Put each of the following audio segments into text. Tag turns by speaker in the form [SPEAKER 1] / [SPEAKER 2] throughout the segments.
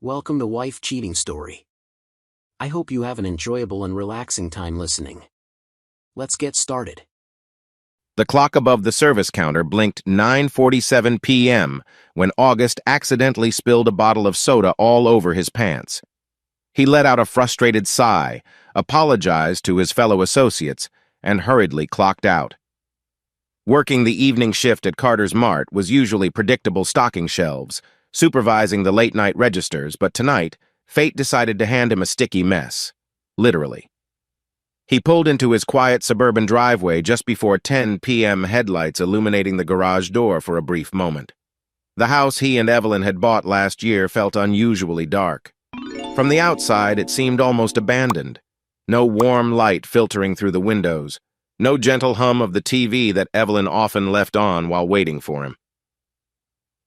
[SPEAKER 1] Welcome to Wife Cheating Story. I hope you have an enjoyable and relaxing time listening. Let's get started.
[SPEAKER 2] The clock above the service counter blinked 9:47 p.m. when August accidentally spilled a bottle of soda all over his pants. He let out a frustrated sigh, apologized to his fellow associates, and hurriedly clocked out. Working the evening shift at Carter's Mart was usually predictable stocking shelves, supervising the late-night registers, but tonight, fate decided to hand him a sticky mess. Literally. He pulled into his quiet suburban driveway just before 10 p.m. headlights illuminating the garage door for a brief moment. The house he and Evelyn had bought last year felt unusually dark. From the outside, it seemed almost abandoned. No warm light filtering through the windows. No gentle hum of the TV that Evelyn often left on while waiting for him.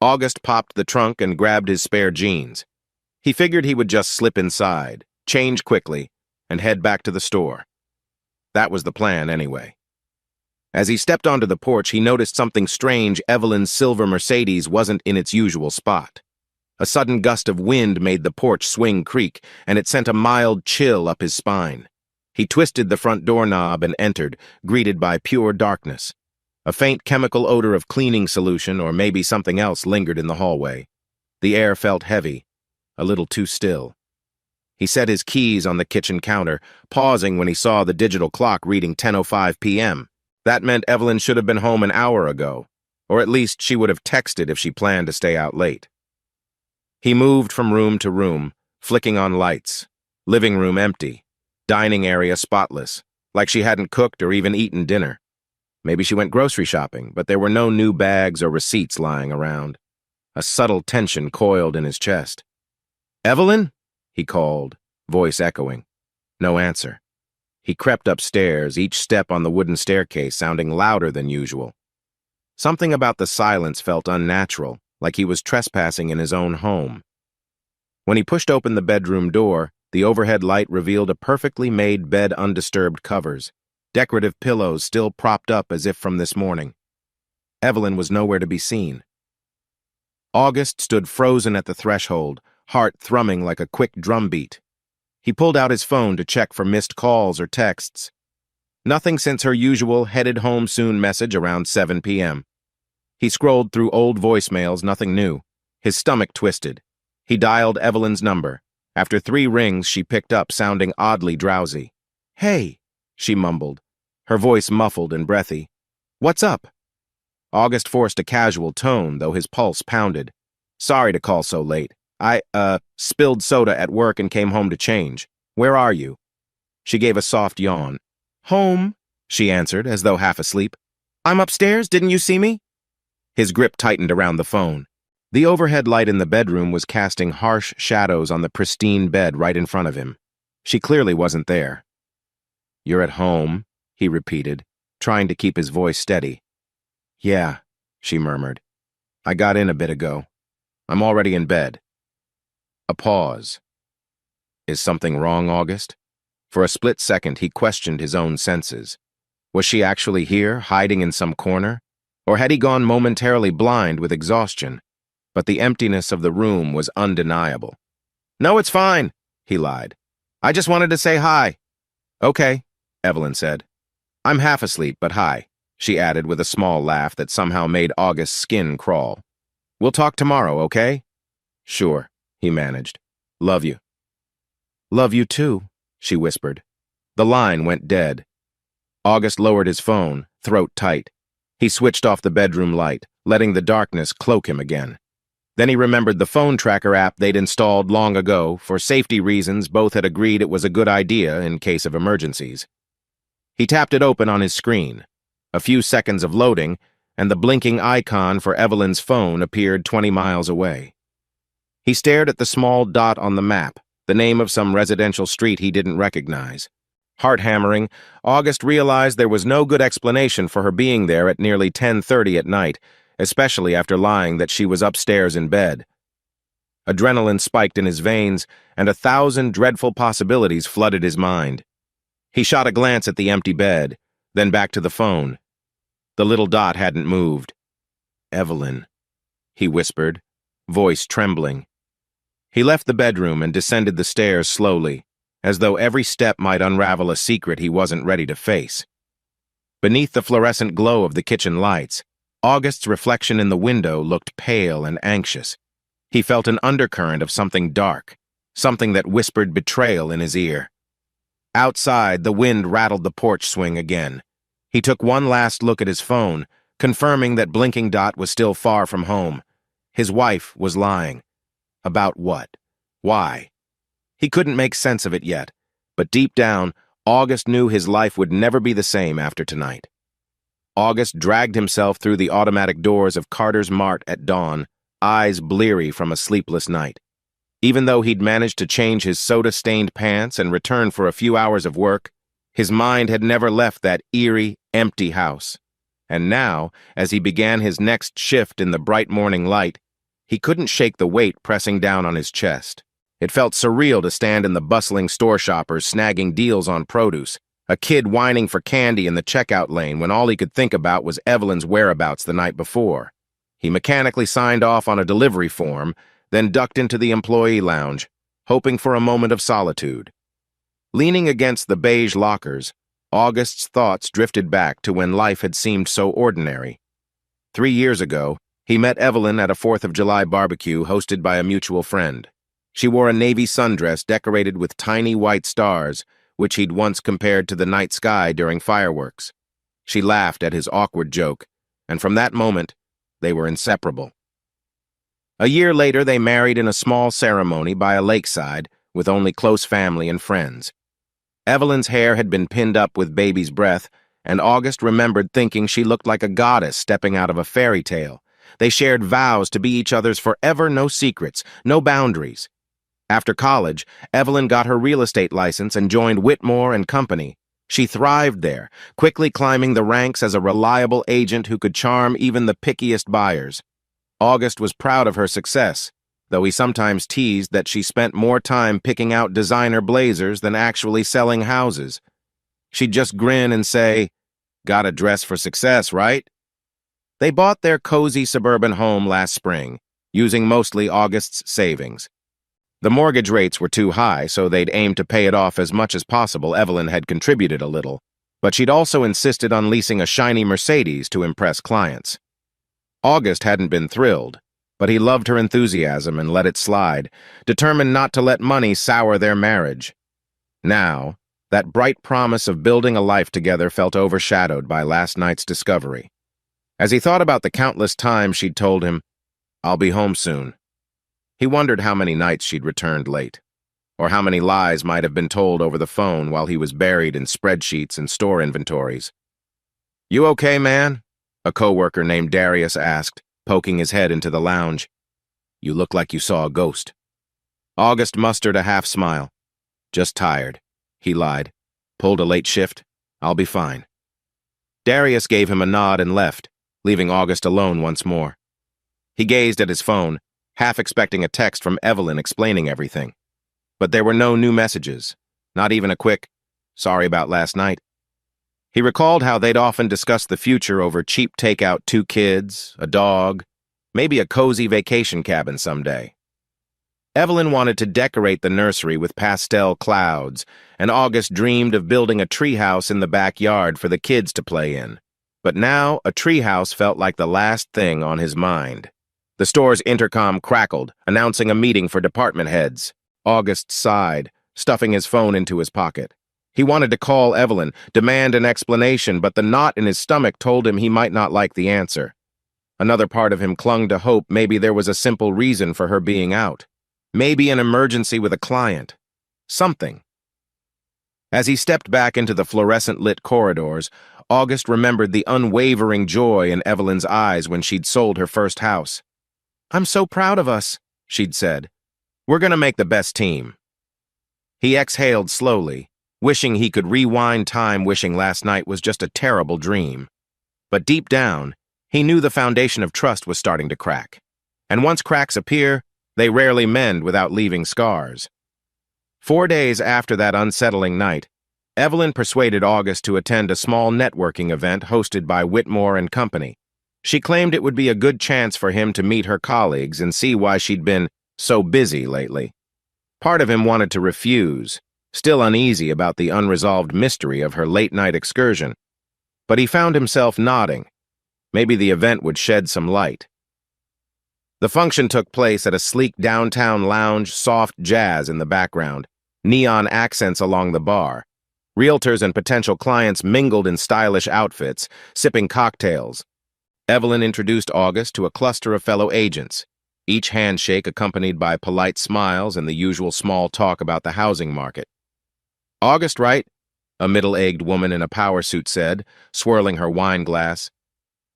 [SPEAKER 2] August popped the trunk and grabbed his spare jeans. He figured he would just slip inside, change quickly, and head back to the store. That was the plan anyway. As he stepped onto the porch, he noticed something strange. Evelyn's silver Mercedes wasn't in its usual spot. A sudden gust of wind made the porch swing creak, and it sent a mild chill up his spine. He twisted the front doorknob and entered, greeted by pure darkness. A faint chemical odor of cleaning solution or maybe something else lingered in the hallway. The air felt heavy, a little too still. He set his keys on the kitchen counter, pausing when he saw the digital clock reading 10:05 p.m. That meant Evelyn should have been home an hour ago, or at least she would have texted if she planned to stay out late. He moved from room to room, flicking on lights. Living room empty. Dining area spotless, like she hadn't cooked or even eaten dinner. Maybe she went grocery shopping, but there were no new bags or receipts lying around. A subtle tension coiled in his chest. "Evelyn?" he called, voice echoing. No answer. He crept upstairs, each step on the wooden staircase sounding louder than usual. Something about the silence felt unnatural, like he was trespassing in his own home. When he pushed open the bedroom door, the overhead light revealed a perfectly made bed undisturbed covers. Decorative pillows still propped up as if from this morning. Evelyn was nowhere to be seen. August stood frozen at the threshold, heart thrumming like a quick drumbeat. He pulled out his phone to check for missed calls or texts. Nothing since her usual headed home soon message around 7 p.m. He scrolled through old voicemails, nothing new. His stomach twisted. He dialed Evelyn's number. After 3 rings, she picked up, sounding oddly drowsy. "Hey," she mumbled, her voice muffled and breathy. "What's up?" August forced a casual tone, though his pulse pounded. "Sorry to call so late. I, spilled soda at work and came home to change. Where are you?" She gave a soft yawn. "Home," she answered, as though half asleep. "I'm upstairs, didn't you see me?" His grip tightened around the phone. The overhead light in the bedroom was casting harsh shadows on the pristine bed right in front of him. She clearly wasn't there. "You're at home," he repeated, trying to keep his voice steady. "Yeah," she murmured. "I got in a bit ago. I'm already in bed." A pause. Is something wrong, August? For a split second, he questioned his own senses. Was she actually here, hiding in some corner? Or had he gone momentarily blind with exhaustion? But the emptiness of the room was undeniable. "No, it's fine," he lied. "I just wanted to say hi." "Okay," Evelyn said. "I'm half asleep, but hi," she added with a small laugh that somehow made August's skin crawl. "We'll talk tomorrow, okay?" "Sure," he managed. "Love you." "Love you too," she whispered. The line went dead. August lowered his phone, throat tight. He switched off the bedroom light, letting the darkness cloak him again. Then he remembered the phone tracker app they'd installed long ago. For safety reasons, both had agreed it was a good idea in case of emergencies. He tapped it open on his screen. A few seconds of loading, and the blinking icon for Evelyn's phone appeared 20 miles away. He stared at the small dot on the map, the name of some residential street he didn't recognize. Heart-hammering, August realized there was no good explanation for her being there at nearly 10:30 at night, especially after lying that she was upstairs in bed. Adrenaline spiked in his veins, and 1,000 dreadful possibilities flooded his mind. He shot a glance at the empty bed, then back to the phone. The little dot hadn't moved. "Evelyn," he whispered, voice trembling. He left the bedroom and descended the stairs slowly, as though every step might unravel a secret he wasn't ready to face. Beneath the fluorescent glow of the kitchen lights, August's reflection in the window looked pale and anxious. He felt an undercurrent of something dark, something that whispered betrayal in his ear. Outside, the wind rattled the porch swing again. He took one last look at his phone, confirming that blinking dot was still far from home. His wife was lying. About what? Why? He couldn't make sense of it yet, but deep down, August knew his life would never be the same after tonight. August dragged himself through the automatic doors of Carter's Mart at dawn, eyes bleary from a sleepless night. Even though he'd managed to change his soda-stained pants and return for a few hours of work, his mind had never left that eerie, empty house. And now, as he began his next shift in the bright morning light, he couldn't shake the weight pressing down on his chest. It felt surreal to stand in the bustling store shoppers snagging deals on produce, a kid whining for candy in the checkout lane when all he could think about was Evelyn's whereabouts the night before. He mechanically signed off on a delivery form, then ducked into the employee lounge, hoping for a moment of solitude. Leaning against the beige lockers, August's thoughts drifted back to when life had seemed so ordinary. 3 years ago, he met Evelyn at a 4th of July barbecue hosted by a mutual friend. She wore a navy sundress decorated with tiny white stars, which he'd once compared to the night sky during fireworks. She laughed at his awkward joke, and from that moment, they were inseparable. A year later, they married in a small ceremony by a lakeside with only close family and friends. Evelyn's hair had been pinned up with baby's breath, and August remembered thinking she looked like a goddess stepping out of a fairy tale. They shared vows to be each other's forever, no secrets, no boundaries. After college, Evelyn got her real estate license and joined Whitmore and Company. She thrived there, quickly climbing the ranks as a reliable agent who could charm even the pickiest buyers. August was proud of her success, though he sometimes teased that she spent more time picking out designer blazers than actually selling houses. She'd just grin and say, "Gotta dress for success, right?" They bought their cozy suburban home last spring, using mostly August's savings. The mortgage rates were too high, so they'd aimed to pay it off as much as possible. Evelyn had contributed a little, but she'd also insisted on leasing a shiny Mercedes to impress clients. August hadn't been thrilled, but he loved her enthusiasm and let it slide, determined not to let money sour their marriage. Now, that bright promise of building a life together felt overshadowed by last night's discovery. As he thought about the countless times she'd told him, "I'll be home soon," he wondered how many nights she'd returned late, or how many lies might have been told over the phone while he was buried in spreadsheets and store inventories. "You okay, man?" a coworker named Darius asked, poking his head into the lounge. "You look like you saw a ghost." August mustered a half smile. "Just tired," he lied. "Pulled a late shift. I'll be fine." Darius gave him a nod and left, leaving August alone once more. He gazed at his phone, half expecting a text from Evelyn explaining everything. But there were no new messages, not even a quick, "Sorry about last night." He recalled how they'd often discussed the future over cheap takeout, 2 kids, a dog, maybe a cozy vacation cabin someday. Evelyn wanted to decorate the nursery with pastel clouds, and August dreamed of building a treehouse in the backyard for the kids to play in. But now, a treehouse felt like the last thing on his mind. The store's intercom crackled, announcing a meeting for department heads. August sighed, stuffing his phone into his pocket. He wanted to call Evelyn, demand an explanation, but the knot in his stomach told him he might not like the answer. Another part of him clung to hope maybe there was a simple reason for her being out. Maybe an emergency with a client. Something. As he stepped back into the fluorescent-lit corridors, August remembered the unwavering joy in Evelyn's eyes when she'd sold her first house. "I'm so proud of us," she'd said. "We're gonna make the best team." He exhaled slowly, wishing he could rewind time, wishing last night was just a terrible dream. But deep down, he knew the foundation of trust was starting to crack. And once cracks appear, they rarely mend without leaving scars. 4 days after that unsettling night, Evelyn persuaded August to attend a small networking event hosted by Whitmore and Company. She claimed it would be a good chance for him to meet her colleagues and see why she'd been so busy lately. Part of him wanted to refuse, still uneasy about the unresolved mystery of her late-night excursion. But he found himself nodding. Maybe the event would shed some light. The function took place at a sleek downtown lounge, soft jazz in the background, neon accents along the bar. Realtors and potential clients mingled in stylish outfits, sipping cocktails. Evelyn introduced August to a cluster of fellow agents, each handshake accompanied by polite smiles and the usual small talk about the housing market. "August, right?" a middle-aged woman in a power suit said, swirling her wine glass.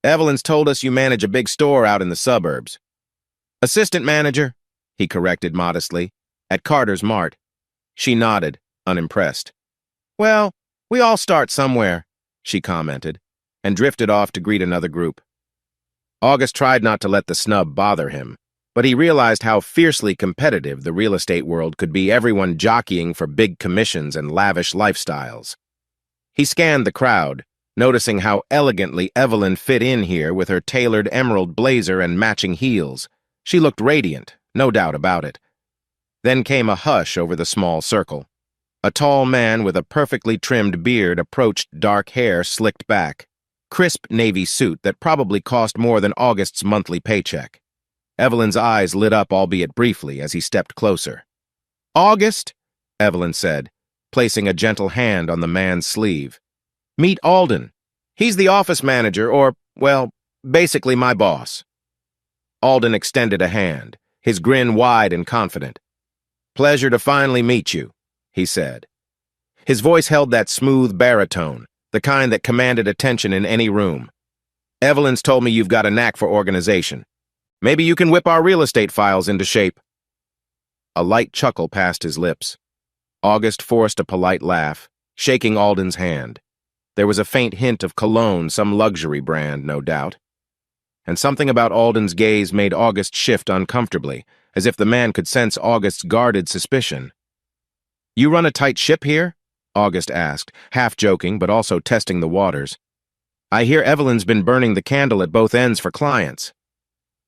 [SPEAKER 2] "Evelyn's told us you manage a big store out in the suburbs." "Assistant manager," he corrected modestly, "at Carter's Mart." She nodded, unimpressed. "Well, we all start somewhere," she commented, and drifted off to greet another group. August tried not to let the snub bother him, but he realized how fiercely competitive the real estate world could be, everyone jockeying for big commissions and lavish lifestyles. He scanned the crowd, noticing how elegantly Evelyn fit in here with her tailored emerald blazer and matching heels. She looked radiant, no doubt about it. Then came a hush over the small circle. A tall man with a perfectly trimmed beard approached, dark hair slicked back. Crisp navy suit that probably cost more than August's monthly paycheck. Evelyn's eyes lit up, albeit briefly, as he stepped closer. "August," Evelyn said, placing a gentle hand on the man's sleeve. "Meet Alden. He's the office manager, or, well, basically my boss." Alden extended a hand, his grin wide and confident. "Pleasure to finally meet you," he said. His voice held that smooth baritone, the kind that commanded attention in any room. "Evelyn's told me you've got a knack for organization. Maybe you can whip our real estate files into shape." A light chuckle passed his lips. August forced a polite laugh, shaking Alden's hand. There was a faint hint of cologne, some luxury brand, no doubt. And something about Alden's gaze made August shift uncomfortably, as if the man could sense August's guarded suspicion. "You run a tight ship here?" August asked, half joking but also testing the waters. "I hear Evelyn's been burning the candle at both ends for clients."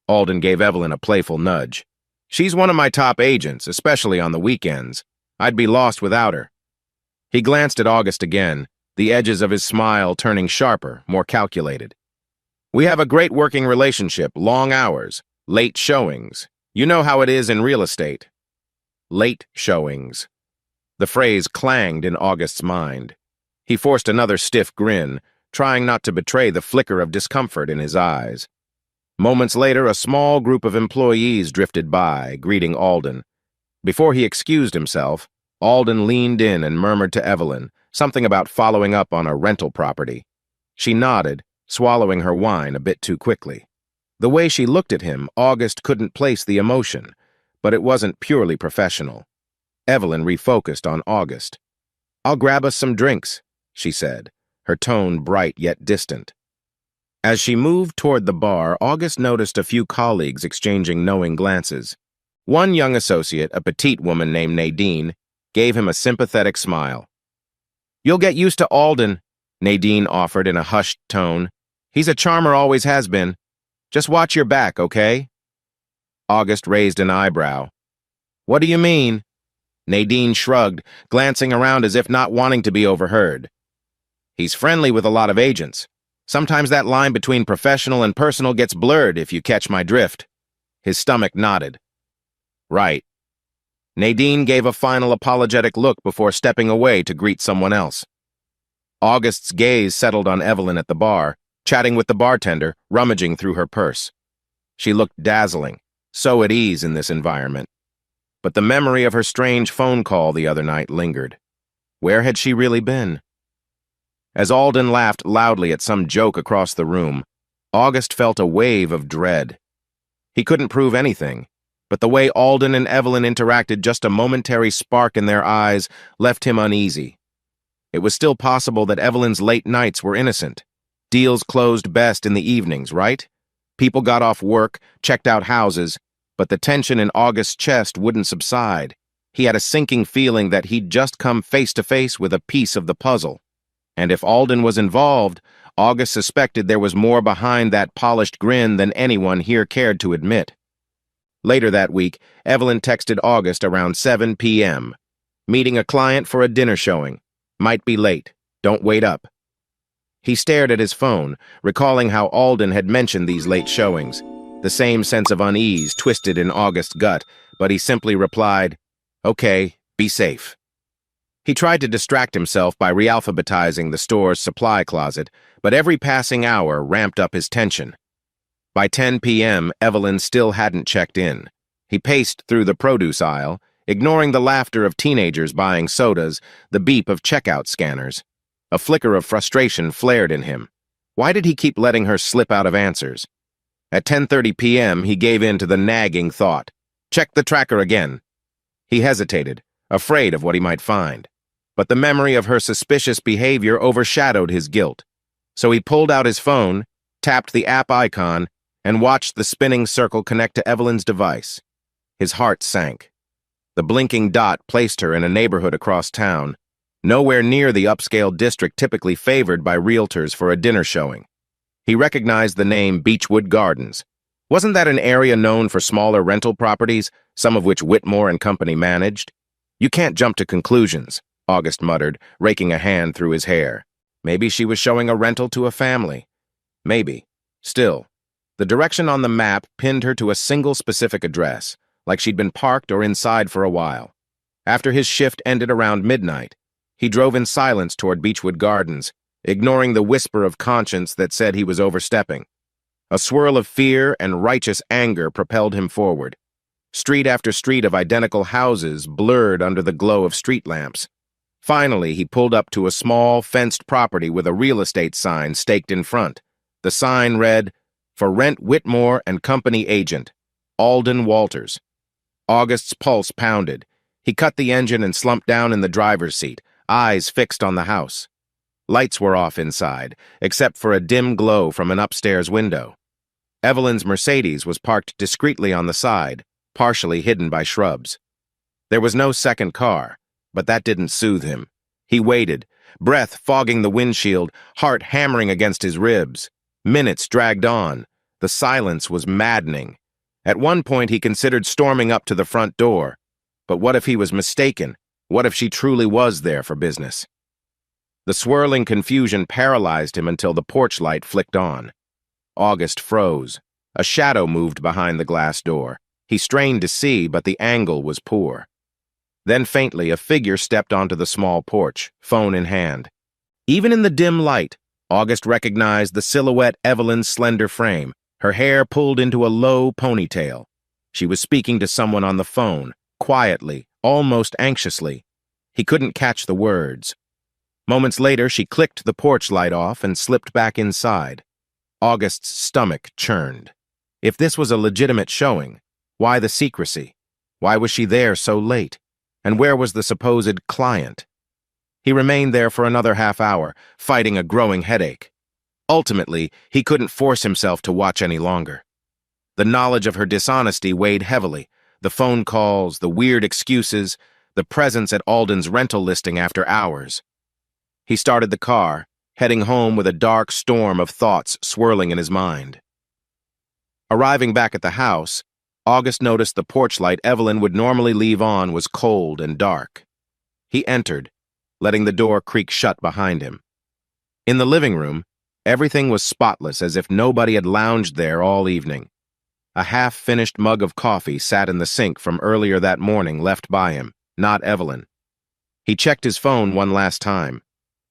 [SPEAKER 2] Alden gave Evelyn a playful nudge. "She's one of my top agents, especially on the weekends. I'd be lost without her." He glanced at August again, the edges of his smile turning sharper, more calculated. "We have a great working relationship, long hours, late showings. You know how it is in real estate." Late showings. The phrase clanged in August's mind. He forced another stiff grin, trying not to betray the flicker of discomfort in his eyes. Moments later, a small group of employees drifted by, greeting Alden. Before he excused himself, Alden leaned in and murmured to Evelyn, something about following up on a rental property. She nodded, swallowing her wine a bit too quickly. The way she looked at him, August couldn't place the emotion, but it wasn't purely professional. Evelyn refocused on August. "I'll grab us some drinks," she said, her tone bright yet distant. As she moved toward the bar, August noticed a few colleagues exchanging knowing glances. One young associate, a petite woman named Nadine, gave him a sympathetic smile. "You'll get used to Alden," Nadine offered in a hushed tone. "He's a charmer, always has been. Just watch your back, okay?" August raised an eyebrow. "What do you mean?" Nadine shrugged, glancing around as if not wanting to be overheard. "He's friendly with a lot of agents. Sometimes that line between professional and personal gets blurred, if you catch my drift." His stomach nodded. "Right." Nadine gave a final apologetic look before stepping away to greet someone else. August's gaze settled on Evelyn at the bar, chatting with the bartender, rummaging through her purse. She looked dazzling, so at ease in this environment. But the memory of her strange phone call the other night lingered. Where had she really been? As Alden laughed loudly at some joke across the room, August felt a wave of dread. He couldn't prove anything, but the way Alden and Evelyn interacted, just a momentary spark in their eyes, left him uneasy. It was still possible that Evelyn's late nights were innocent. Deals closed best in the evenings, right? People got off work, checked out houses, but the tension in August's chest wouldn't subside. He had a sinking feeling that he'd just come face to face with a piece of the puzzle. And if Alden was involved, August suspected there was more behind that polished grin than anyone here cared to admit. Later that week, Evelyn texted August around 7 p.m. Meeting a client for a dinner showing. Might be late. Don't wait up. He stared at his phone, recalling how Alden had mentioned these late showings. The same sense of unease twisted in August's gut, but he simply replied, "Okay, be safe." He tried to distract himself by realphabetizing the store's supply closet, but every passing hour ramped up his tension. By 10 p.m., Evelyn still hadn't checked in. He paced through the produce aisle, ignoring the laughter of teenagers buying sodas, the beep of checkout scanners. A flicker of frustration flared in him. Why did he keep letting her slip out of answers? At 10:30 p.m., he gave in to the nagging thought. Check the tracker again. He hesitated, afraid of what he might find. But the memory of her suspicious behavior overshadowed his guilt. So he pulled out his phone, tapped the app icon, and watched the spinning circle connect to Evelyn's device. His heart sank. The blinking dot placed her in a neighborhood across town, nowhere near the upscale district typically favored by realtors for a dinner showing. He recognized the name Beechwood Gardens. Wasn't that an area known for smaller rental properties, some of which Whitmore and Company managed? You can't jump to conclusions, August muttered, raking a hand through his hair. Maybe she was showing a rental to a family. Maybe. Still, the direction on the map pinned her to a single specific address, like she'd been parked or inside for a while. After his shift ended around midnight, he drove in silence toward Beechwood Gardens, ignoring the whisper of conscience that said he was overstepping. A swirl of fear and righteous anger propelled him forward. Street after street of identical houses blurred under the glow of street lamps. Finally, he pulled up to a small, fenced property with a real estate sign staked in front. The sign read, "For rent Whitmore and Company agent, Alden Walters." August's pulse pounded. He cut the engine and slumped down in the driver's seat, eyes fixed on the house. Lights were off inside, except for a dim glow from an upstairs window. Evelyn's Mercedes was parked discreetly on the side, partially hidden by shrubs. There was no second car, but that didn't soothe him. He waited, breath fogging the windshield, heart hammering against his ribs. Minutes dragged on. The silence was maddening. At one point, he considered storming up to the front door. But what if he was mistaken? What if she truly was there for business? The swirling confusion paralyzed him until the porch light flicked on. August froze. A shadow moved behind the glass door. He strained to see, but the angle was poor. Then faintly, a figure stepped onto the small porch, phone in hand. Even in the dim light, August recognized the silhouette Evelyn's slender frame, her hair pulled into a low ponytail. She was speaking to someone on the phone, quietly, almost anxiously. He couldn't catch the words. Moments later, she clicked the porch light off and slipped back inside. August's stomach churned. If this was a legitimate showing, why the secrecy? Why was she there so late? And where was the supposed client? He remained there for another half hour, fighting a growing headache. Ultimately, he couldn't force himself to watch any longer. The knowledge of her dishonesty weighed heavily. The phone calls, the weird excuses, the presence at Alden's rental listing after hours. He started the car, heading home with a dark storm of thoughts swirling in his mind. Arriving back at the house, August noticed the porch light Evelyn would normally leave on was cold and dark. He entered, letting the door creak shut behind him. In the living room, everything was spotless as if nobody had lounged there all evening. A half-finished mug of coffee sat in the sink from earlier that morning left by him, not Evelyn. He checked his phone one last time.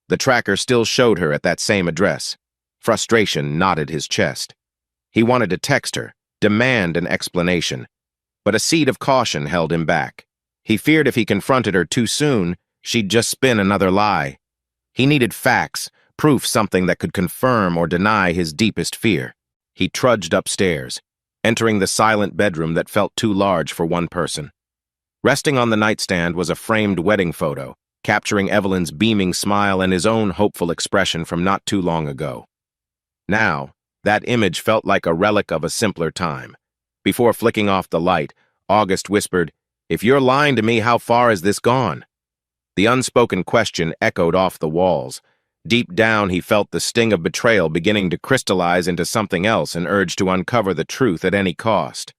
[SPEAKER 2] The tracker still showed her at that same address. Frustration knotted his chest. He wanted to text her, demand an explanation, but a seed of caution held him back. He feared if he confronted her too soon, she'd just spin another lie. He needed facts, proof, something that could confirm or deny his deepest fear. He trudged upstairs, entering the silent bedroom that felt too large for one person. Resting on the nightstand was a framed wedding photo, capturing Evelyn's beaming smile and his own hopeful expression from not too long ago. Now, that image felt like a relic of a simpler time. Before flicking off the light, August whispered, "If you're lying to me, how far has this gone?" The unspoken question echoed off the walls. Deep down, he felt the sting of betrayal beginning to crystallize into something else, an urge to uncover the truth at any cost.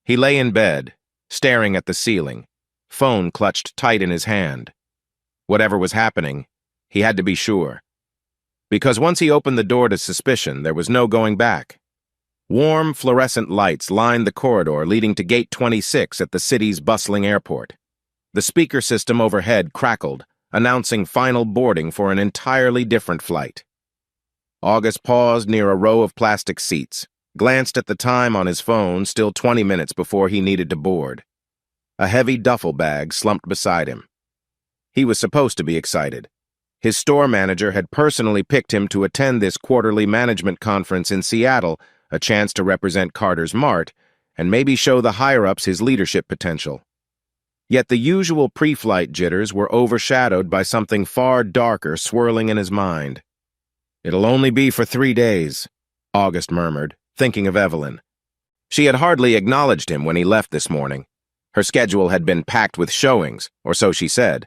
[SPEAKER 2] He lay in bed, staring at the ceiling, phone clutched tight in his hand. Whatever was happening, he had to be sure. Because once he opened the door to suspicion, there was no going back. Warm, fluorescent lights lined the corridor leading to Gate 26 at the city's bustling airport. The speaker system overhead crackled, announcing final boarding for an entirely different flight. August paused near a row of plastic seats, glanced at the time on his phone, still 20 minutes before he needed to board. A heavy duffel bag slumped beside him. He was supposed to be excited. His store manager had personally picked him to attend this quarterly management conference in Seattle, a chance to represent Carter's Mart, and maybe show the higher-ups his leadership potential. Yet the usual pre-flight jitters were overshadowed by something far darker swirling in his mind. "It'll only be for 3 days," August murmured, thinking of Evelyn. She had hardly acknowledged him when he left this morning. Her schedule had been packed with showings, or so she said,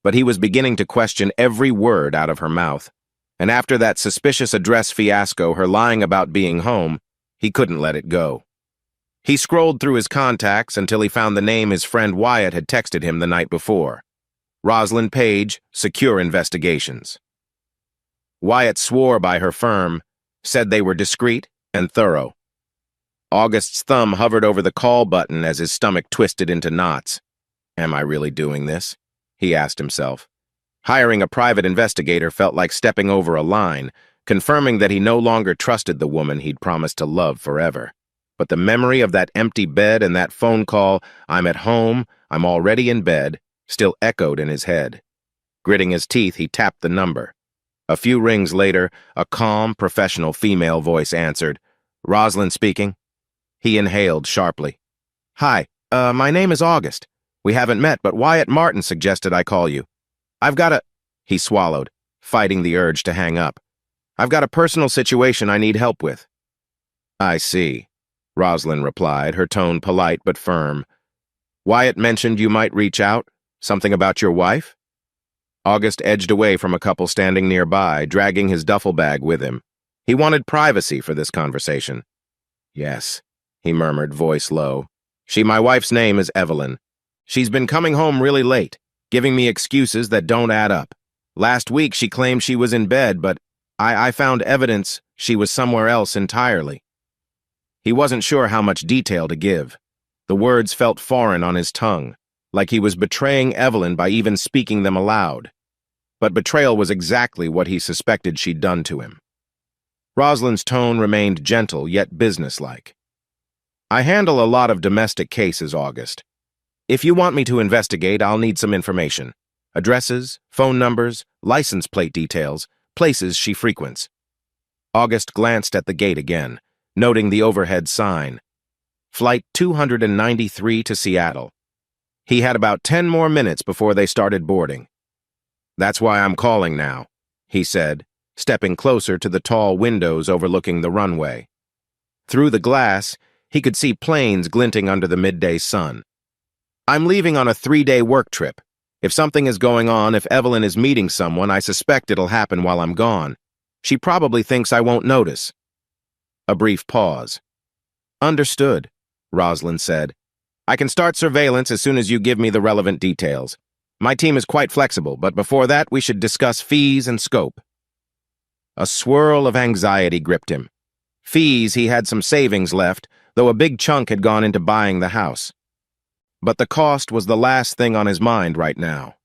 [SPEAKER 2] but he was beginning to question every word out of her mouth. And after that suspicious address fiasco, her lying about being home, he couldn't let it go. He scrolled through his contacts until he found the name his friend Wyatt had texted him the night before. Rosalind Page, Secure Investigations. Wyatt swore by her firm, said they were discreet and thorough. August's thumb hovered over the call button as his stomach twisted into knots. Am I really doing this? He asked himself. Hiring a private investigator felt like stepping over a line, confirming that he no longer trusted the woman he'd promised to love forever. But the memory of that empty bed and that phone call, "I'm at home, I'm already in bed," still echoed in his head. Gritting his teeth, he tapped the number. A few rings later, a calm, professional female voice answered. "Rosalind speaking." He inhaled sharply. "Hi, my name is August. We haven't met, but Wyatt Martin suggested I call you. I've got a—" He swallowed, fighting the urge to hang up. "I've got a personal situation I need help with." "I see," Rosalind replied, her tone polite but firm. "Wyatt mentioned you might reach out? Something about your wife?" August edged away from a couple standing nearby, dragging his duffel bag with him. He wanted privacy for this conversation. "Yes," he murmured, voice low. My wife's name is Evelyn. She's been coming home really late, giving me excuses that don't add up. Last week she claimed she was in bed, but I found evidence she was somewhere else entirely." He wasn't sure how much detail to give. The words felt foreign on his tongue, like he was betraying Evelyn by even speaking them aloud. But betrayal was exactly what he suspected she'd done to him. Rosalind's tone remained gentle yet businesslike. "I handle a lot of domestic cases, August. If you want me to investigate, I'll need some information. Addresses, phone numbers, license plate details, places she frequents." August glanced at the gate again, noting the overhead sign. Flight 293 to Seattle. He had about 10 more minutes before they started boarding. "That's why I'm calling now," he said, stepping closer to the tall windows overlooking the runway. Through the glass, he could see planes glinting under the midday sun. "I'm leaving on a 3-day work trip. If something is going on, if Evelyn is meeting someone, I suspect it'll happen while I'm gone. She probably thinks I won't notice." A brief pause. "Understood," Rosalind said. "I can start surveillance as soon as you give me the relevant details. My team is quite flexible, but before that, we should discuss fees and scope." A swirl of anxiety gripped him. Fees, he had some savings left, though a big chunk had gone into buying the house. But the cost was the last thing on his mind right now.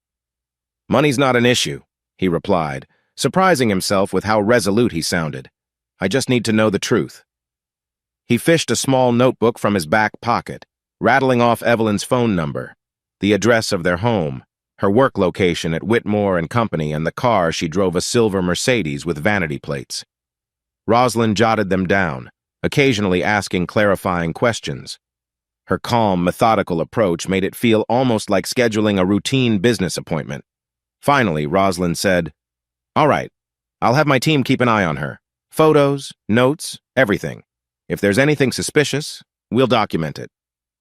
[SPEAKER 2] "Money's not an issue," he replied, surprising himself with how resolute he sounded. "I just need to know the truth." He fished a small notebook from his back pocket, rattling off Evelyn's phone number, the address of their home, her work location at Whitmore and Company, and the car she drove, a silver Mercedes with vanity plates. Rosalind jotted them down, occasionally asking clarifying questions. Her calm, methodical approach made it feel almost like scheduling a routine business appointment. Finally, Rosalind said, "All right, I'll have my team keep an eye on her. Photos, notes, everything. If there's anything suspicious, we'll document it.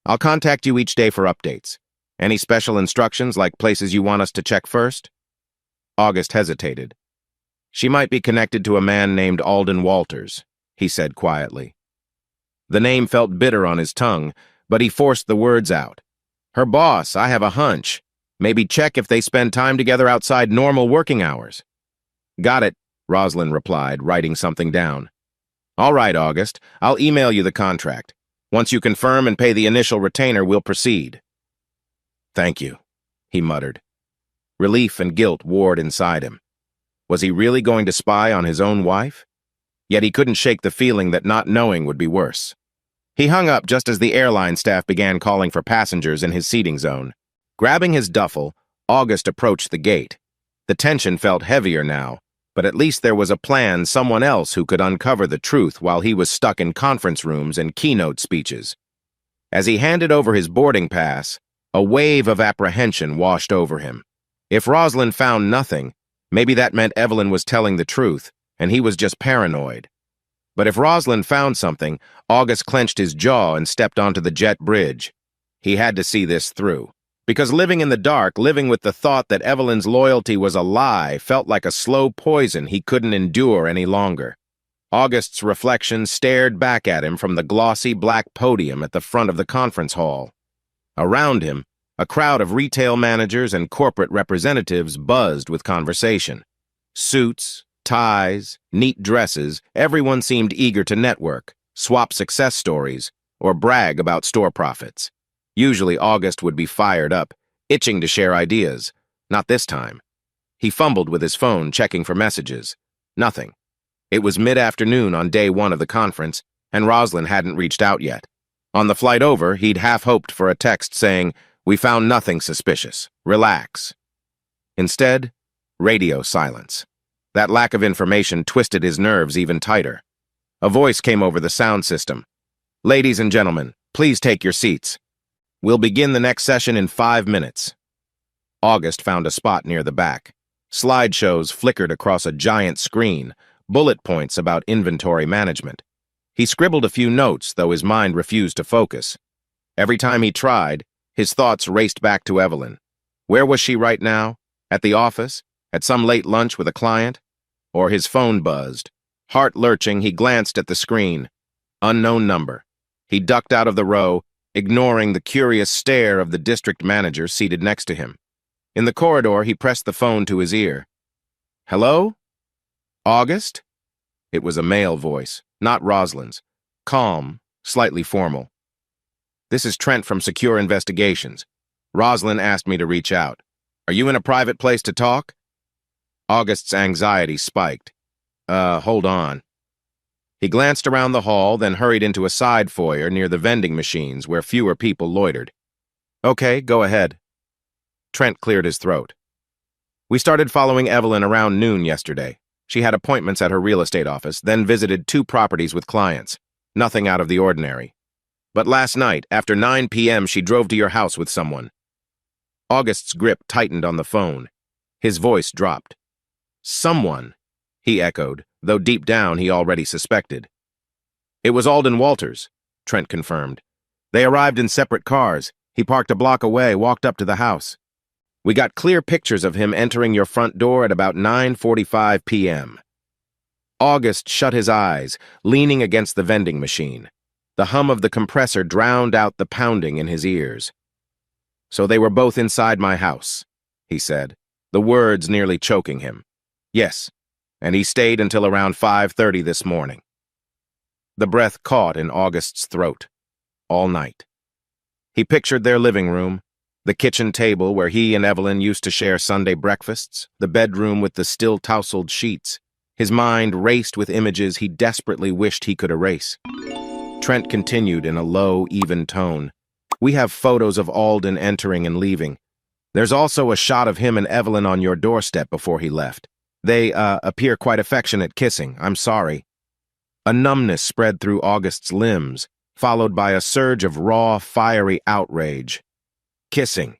[SPEAKER 2] I'll contact you each day for updates. Any special instructions, like places you want us to check first?" August hesitated. "She might be connected to a man named Alden Walters," he said quietly. The name felt bitter on his tongue, But he forced the words out. Her boss, I have a hunch. Maybe check if they spend time together outside normal working hours. Got it, Rosalind replied, writing something down. All right, August, I'll email you the contract. Once you confirm and pay the initial retainer, we'll proceed. Thank you, he muttered. Relief and guilt warred inside him. Was he really going to spy on his own wife? Yet he couldn't shake the feeling that not knowing would be worse. He hung up just as the airline staff began calling for passengers in his seating zone. Grabbing his duffel, August approached the gate. The tension felt heavier now, but at least there was a plan, someone else who could uncover the truth while he was stuck in conference rooms and keynote speeches. As he handed over his boarding pass, a wave of apprehension washed over him. If Rosalind found nothing, maybe that meant Evelyn was telling the truth, and he was just paranoid. But if Rosalind found something, August clenched his jaw and stepped onto the jet bridge. He had to see this through. Because living in the dark, living with the thought that Evelyn's loyalty was a lie, felt like a slow poison he couldn't endure any longer. August's reflection stared back at him from the glossy black podium at the front of the conference hall. Around him, a crowd of retail managers and corporate representatives buzzed with conversation. Suits, ties, neat dresses, everyone seemed eager to network, swap success stories, or brag about store profits. Usually August would be fired up, itching to share ideas. Not this time. He fumbled with his phone, checking for messages. Nothing. It was mid-afternoon on day one of the conference, and Rosalind hadn't reached out yet. On the flight over, he'd half-hoped for a text saying, "We found nothing suspicious. Relax." Instead, radio silence. That lack of information twisted his nerves even tighter. A voice came over the sound system. "Ladies and gentlemen, please take your seats. We'll begin the next session in 5 minutes." August found a spot near the back. Slideshows flickered across a giant screen, bullet points about inventory management. He scribbled a few notes, though his mind refused to focus. Every time he tried, his thoughts raced back to Evelyn. Where was she right now? At the office? At some late lunch with a client? Or his phone buzzed. Heart lurching, he glanced at the screen. Unknown number. He ducked out of the row, ignoring the curious stare of the district manager seated next to him. In the corridor, he pressed the phone to his ear. "Hello? August?" It was a male voice, not Rosalind's. Calm, slightly formal. "This is Trent from Secure Investigations. Rosalind asked me to reach out. Are you in a private place to talk?" August's anxiety spiked. Hold on." He glanced around the hall, then hurried into a side foyer near the vending machines where fewer people loitered. "Okay, go ahead." Trent cleared his throat. "We started following Evelyn around noon yesterday. She had appointments at her real estate office, then visited 2 properties with clients. Nothing out of the ordinary. But last night, after 9 p.m., she drove to your house with someone." August's grip tightened on the phone. His voice dropped. "Someone," he echoed, though deep down he already suspected. "It was Alden Walters," Trent confirmed. "They arrived in separate cars. He parked a block away, walked up to the house. We got clear pictures of him entering your front door at about 9:45 p.m. August shut his eyes, leaning against the vending machine. The hum of the compressor drowned out the pounding in his ears. "So they were both inside my house," he said, the words nearly choking him. "Yes, and he stayed until around 5:30 this morning." The breath caught in August's throat. All night. He pictured their living room, the kitchen table where he and Evelyn used to share Sunday breakfasts, the bedroom with the still tousled sheets. His mind raced with images he desperately wished he could erase. Trent continued in a low, even tone. "We have photos of Alden entering and leaving. There's also a shot of him and Evelyn on your doorstep before he left. They, appear quite affectionate kissing. I'm sorry." A numbness spread through August's limbs, followed by a surge of raw, fiery outrage. "Kissing,"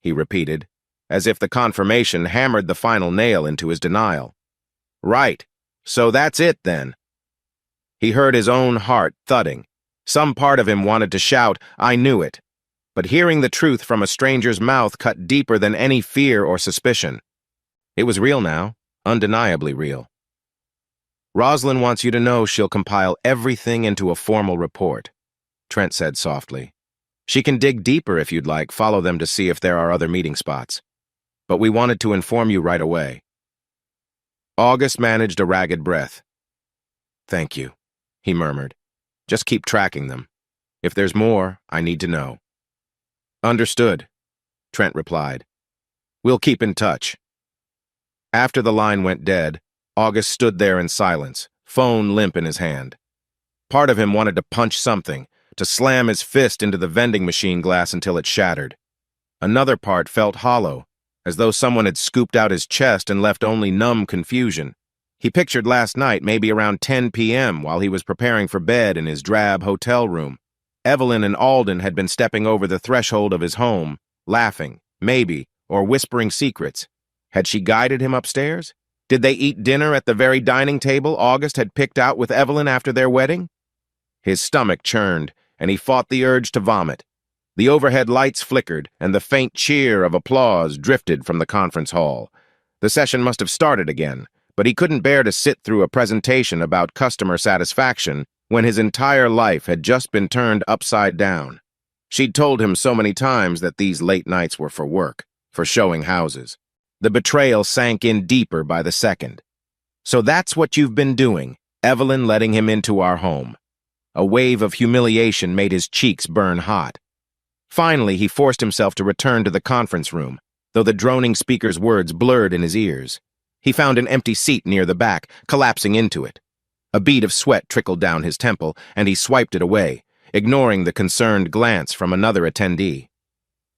[SPEAKER 2] he repeated, as if the confirmation hammered the final nail into his denial. "Right. So that's it, then." He heard his own heart thudding. Some part of him wanted to shout, "I knew it." But hearing the truth from a stranger's mouth cut deeper than any fear or suspicion. It was real now, undeniably real. "Rosalind wants you to know she'll compile everything into a formal report," Trent said softly. She can dig deeper if you'd like, follow them to see if there are other meeting spots. But we wanted to inform you right away. August managed a ragged breath. Thank you, he murmured. Just keep tracking them. If there's more, I need to know. Understood, Trent replied. We'll keep in touch. After the line went dead, August stood there in silence, phone limp in his hand. Part of him wanted to punch something, to slam his fist into the vending machine glass until it shattered. Another part felt hollow, as though someone had scooped out his chest and left only numb confusion. He pictured last night, maybe around 10 p.m., while he was preparing for bed in his drab hotel room. Evelyn and Alden had been stepping over the threshold of his home, laughing, maybe, or whispering secrets. Had she guided him upstairs? Did they eat dinner at the very dining table August had picked out with Evelyn after their wedding? His stomach churned, and he fought the urge to vomit. The overhead lights flickered, and the faint cheer of applause drifted from the conference hall. The session must have started again, but he couldn't bear to sit through a presentation about customer satisfaction when his entire life had just been turned upside down. She'd told him so many times that these late nights were for work, for showing houses. The betrayal sank in deeper by the second. So that's what you've been doing, Evelyn letting him into our home. A wave of humiliation made his cheeks burn hot. Finally, he forced himself to return to the conference room, though the droning speaker's words blurred in his ears. He found an empty seat near the back, collapsing into it. A bead of sweat trickled down his temple, and he swiped it away, ignoring the concerned glance from another attendee.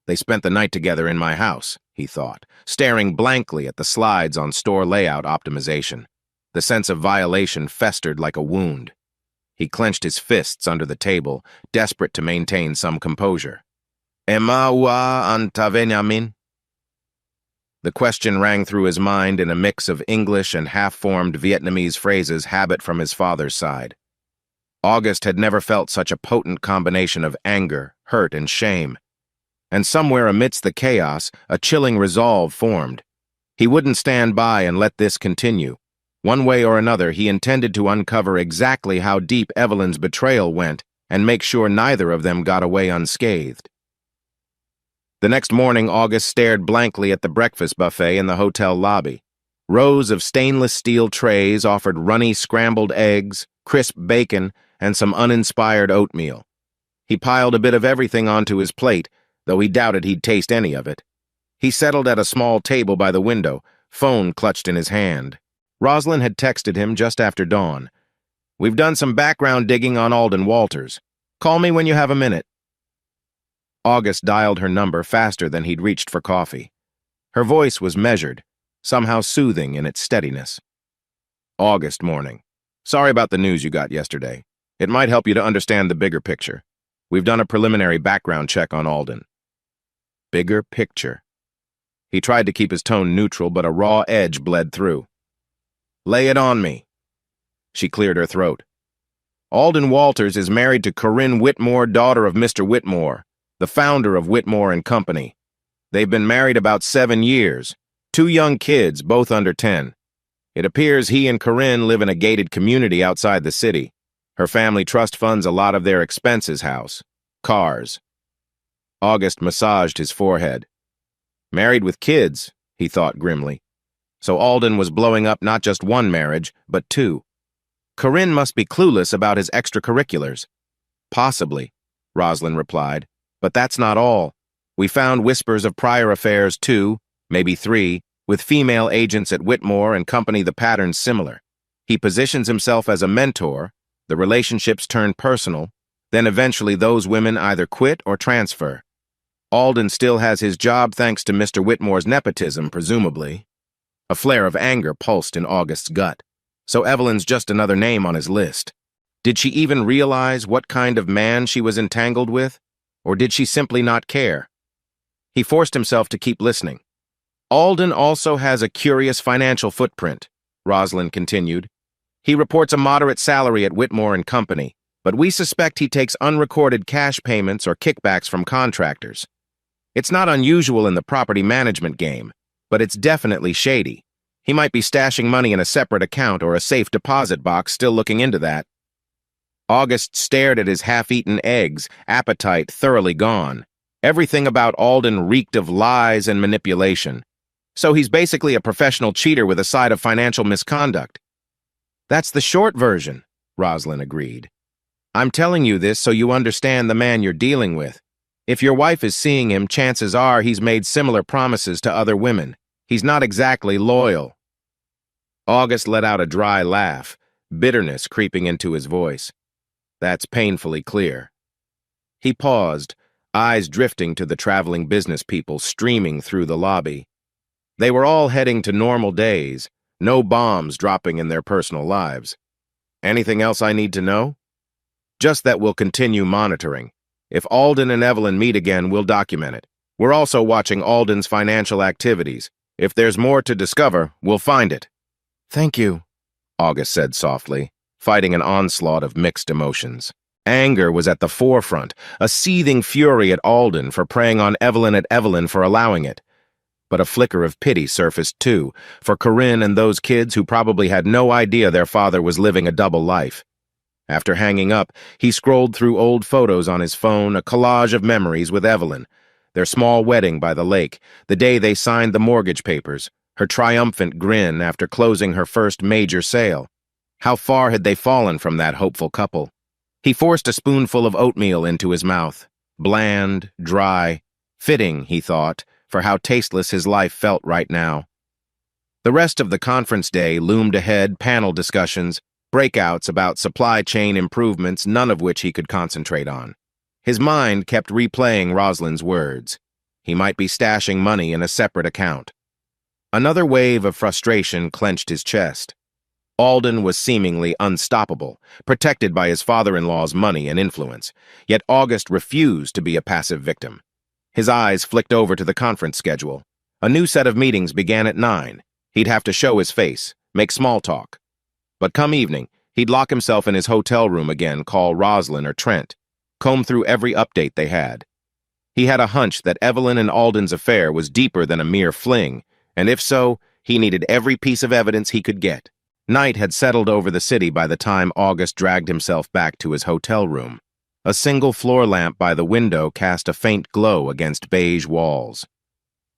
[SPEAKER 2] They spent the night together in my house, he thought, staring blankly at the slides on store layout optimization. The sense of violation festered like a wound. He clenched his fists under the table, desperate to maintain some composure. Emma wa antavenyamin? The question rang through his mind in a mix of English and half-formed Vietnamese phrases habit from his father's side. August had never felt such a potent combination of anger, hurt, and shame. And somewhere amidst the chaos, a chilling resolve formed. He wouldn't stand by and let this continue. One way or another, he intended to uncover exactly how deep Evelyn's betrayal went and make sure neither of them got away unscathed. The next morning, August stared blankly at the breakfast buffet in the hotel lobby. Rows of stainless steel trays offered runny scrambled eggs, crisp bacon, and some uninspired oatmeal. He piled a bit of everything onto his plate, though he doubted he'd taste any of it. He settled at a small table by the window, phone clutched in his hand. Rosalind had texted him just after dawn. "We've done some background digging on Alden Walters. Call me when you have a minute." August dialed her number faster than he'd reached for coffee. Her voice was measured, somehow soothing in its steadiness. August morning. Sorry about the news you got yesterday. It might help you to understand the bigger picture. We've done a preliminary background check on Alden. Bigger picture. He tried to keep his tone neutral, but a raw edge bled through. Lay it on me. She cleared her throat. Alden Walters is married to Corinne Whitmore, daughter of Mr. Whitmore, the founder of Whitmore and Company. They've been married about 7 years, 2 young kids, both under 10. It appears he and Corinne live in a gated community outside the city. Her family trust funds a lot of their expenses house. Cars. August massaged his forehead. Married with kids, he thought grimly. So Alden was blowing up not just one marriage, but 2. Corinne must be clueless about his extracurriculars. Possibly, Rosalind replied. But that's not all. We found whispers of prior affairs 2, maybe 3, with female agents at Whitmore and Company. The pattern's similar. He positions himself as a mentor, the relationships turn personal, then eventually those women either quit or transfer. Alden still has his job thanks to Mr. Whitmore's nepotism, presumably. A flare of anger pulsed in August's gut. So Evelyn's just another name on his list. Did she even realize what kind of man she was entangled with? Or did she simply not care? He forced himself to keep listening. Alden also has a curious financial footprint, Rosalind continued. He reports a moderate salary at Whitmore and Company, but we suspect he takes unrecorded cash payments or kickbacks from contractors. It's not unusual in the property management game, but it's definitely shady. He might be stashing money in a separate account or a safe deposit box. Still looking into that. August stared at his half-eaten eggs, appetite thoroughly gone. Everything about Alden reeked of lies and manipulation. So he's basically a professional cheater with a side of financial misconduct. That's the short version, Rosalind agreed. I'm telling you this so you understand the man you're dealing with. If your wife is seeing him, chances are he's made similar promises to other women. He's not exactly loyal. August let out a dry laugh, bitterness creeping into his voice. That's painfully clear. He paused, eyes drifting to the traveling business people streaming through the lobby. They were all heading to normal days, no bombs dropping in their personal lives. Anything else I need to know? Just that we'll continue monitoring. If Alden and Evelyn meet again, we'll document it. We're also watching Alden's financial activities. If there's more to discover, we'll find it. Thank you, August said softly, fighting an onslaught of mixed emotions. Anger was at the forefront, a seething fury at Alden for preying on Evelyn for allowing it. But a flicker of pity surfaced too, for Corinne and those kids who probably had no idea their father was living a double life. After hanging up, he scrolled through old photos on his phone, a collage of memories with Evelyn. Their small wedding by the lake, the day they signed the mortgage papers, her triumphant grin after closing her first major sale. How far had they fallen from that hopeful couple? He forced a spoonful of oatmeal into his mouth. Bland, dry, fitting, he thought, for how tasteless his life felt right now. The rest of the conference day loomed ahead, panel discussions, breakouts about supply chain improvements, none of which he could concentrate on. His mind kept replaying Rosalind's words. He might be stashing money in a separate account. Another wave of frustration clenched his chest. Alden was seemingly unstoppable, protected by his father-in-law's money and influence, yet August refused to be a passive victim. His eyes flicked over to the conference schedule. A new set of meetings began at 9. He'd have to show his face, make small talk. But come evening, he'd lock himself in his hotel room again, call Rosalind or Trent, comb through every update they had. He had a hunch that Evelyn and Alden's affair was deeper than a mere fling, and if so, he needed every piece of evidence he could get. Night had settled over the city by the time August dragged himself back to his hotel room. A single floor lamp by the window cast a faint glow against beige walls.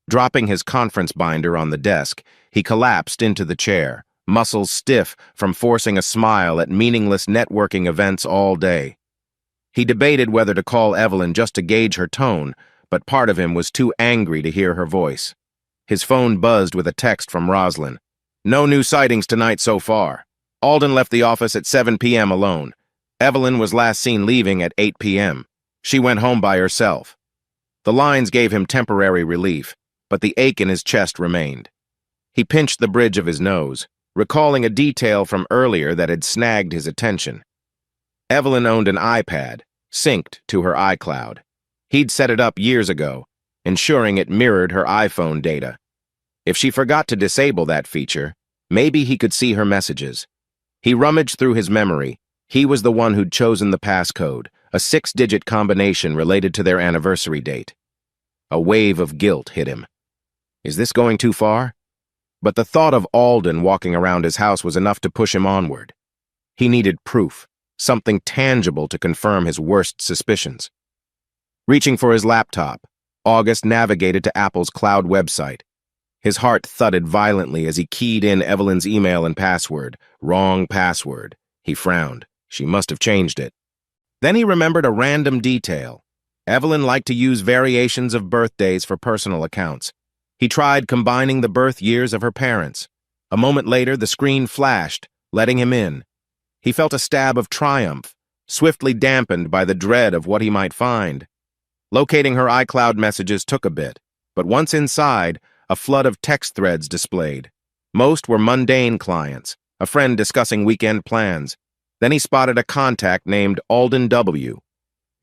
[SPEAKER 2] Dropping his conference binder on the desk, he collapsed into the chair, muscles stiff from forcing a smile at meaningless networking events all day. He debated whether to call Evelyn just to gauge her tone, but part of him was too angry to hear her voice. His phone buzzed with a text from Rosalind. No new sightings tonight so far. Alden left the office at 7 p.m. alone. Evelyn was last seen leaving at 8 p.m. She went home by herself. The lines gave him temporary relief, but the ache in his chest remained. He pinched the bridge of his nose, recalling a detail from earlier that had snagged his attention. Evelyn owned an iPad, synced to her iCloud. He'd set it up years ago, ensuring it mirrored her iPhone data. If she forgot to disable that feature, maybe he could see her messages. He rummaged through his memory. He was the one who'd chosen the passcode, a 6-digit combination related to their anniversary date. A wave of guilt hit him. Is this going too far? But the thought of Alden walking around his house was enough to push him onward. He needed proof, something tangible to confirm his worst suspicions. Reaching for his laptop, August navigated to Apple's cloud website. His heart thudded violently as he keyed in Evelyn's email and password. Wrong password. He frowned. She must have changed it. Then he remembered a random detail. Evelyn liked to use variations of birthdays for personal accounts. He tried combining the birth years of her parents. A moment later, the screen flashed, letting him in. He felt a stab of triumph, swiftly dampened by the dread of what he might find. Locating her iCloud messages took a bit, but once inside, a flood of text threads displayed. Most were mundane clients, a friend discussing weekend plans. Then he spotted a contact named Alden W.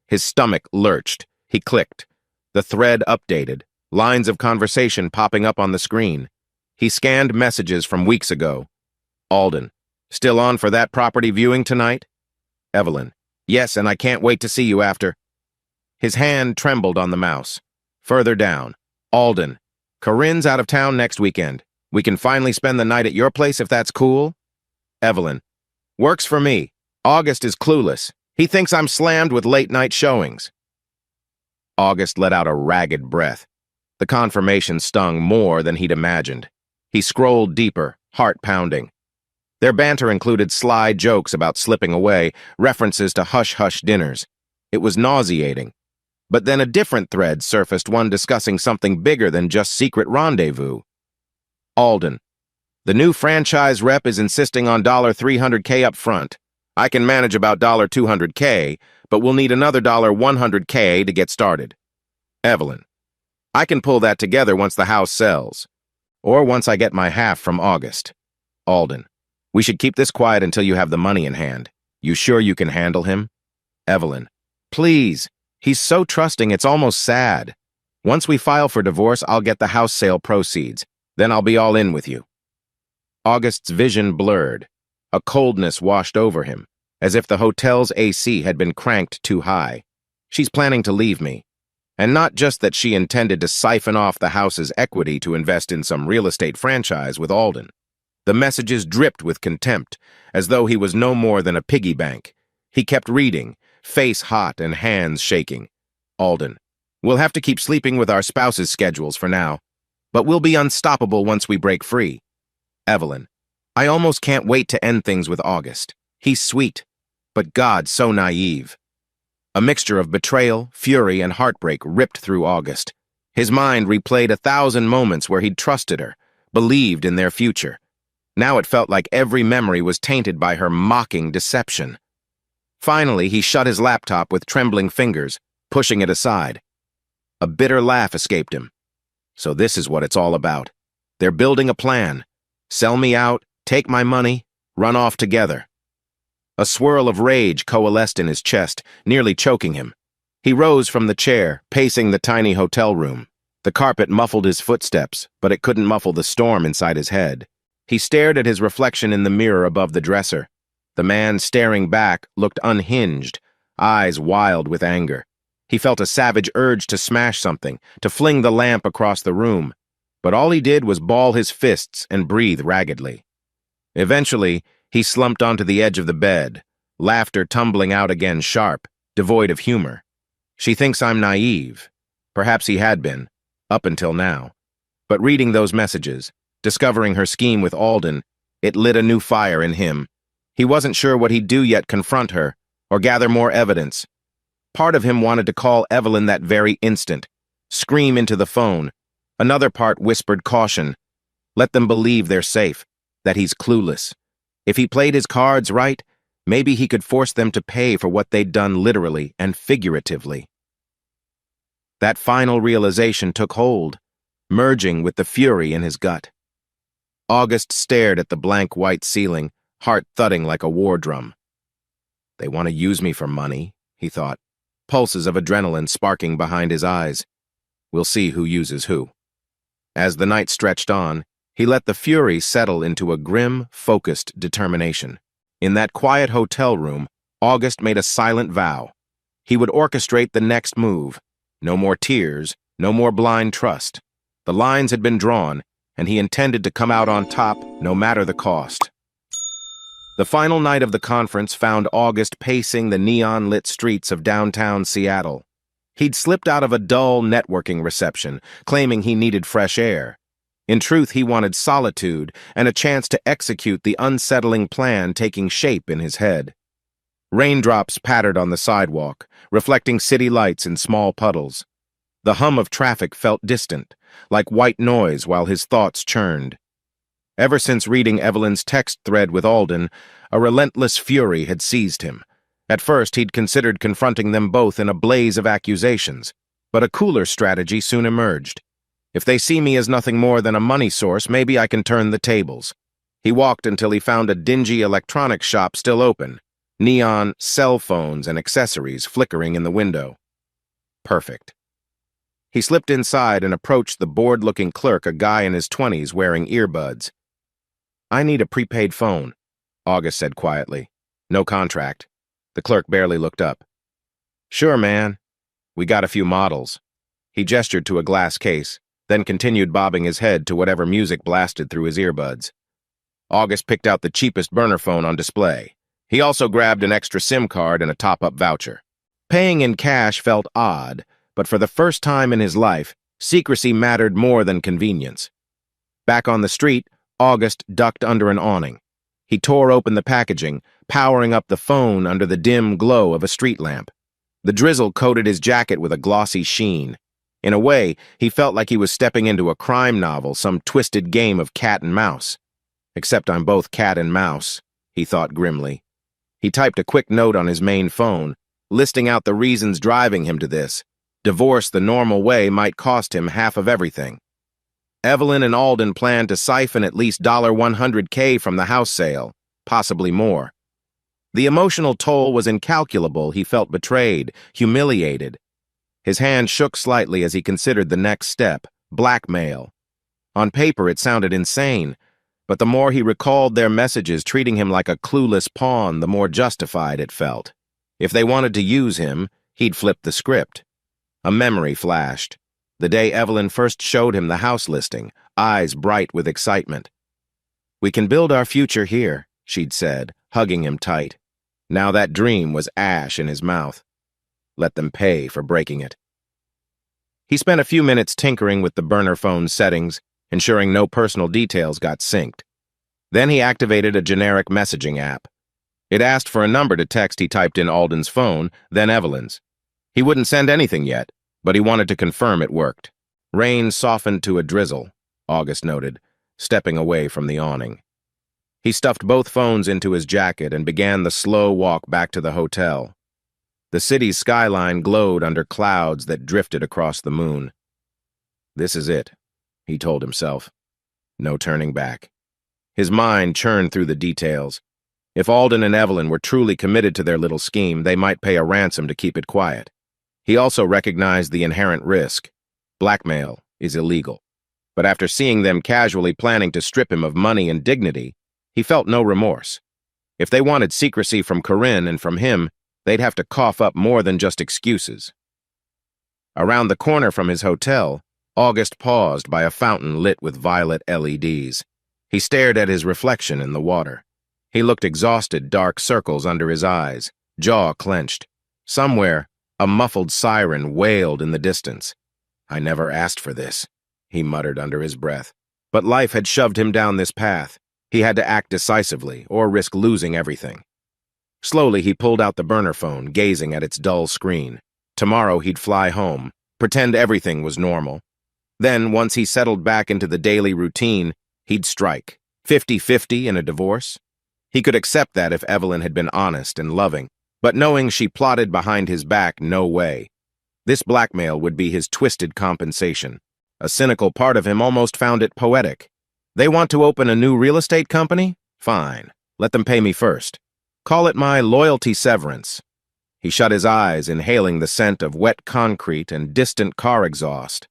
[SPEAKER 2] His stomach lurched. He clicked. The thread updated, lines of conversation popping up on the screen. He scanned messages from weeks ago. Alden, still on for that property viewing tonight? Evelyn, yes, and I can't wait to see you after. His hand trembled on the mouse. Further down, Alden, Corinne's out of town next weekend. We can finally spend the night at your place if that's cool? Evelyn, works for me. August is clueless. He thinks I'm slammed with late-night showings. August let out a ragged breath. The confirmation stung more than he'd imagined. He scrolled deeper, heart pounding. Their banter included sly jokes about slipping away, references to hush-hush dinners. It was nauseating. But then a different thread surfaced, one discussing something bigger than just secret rendezvous. Alden. The new franchise rep is insisting on $300K up front. I can manage about $200K, but we'll need another $100K to get started. Evelyn. I can pull that together once the house sells. Or once I get my half from August. Alden. We should keep this quiet until you have the money in hand. You sure you can handle him? Evelyn. Please. He's so trusting it's almost sad. Once we file for divorce, I'll get the house sale proceeds. Then I'll be all in with you. August's vision blurred. A coldness washed over him, as if the hotel's AC had been cranked too high. She's planning to leave me. And not just that she intended to siphon off the house's equity to invest in some real estate franchise with Alden. The messages dripped with contempt, as though he was no more than a piggy bank. He kept reading, face hot and hands shaking. Alden. We'll have to keep sleeping with our spouses' schedules for now, but we'll be unstoppable once we break free. Evelyn. I almost can't wait to end things with August. He's sweet, but God, so naive. A mixture of betrayal, fury, and heartbreak ripped through August. His mind replayed 1,000 moments where he'd trusted her, believed in their future. Now it felt like every memory was tainted by her mocking deception. Finally, he shut his laptop with trembling fingers, pushing it aside. A bitter laugh escaped him. So this is what it's all about. They're building a plan. Sell me out, take my money, run off together. A swirl of rage coalesced in his chest, nearly choking him. He rose from the chair, pacing the tiny hotel room. The carpet muffled his footsteps, but it couldn't muffle the storm inside his head. He stared at his reflection in the mirror above the dresser. The man staring back looked unhinged, eyes wild with anger. He felt a savage urge to smash something, to fling the lamp across the room. But all he did was ball his fists and breathe raggedly. Eventually, he slumped onto the edge of the bed, laughter tumbling out again sharp, devoid of humor. She thinks I'm naive. Perhaps he had been, up until now. But reading those messages, discovering her scheme with Alden, it lit a new fire in him. He wasn't sure what he'd do yet, confront her, or gather more evidence. Part of him wanted to call Evelyn that very instant, scream into the phone. Another part whispered caution. Let them believe they're safe, that he's clueless. If he played his cards right, maybe he could force them to pay for what they'd done literally and figuratively. That final realization took hold, merging with the fury in his gut. August stared at the blank white ceiling, heart thudding like a war drum. They want to use me for money, he thought, pulses of adrenaline sparking behind his eyes. We'll see who uses who. As the night stretched on, he let the fury settle into a grim, focused determination. In that quiet hotel room, August made a silent vow. He would orchestrate the next move. No more tears, no more blind trust. The lines had been drawn, and he intended to come out on top, no matter the cost. The final night of the conference found August pacing the neon-lit streets of downtown Seattle. He'd slipped out of a dull networking reception, claiming he needed fresh air. In truth, he wanted solitude and a chance to execute the unsettling plan taking shape in his head. Raindrops pattered on the sidewalk, reflecting city lights in small puddles. The hum of traffic felt distant, like white noise while his thoughts churned. Ever since reading Evelyn's text thread with Alden, a relentless fury had seized him. At first, he'd considered confronting them both in a blaze of accusations, but a cooler strategy soon emerged. If they see me as nothing more than a money source, maybe I can turn the tables. He walked until he found a dingy electronics shop still open, neon cell phones and accessories flickering in the window. Perfect. He slipped inside and approached the bored-looking clerk, a guy in his 20s wearing earbuds. I need a prepaid phone, August said quietly. No contract. The clerk barely looked up. Sure, man. We got a few models. He gestured to a glass case, then continued bobbing his head to whatever music blasted through his earbuds. August picked out the cheapest burner phone on display. He also grabbed an extra SIM card and a top-up voucher. Paying in cash felt odd, but for the first time in his life, secrecy mattered more than convenience. Back on the street, August ducked under an awning. He tore open the packaging, powering up the phone under the dim glow of a street lamp. The drizzle coated his jacket with a glossy sheen. In a way, he felt like he was stepping into a crime novel, some twisted game of cat and mouse. Except I'm both cat and mouse, he thought grimly. He typed a quick note on his main phone, listing out the reasons driving him to this. Divorce the normal way might cost him half of everything. Evelyn and Alden planned to siphon at least $100K from the house sale, possibly more. The emotional toll was incalculable. He felt betrayed, humiliated. His hand shook slightly as he considered the next step, blackmail. On paper, it sounded insane, but the more he recalled their messages treating him like a clueless pawn, the more justified it felt. If they wanted to use him, he'd flip the script. A memory flashed. The day Evelyn first showed him the house listing, eyes bright with excitement. "We can build our future here," she'd said, hugging him tight. Now that dream was ash in his mouth. Let them pay for breaking it. He spent a few minutes tinkering with the burner phone's settings, ensuring no personal details got synced. Then he activated a generic messaging app. It asked for a number to text. He typed in Alden's phone, then Evelyn's. He wouldn't send anything yet, but he wanted to confirm it worked. Rain softened to a drizzle, August noted, stepping away from the awning. He stuffed both phones into his jacket and began the slow walk back to the hotel. The city's skyline glowed under clouds that drifted across the moon. This is it, he told himself. No turning back. His mind churned through the details. If Alden and Evelyn were truly committed to their little scheme, they might pay a ransom to keep it quiet. He also recognized the inherent risk. Blackmail is illegal. But after seeing them casually planning to strip him of money and dignity, he felt no remorse. If they wanted secrecy from Corinne and from him, they'd have to cough up more than just excuses. Around the corner from his hotel, August paused by a fountain lit with violet LEDs. He stared at his reflection in the water. He looked exhausted, dark circles under his eyes, jaw clenched. Somewhere, a muffled siren wailed in the distance. "I never asked for this," he muttered under his breath. But life had shoved him down this path. He had to act decisively, or risk losing everything. Slowly, he pulled out the burner phone, gazing at its dull screen. Tomorrow, he'd fly home, pretend everything was normal. Then, once he settled back into the daily routine, he'd strike. 50-50 in a divorce. He could accept that if Evelyn had been honest and loving, but knowing she plotted behind his back, no way. This blackmail would be his twisted compensation. A cynical part of him almost found it poetic. They want to open a new real estate company? Fine. Let them pay me first. Call it my loyalty severance. He shut his eyes, inhaling the scent of wet concrete and distant car exhaust.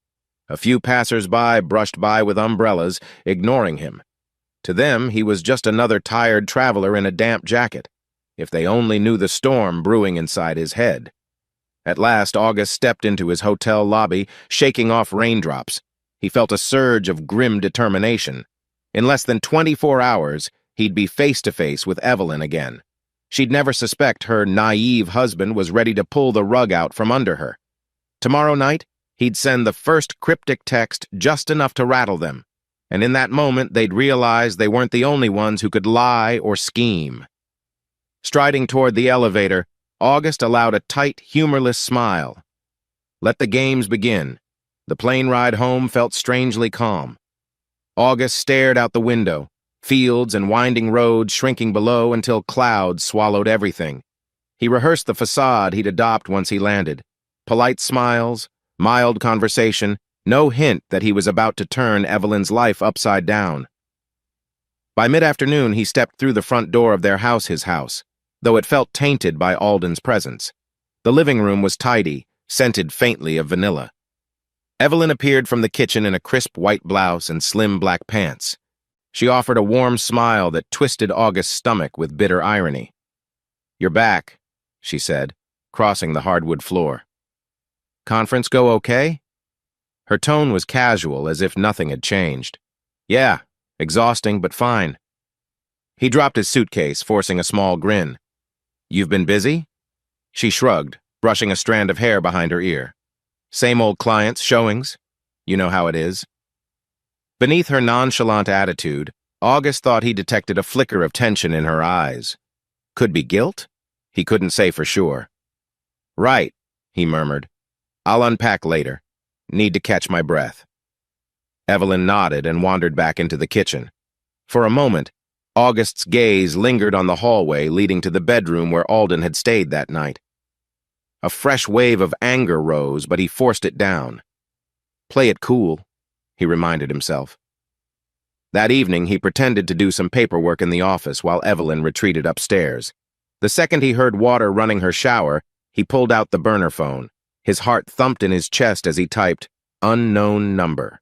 [SPEAKER 2] A few passers-by brushed by with umbrellas, ignoring him. To them, he was just another tired traveler in a damp jacket. If they only knew the storm brewing inside his head. At last, August stepped into his hotel lobby, shaking off raindrops. He felt a surge of grim determination. In less than 24 hours, he'd be face-to-face with Evelyn again. She'd never suspect her naive husband was ready to pull the rug out from under her. Tomorrow night, he'd send the first cryptic text just enough to rattle them. And in that moment, they'd realize they weren't the only ones who could lie or scheme. Striding toward the elevator, August allowed a tight, humorless smile. Let the games begin. The plane ride home felt strangely calm. August stared out the window, fields and winding roads shrinking below until clouds swallowed everything. He rehearsed the facade he'd adopt once he landed. Polite smiles, mild conversation, no hint that he was about to turn Evelyn's life upside down. By mid-afternoon, he stepped through the front door of their house, his house, though it felt tainted by Alden's presence. The living room was tidy, scented faintly of vanilla. Evelyn appeared from the kitchen in a crisp white blouse and slim black pants. She offered a warm smile that twisted August's stomach with bitter irony. "You're back," she said, crossing the hardwood floor. "Conference go okay?" Her tone was casual, as if nothing had changed. "Yeah, exhausting, but fine." He dropped his suitcase, forcing a small grin. You've been busy? She shrugged, brushing a strand of hair behind her ear. Same old clients, showings. You know how it is. Beneath her nonchalant attitude, August thought he detected a flicker of tension in her eyes. Could be guilt? He couldn't say for sure. Right, he murmured. I'll unpack later. Need to catch my breath. Evelyn nodded and wandered back into the kitchen. For a moment, August's gaze lingered on the hallway leading to the bedroom where Alden had stayed that night. A fresh wave of anger rose, but he forced it down. Play it cool, he reminded himself. That evening, he pretended to do some paperwork in the office while Evelyn retreated upstairs. The second he heard water running her shower, he pulled out the burner phone. His heart thumped in his chest as he typed, "Unknown number."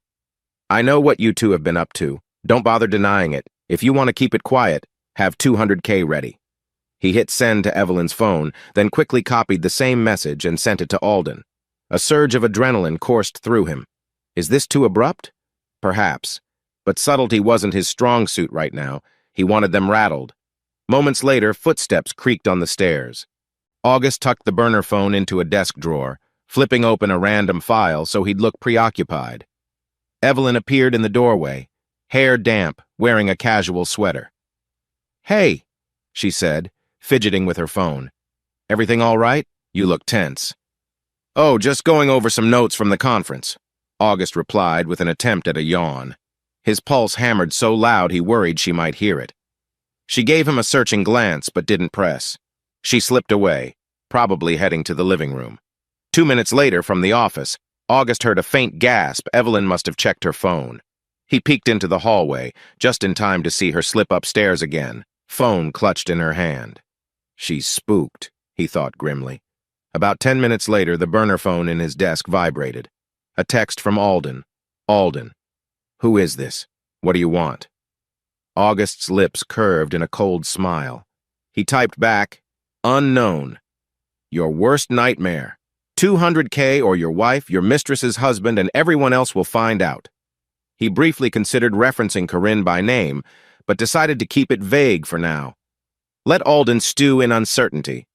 [SPEAKER 2] I know what you two have been up to. Don't bother denying it. If you want to keep it quiet, have 200K ready. He hit send to Evelyn's phone, then quickly copied the same message and sent it to Alden. A surge of adrenaline coursed through him. Is this too abrupt? Perhaps. But subtlety wasn't his strong suit right now. He wanted them rattled. Moments later, footsteps creaked on the stairs. August tucked the burner phone into a desk drawer, flipping open a random file so he'd look preoccupied. Evelyn appeared in the doorway, hair damp, wearing a casual sweater. "Hey," she said, fidgeting with her phone. "Everything all right? You look tense." "Oh, just going over some notes from the conference," August replied with an attempt at a yawn. His pulse hammered so loud he worried she might hear it. She gave him a searching glance but didn't press. She slipped away, probably heading to the living room. 2 minutes later, from the office, August heard a faint gasp. Evelyn must have checked her phone. He peeked into the hallway, just in time to see her slip upstairs again, phone clutched in her hand. She's spooked, he thought grimly. About 10 minutes later, the burner phone in his desk vibrated. A text from Alden. Alden. Who is this? What do you want? August's lips curved in a cold smile. He typed back, "Unknown. Your worst nightmare. 200K or your wife, your mistress's husband, and everyone else will find out." He briefly considered referencing Corinne by name, but decided to keep it vague for now. Let Alden stew in uncertainty.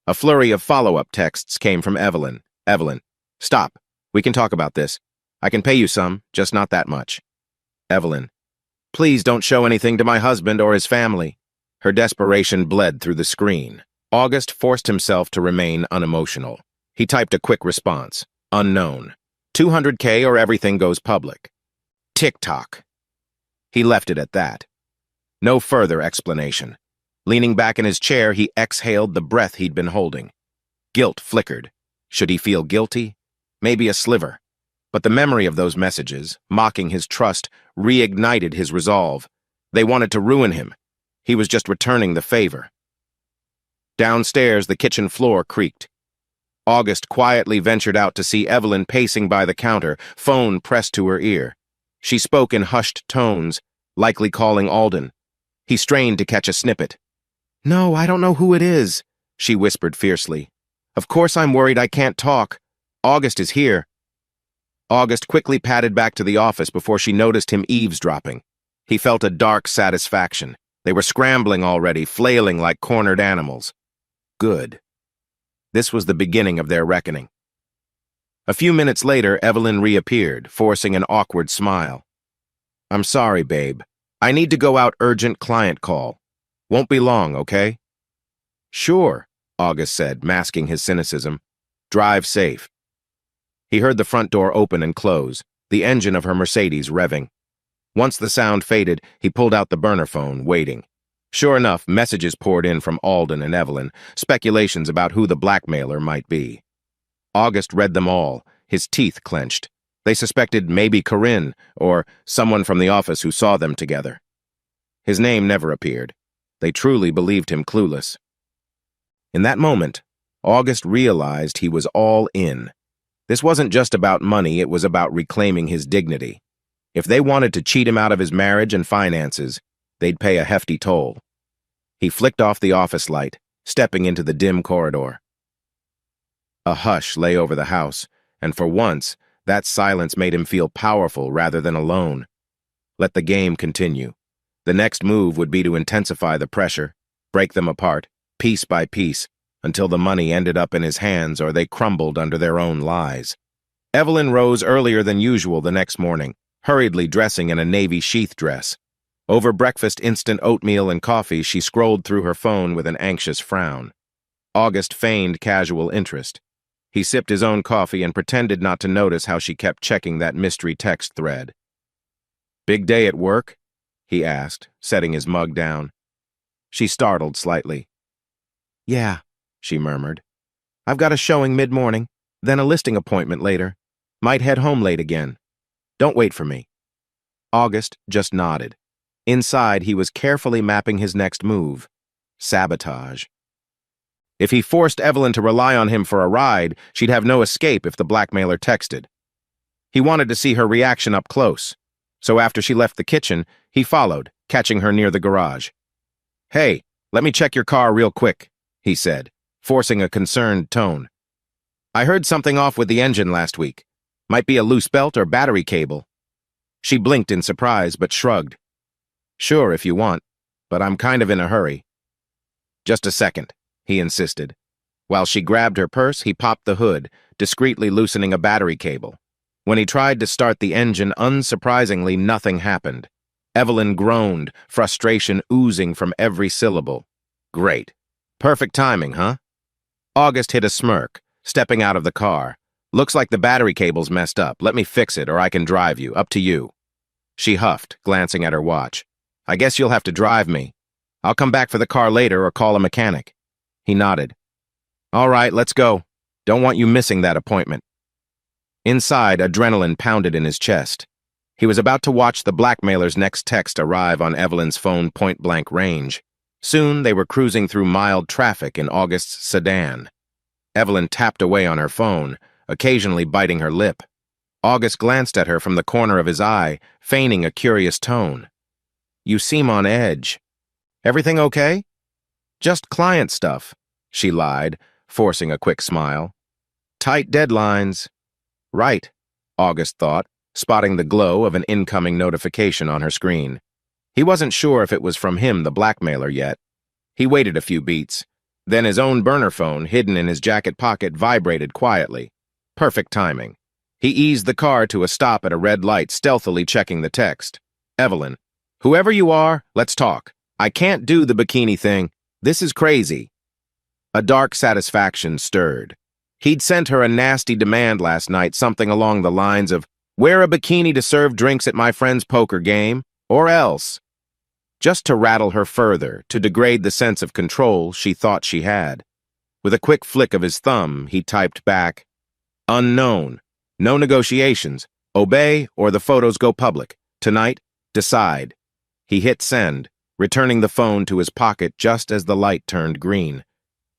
[SPEAKER 2] A flurry of follow-up texts came from Evelyn. "Evelyn, stop. We can talk about this. I can pay you some, just not that much." Evelyn, "Please don't show anything to my husband or his family." Her desperation bled through the screen. August forced himself to remain unemotional. He typed a quick response. Unknown. 200K or everything goes public. Tick-tock. He left it at that. No further explanation. Leaning back in his chair, he exhaled the breath he'd been holding. Guilt flickered. Should he feel guilty? Maybe a sliver. But the memory of those messages, mocking his trust, reignited his resolve. They wanted to ruin him. He was just returning the favor. Downstairs, the kitchen floor creaked. August quietly ventured out to see Evelyn pacing by the counter, phone pressed to her ear. She spoke in hushed tones, likely calling Alden. He strained to catch a snippet. "No, I don't know who it is," she whispered fiercely. "Of course I'm worried I can't talk. August is here." August quickly padded back to the office before she noticed him eavesdropping. He felt a dark satisfaction. They were scrambling already, flailing like cornered animals. Good. This was the beginning of their reckoning. A few minutes later, Evelyn reappeared, forcing an awkward smile. "I'm sorry, babe. I need to go out, urgent client call. Won't be long, okay?" "Sure," August said, masking his cynicism. "Drive safe." He heard the front door open and close, the engine of her Mercedes revving. Once the sound faded, he pulled out the burner phone, waiting. Sure enough, messages poured in from Alden and Evelyn, speculations about who the blackmailer might be. August read them all, his teeth clenched. They suspected maybe Corinne, or someone from the office who saw them together. His name never appeared. They truly believed him clueless. In that moment, August realized he was all in. This wasn't just about money, it was about reclaiming his dignity. If they wanted to cheat him out of his marriage and finances, they'd pay a hefty toll. He flicked off the office light, stepping into the dim corridor. A hush lay over the house, and for once, that silence made him feel powerful rather than alone. Let the game continue. The next move would be to intensify the pressure, break them apart, piece by piece, until the money ended up in his hands or they crumbled under their own lies. Evelyn rose earlier than usual the next morning, hurriedly dressing in a navy sheath dress. Over breakfast instant oatmeal and coffee, she scrolled through her phone with an anxious frown. August feigned casual interest. He sipped his own coffee and pretended not to notice how she kept checking that mystery text thread. "Big day at work?" he asked, setting his mug down. She startled slightly. "Yeah," she murmured. "I've got a showing mid-morning, then a listing appointment later. Might head home late again. Don't wait for me." August just nodded. Inside, he was carefully mapping his next move. Sabotage. If he forced Evelyn to rely on him for a ride, she'd have no escape if the blackmailer texted. He wanted to see her reaction up close, so after she left the kitchen, he followed, catching her near the garage. "Hey, let me check your car real quick," he said, forcing a concerned tone. "I heard something off with the engine last week. Might be a loose belt or battery cable." She blinked in surprise, but shrugged. "Sure, if you want, but I'm kind of in a hurry." "Just a second," he insisted. While she grabbed her purse, he popped the hood, discreetly loosening a battery cable. When he tried to start the engine, unsurprisingly, nothing happened. Evelyn groaned, frustration oozing from every syllable. "Great. Perfect timing, huh?" August hid a smirk, stepping out of the car. "Looks like the battery cable's messed up. Let me fix it, or I can drive you. Up to you." She huffed, glancing at her watch. "I guess you'll have to drive me. I'll come back for the car later or call a mechanic." He nodded. "All right, let's go. Don't want you missing that appointment." Inside, adrenaline pounded in his chest. He was about to watch the blackmailer's next text arrive on Evelyn's phone point-blank range. Soon, they were cruising through mild traffic in August's sedan. Evelyn tapped away on her phone, occasionally biting her lip. August glanced at her from the corner of his eye, feigning a curious tone. "You seem on edge. Everything okay?" "Just client stuff," she lied, forcing a quick smile. "Tight deadlines." "Right," August thought, spotting the glow of an incoming notification on her screen. He wasn't sure if it was from him, the blackmailer, yet. He waited a few beats. Then his own burner phone, hidden in his jacket pocket, vibrated quietly. Perfect timing. He eased the car to a stop at a red light, stealthily checking the text. "Evelyn, whoever you are, let's talk. I can't do the bikini thing. This is crazy." A dark satisfaction stirred. He'd sent her a nasty demand last night, something along the lines of, "Wear a bikini to serve drinks at my friend's poker game, or else." Just to rattle her further, to degrade the sense of control she thought she had. With a quick flick of his thumb, he typed back, "Unknown. No negotiations. Obey or the photos go public. Tonight, decide." He hit send, returning the phone to his pocket just as the light turned green.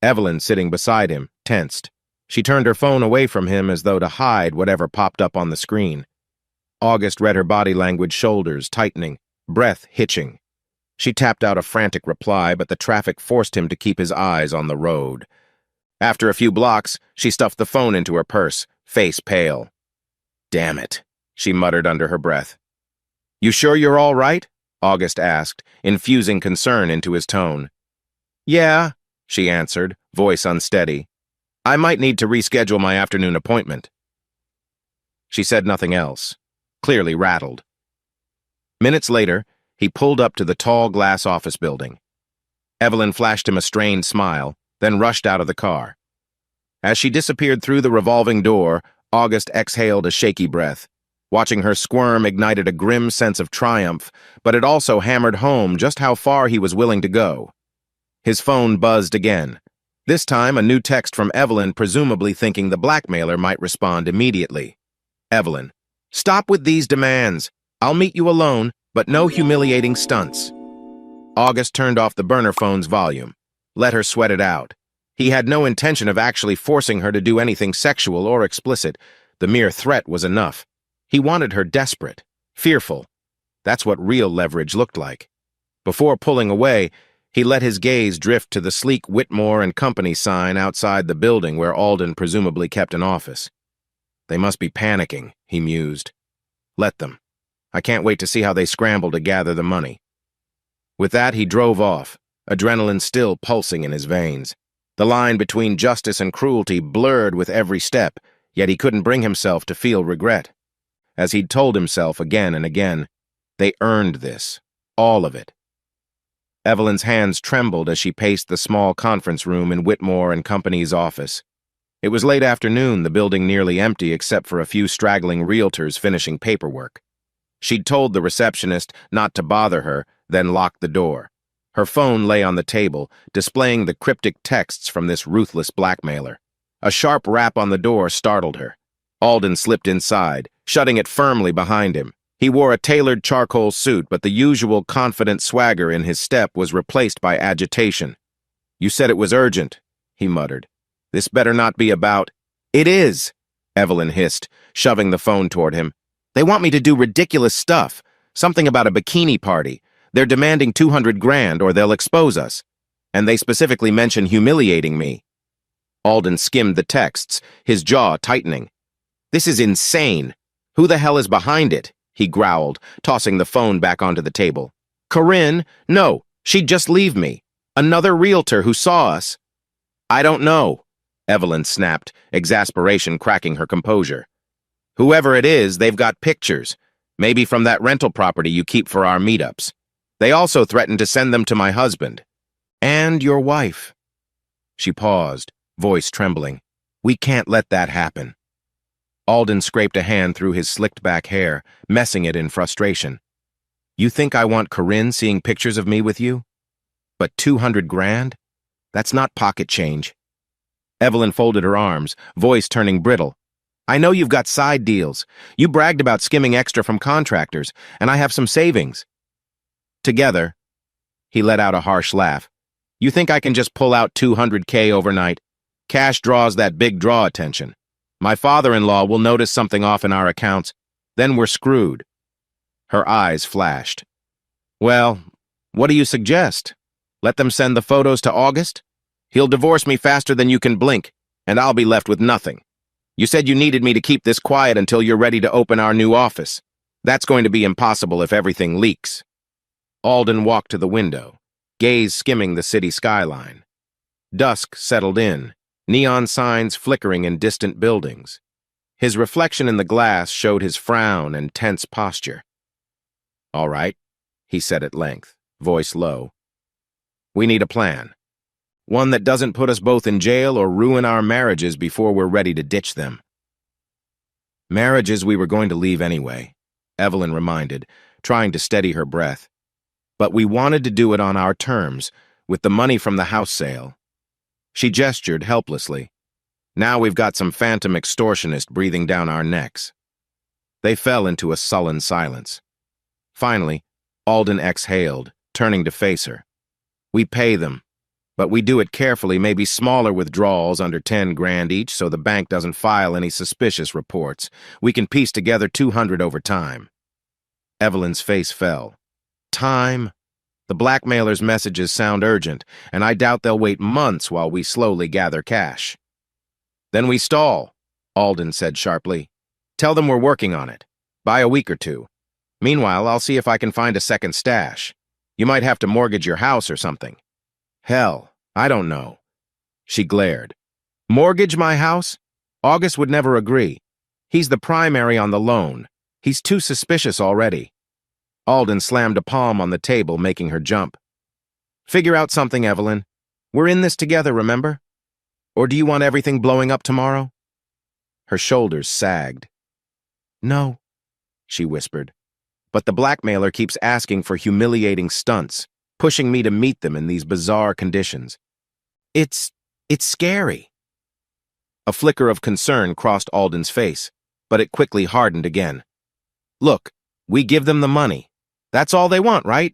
[SPEAKER 2] Evelyn, sitting beside him, tensed. She turned her phone away from him as though to hide whatever popped up on the screen. August read her body language, shoulders tightening, breath hitching. She tapped out a frantic reply, but the traffic forced him to keep his eyes on the road. After a few blocks, she stuffed the phone into her purse, face pale. "Damn it," she muttered under her breath. "You sure you're all right?" August asked, infusing concern into his tone. "Yeah," she answered, voice unsteady. "I might need to reschedule my afternoon appointment." She said nothing else, clearly rattled. Minutes later, he pulled up to the tall glass office building. Evelyn flashed him a strained smile, then rushed out of the car. As she disappeared through the revolving door, August exhaled a shaky breath. Watching her squirm ignited a grim sense of triumph, but it also hammered home just how far he was willing to go. His phone buzzed again. This time, a new text from Evelyn, presumably thinking the blackmailer might respond immediately. "Evelyn, stop with these demands. I'll meet you alone, but no humiliating stunts." August turned off the burner phone's volume. Let her sweat it out. He had no intention of actually forcing her to do anything sexual or explicit. The mere threat was enough. He wanted her desperate, fearful. That's what real leverage looked like. Before pulling away, he let his gaze drift to the sleek Whitmore and Company sign outside the building where Alden presumably kept an office. They must be panicking, he mused. Let them. I can't wait to see how they scramble to gather the money. With that, he drove off, adrenaline still pulsing in his veins. The line between justice and cruelty blurred with every step, yet he couldn't bring himself to feel regret. As he'd told himself again and again, they earned this, all of it. Evelyn's hands trembled as she paced the small conference room in Whitmore and Company's office. It was late afternoon, the building nearly empty except for a few straggling realtors finishing paperwork. She'd told the receptionist not to bother her, then locked the door. Her phone lay on the table, displaying the cryptic texts from this ruthless blackmailer. A sharp rap on the door startled her. Alden slipped inside, shutting it firmly behind him. He wore a tailored charcoal suit, but the usual confident swagger in his step was replaced by agitation. "You said it was urgent," he muttered. "This better not be about—" "It is," Evelyn hissed, shoving the phone toward him. "They want me to do ridiculous stuff. Something about a bikini party. They're demanding 200 grand or they'll expose us. And they specifically mention humiliating me." Alden skimmed the texts, his jaw tightening. "This is insane. Who the hell is behind it?" he growled, tossing the phone back onto the table. "Corinne? No, she'd just leave me. Another realtor who saw us." "I don't know," Evelyn snapped, exasperation cracking her composure. "Whoever it is, they've got pictures. Maybe from that rental property you keep for our meetups. They also threatened to send them to my husband. And your wife." She paused, voice trembling. "We can't let that happen." Alden scraped a hand through his slicked-back hair, messing it in frustration. "You think I want Corinne seeing pictures of me with you? But 200 grand? That's not pocket change." Evelyn folded her arms, voice turning brittle. "I know you've got side deals. You bragged about skimming extra from contractors, and I have some savings." Together, he let out a harsh laugh. "You think I can just pull out 200K overnight? Cash draws that big draw attention. My father-in-law will notice something off in our accounts. Then we're screwed." Her eyes flashed. "Well, what do you suggest? Let them send the photos to August? He'll divorce me faster than you can blink, and I'll be left with nothing. You said you needed me to keep this quiet until you're ready to open our new office. That's going to be impossible if everything leaks." Alden walked to the window, gaze skimming the city skyline. Dusk settled in, neon signs flickering in distant buildings. His reflection in the glass showed his frown and tense posture. "All right," he said at length, voice low. "We need a plan. One that doesn't put us both in jail or ruin our marriages before we're ready to ditch them." "Marriages we were going to leave anyway," Evelyn reminded, trying to steady her breath. "But we wanted to do it on our terms, with the money from the house sale." She gestured helplessly. "Now we've got some phantom extortionist breathing down our necks." They fell into a sullen silence. Finally, Alden exhaled, turning to face her. "We pay them, but we do it carefully, maybe smaller withdrawals under 10 grand each so the bank doesn't file any suspicious reports. We can piece together 200 over time." Evelyn's face fell. "Time? The blackmailer's messages sound urgent, and I doubt they'll wait months while we slowly gather cash." "Then we stall," Alden said sharply. "Tell them we're working on it. Buy a week or two. Meanwhile, I'll see if I can find a second stash. You might have to mortgage your house or something." "Hell, I don't know." She glared. "Mortgage my house? August would never agree. He's the primary on the loan. He's too suspicious already." Alden slammed a palm on the table, making her jump. "Figure out something, Evelyn. We're in this together, remember? Or do you want everything blowing up tomorrow?" Her shoulders sagged. "No," she whispered. "But the blackmailer keeps asking for humiliating stunts, pushing me to meet them in these bizarre conditions. It's scary." A flicker of concern crossed Alden's face, but it quickly hardened again. "Look, we give them the money. That's all they want, right?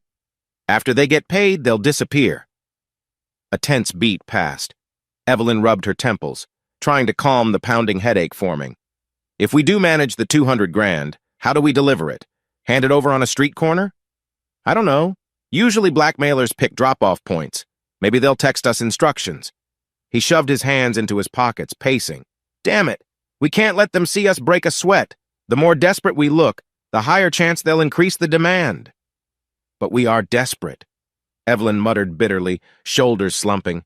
[SPEAKER 2] After they get paid, they'll disappear." A tense beat passed. Evelyn rubbed her temples, trying to calm the pounding headache forming. "If we do manage the 200 grand, how do we deliver it? Hand it over on a street corner?" "I don't know. Usually blackmailers pick drop-off points. Maybe they'll text us instructions." He shoved his hands into his pockets, pacing. "Damn it! We can't let them see us break a sweat. The more desperate we look, the higher chance they'll increase the demand." "But we are desperate." Evelyn muttered bitterly, shoulders slumping.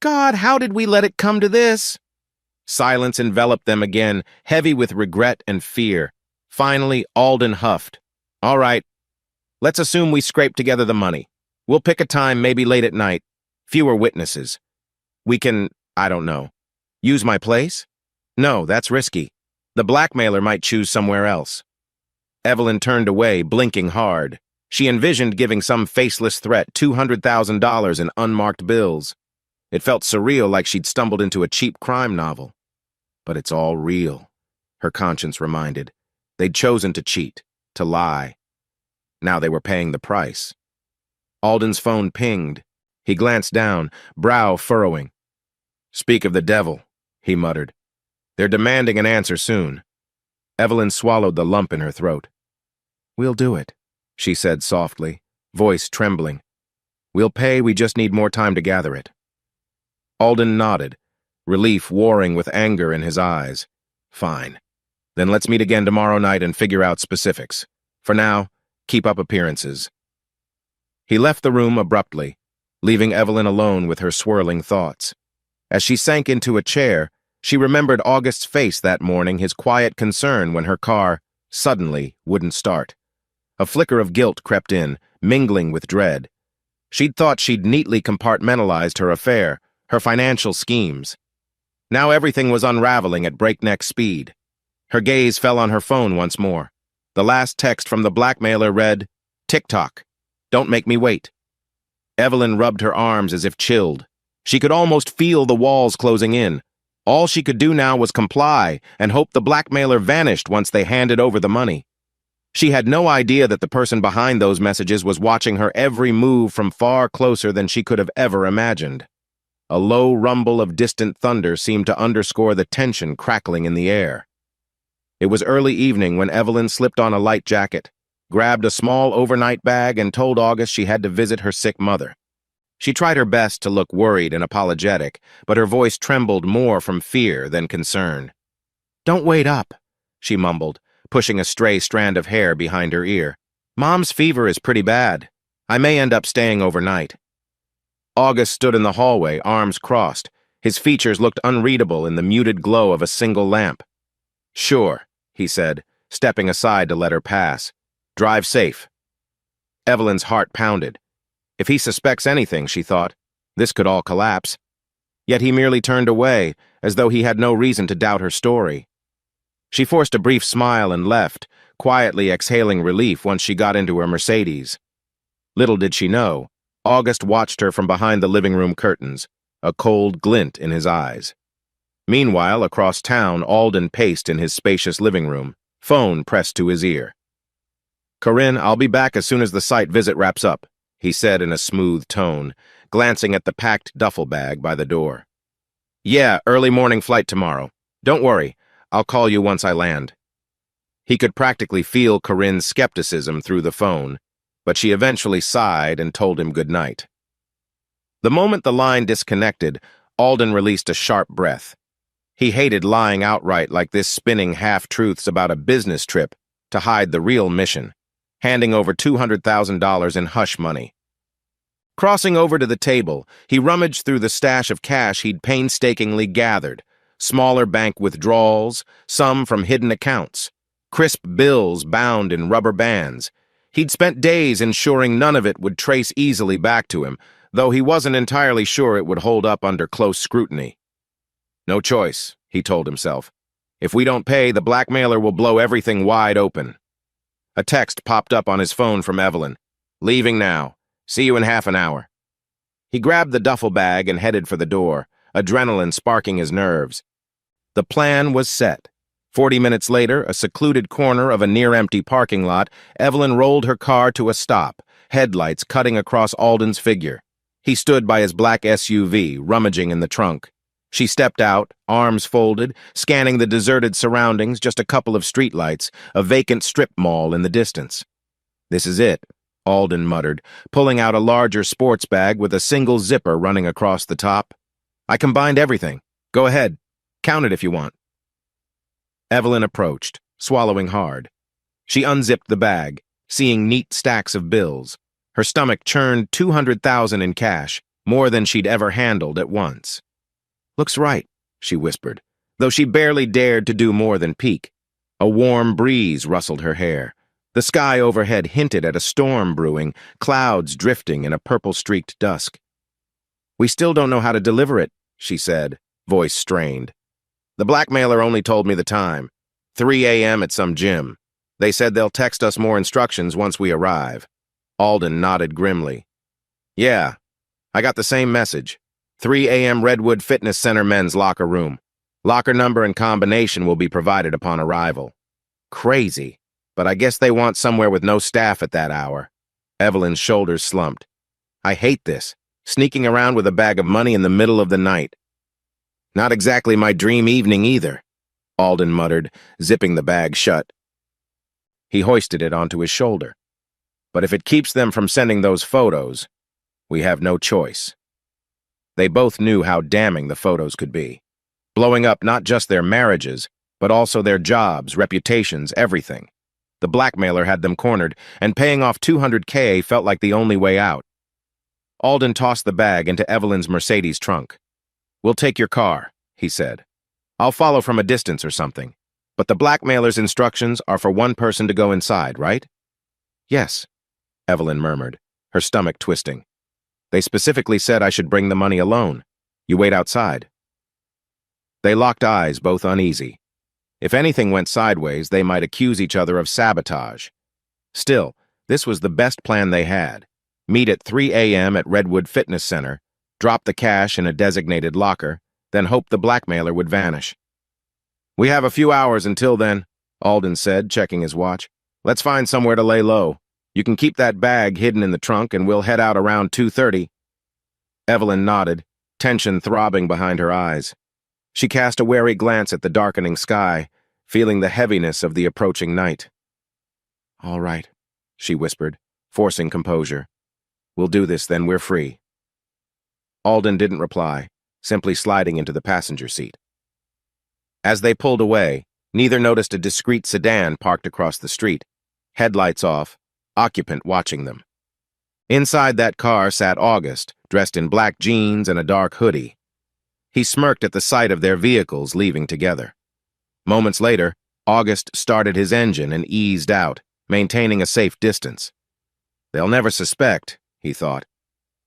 [SPEAKER 2] God, how did we let it come to this? Silence enveloped them again, heavy with regret and fear. Finally, Alden huffed. All right, let's assume we scrape together the money. We'll pick a time, maybe late at night. Fewer witnesses. We can, I don't know, use my place? No, that's risky. The blackmailer might choose somewhere else. Evelyn turned away, blinking hard. She envisioned giving some faceless threat $200,000 in unmarked bills. It felt surreal, like she'd stumbled into a cheap crime novel. But it's all real, her conscience reminded. They'd chosen to cheat, to lie. Now they were paying the price. Alden's phone pinged. He glanced down, brow furrowing. Speak of the devil, he muttered. They're demanding an answer soon. Evelyn swallowed the lump in her throat. We'll do it, she said softly, voice trembling. We'll pay, we just need more time to gather it. Alden nodded, relief warring with anger in his eyes. Fine. Then let's meet again tomorrow night and figure out specifics. For now, keep up appearances. He left the room abruptly, leaving Evelyn alone with her swirling thoughts. As she sank into a chair, she remembered August's face that morning, his quiet concern when her car, suddenly, wouldn't start. A flicker of guilt crept in, mingling with dread. She'd thought she'd neatly compartmentalized her affair, her financial schemes. Now everything was unraveling at breakneck speed. Her gaze fell on her phone once more. The last text from the blackmailer read, "TikTok. Don't make me wait." Evelyn rubbed her arms as if chilled. She could almost feel the walls closing in. All she could do now was comply and hope the blackmailer vanished once they handed over the money. She had no idea that the person behind those messages was watching her every move from far closer than she could have ever imagined. A low rumble of distant thunder seemed to underscore the tension crackling in the air. It was early evening when Evelyn slipped on a light jacket, grabbed a small overnight bag, and told August she had to visit her sick mother. She tried her best to look worried and apologetic, but her voice trembled more from fear than concern. "Don't wait up," she mumbled, pushing a stray strand of hair behind her ear. "Mom's fever is pretty bad. I may end up staying overnight." August stood in the hallway, arms crossed. His features looked unreadable in the muted glow of a single lamp. "Sure," he said, stepping aside to let her pass. "Drive safe." Evelyn's heart pounded. If he suspects anything, she thought, this could all collapse. Yet he merely turned away, as though he had no reason to doubt her story. She forced a brief smile and left, quietly exhaling relief once she got into her Mercedes. Little did she know, August watched her from behind the living room curtains, a cold glint in his eyes. Meanwhile, across town, Alden paced in his spacious living room, phone pressed to his ear. "Corinne, I'll be back as soon as the site visit wraps up," he said in a smooth tone, glancing at the packed duffel bag by the door. "Yeah, early morning flight tomorrow. Don't worry, I'll call you once I land." He could practically feel Corinne's skepticism through the phone, but she eventually sighed and told him good night. The moment the line disconnected, Alden released a sharp breath. He hated lying outright like this, spinning half-truths about a business trip to hide the real mission, handing over $200,000 in hush money. Crossing over to the table, he rummaged through the stash of cash he'd painstakingly gathered, smaller bank withdrawals, some from hidden accounts, crisp bills bound in rubber bands. He'd spent days ensuring none of it would trace easily back to him, though he wasn't entirely sure it would hold up under close scrutiny. No choice, he told himself. If we don't pay, the blackmailer will blow everything wide open. A text popped up on his phone from Evelyn. "Leaving now. See you in half an hour." He grabbed the duffel bag and headed for the door, adrenaline sparking his nerves. The plan was set. 40 minutes later, a secluded corner of a near-empty parking lot, Evelyn rolled her car to a stop, headlights cutting across Alden's figure. He stood by his black SUV, rummaging in the trunk. She stepped out, arms folded, scanning the deserted surroundings, just a couple of streetlights, a vacant strip mall in the distance. "This is it," Alden muttered, pulling out a larger sports bag with a single zipper running across the top. "I combined everything. Go ahead. Count it if you want." Evelyn approached, swallowing hard. She unzipped the bag, seeing neat stacks of bills. Her stomach churned $200,000 in cash, more than she'd ever handled at once. "Looks right," she whispered, though she barely dared to do more than peek. A warm breeze rustled her hair. The sky overhead hinted at a storm brewing, clouds drifting in a purple-streaked dusk. "We still don't know how to deliver it," she said, voice strained. "The blackmailer only told me the time. 3 a.m. at some gym. They said they'll text us more instructions once we arrive." Alden nodded grimly. "Yeah, I got the same message. 3 a.m. Redwood Fitness Center men's locker room. Locker number and combination will be provided upon arrival." Crazy, but I guess they want somewhere with no staff at that hour. Evelyn's shoulders slumped. "I hate this, sneaking around with a bag of money in the middle of the night." "Not exactly my dream evening either," Alden muttered, zipping the bag shut. He hoisted it onto his shoulder. "But if it keeps them from sending those photos, we have no choice." They both knew how damning the photos could be, blowing up not just their marriages, but also their jobs, reputations, everything. The blackmailer had them cornered, and paying off $200K felt like the only way out. Alden tossed the bag into Evelyn's Mercedes trunk. "We'll take your car," he said. "I'll follow from a distance or something. But the blackmailer's instructions are for one person to go inside, right?" "Yes," Evelyn murmured, her stomach twisting. "They specifically said I should bring the money alone. You wait outside." They locked eyes, both uneasy. If anything went sideways, they might accuse each other of sabotage. Still, this was the best plan they had. Meet at 3 a.m. at Redwood Fitness Center, drop the cash in a designated locker, then hope the blackmailer would vanish. "We have a few hours until then," Alden said, checking his watch. "Let's find somewhere to lay low. You can keep that bag hidden in the trunk, and we'll head out around 2:30. Evelyn nodded, tension throbbing behind her eyes. She cast a wary glance at the darkening sky, feeling the heaviness of the approaching night. "All right," she whispered, forcing composure. "We'll do this, then we're free." Alden didn't reply, simply sliding into the passenger seat. As they pulled away, neither noticed a discreet sedan parked across the street, headlights off, occupant watching them. Inside that car sat August, dressed in black jeans and a dark hoodie. He smirked at the sight of their vehicles leaving together. Moments later, August started his engine and eased out, maintaining a safe distance. "They'll never suspect," he thought.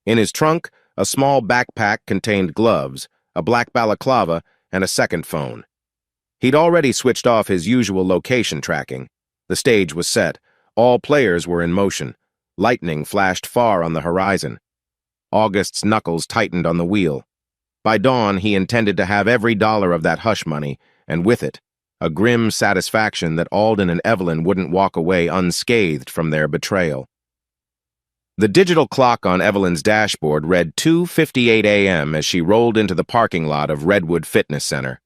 [SPEAKER 2] In his trunk, a small backpack contained gloves, a black balaclava, and a second phone. He'd already switched off his usual location tracking. The stage was set. All players were in motion. Lightning flashed far on the horizon. August's knuckles tightened on the wheel. By dawn, he intended to have every dollar of that hush money, and with it, a grim satisfaction that Alden and Evelyn wouldn't walk away unscathed from their betrayal. The digital clock on Evelyn's dashboard read 2:58 a.m. as she rolled into the parking lot of Redwood Fitness Center.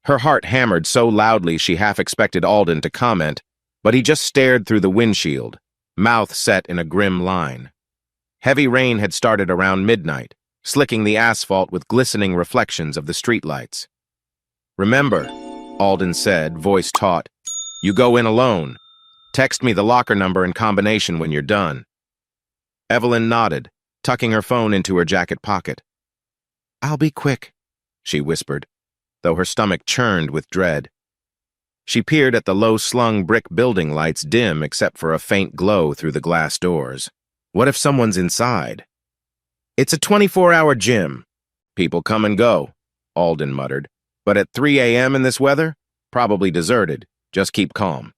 [SPEAKER 2] Her heart hammered so loudly she half expected Alden to comment, but he just stared through the windshield, mouth set in a grim line. Heavy rain had started around midnight, slicking the asphalt with glistening reflections of the streetlights. "Remember," Alden said, voice taut, "you go in alone. Text me the locker number and combination when you're done." Evelyn nodded, tucking her phone into her jacket pocket. "I'll be quick," she whispered, though her stomach churned with dread. She peered at the low-slung brick building lights, dim except for a faint glow through the glass doors. What if someone's inside? "It's a 24-hour gym. People come and go," Alden muttered. "But at 3 a.m. in this weather? Probably deserted. Just keep calm."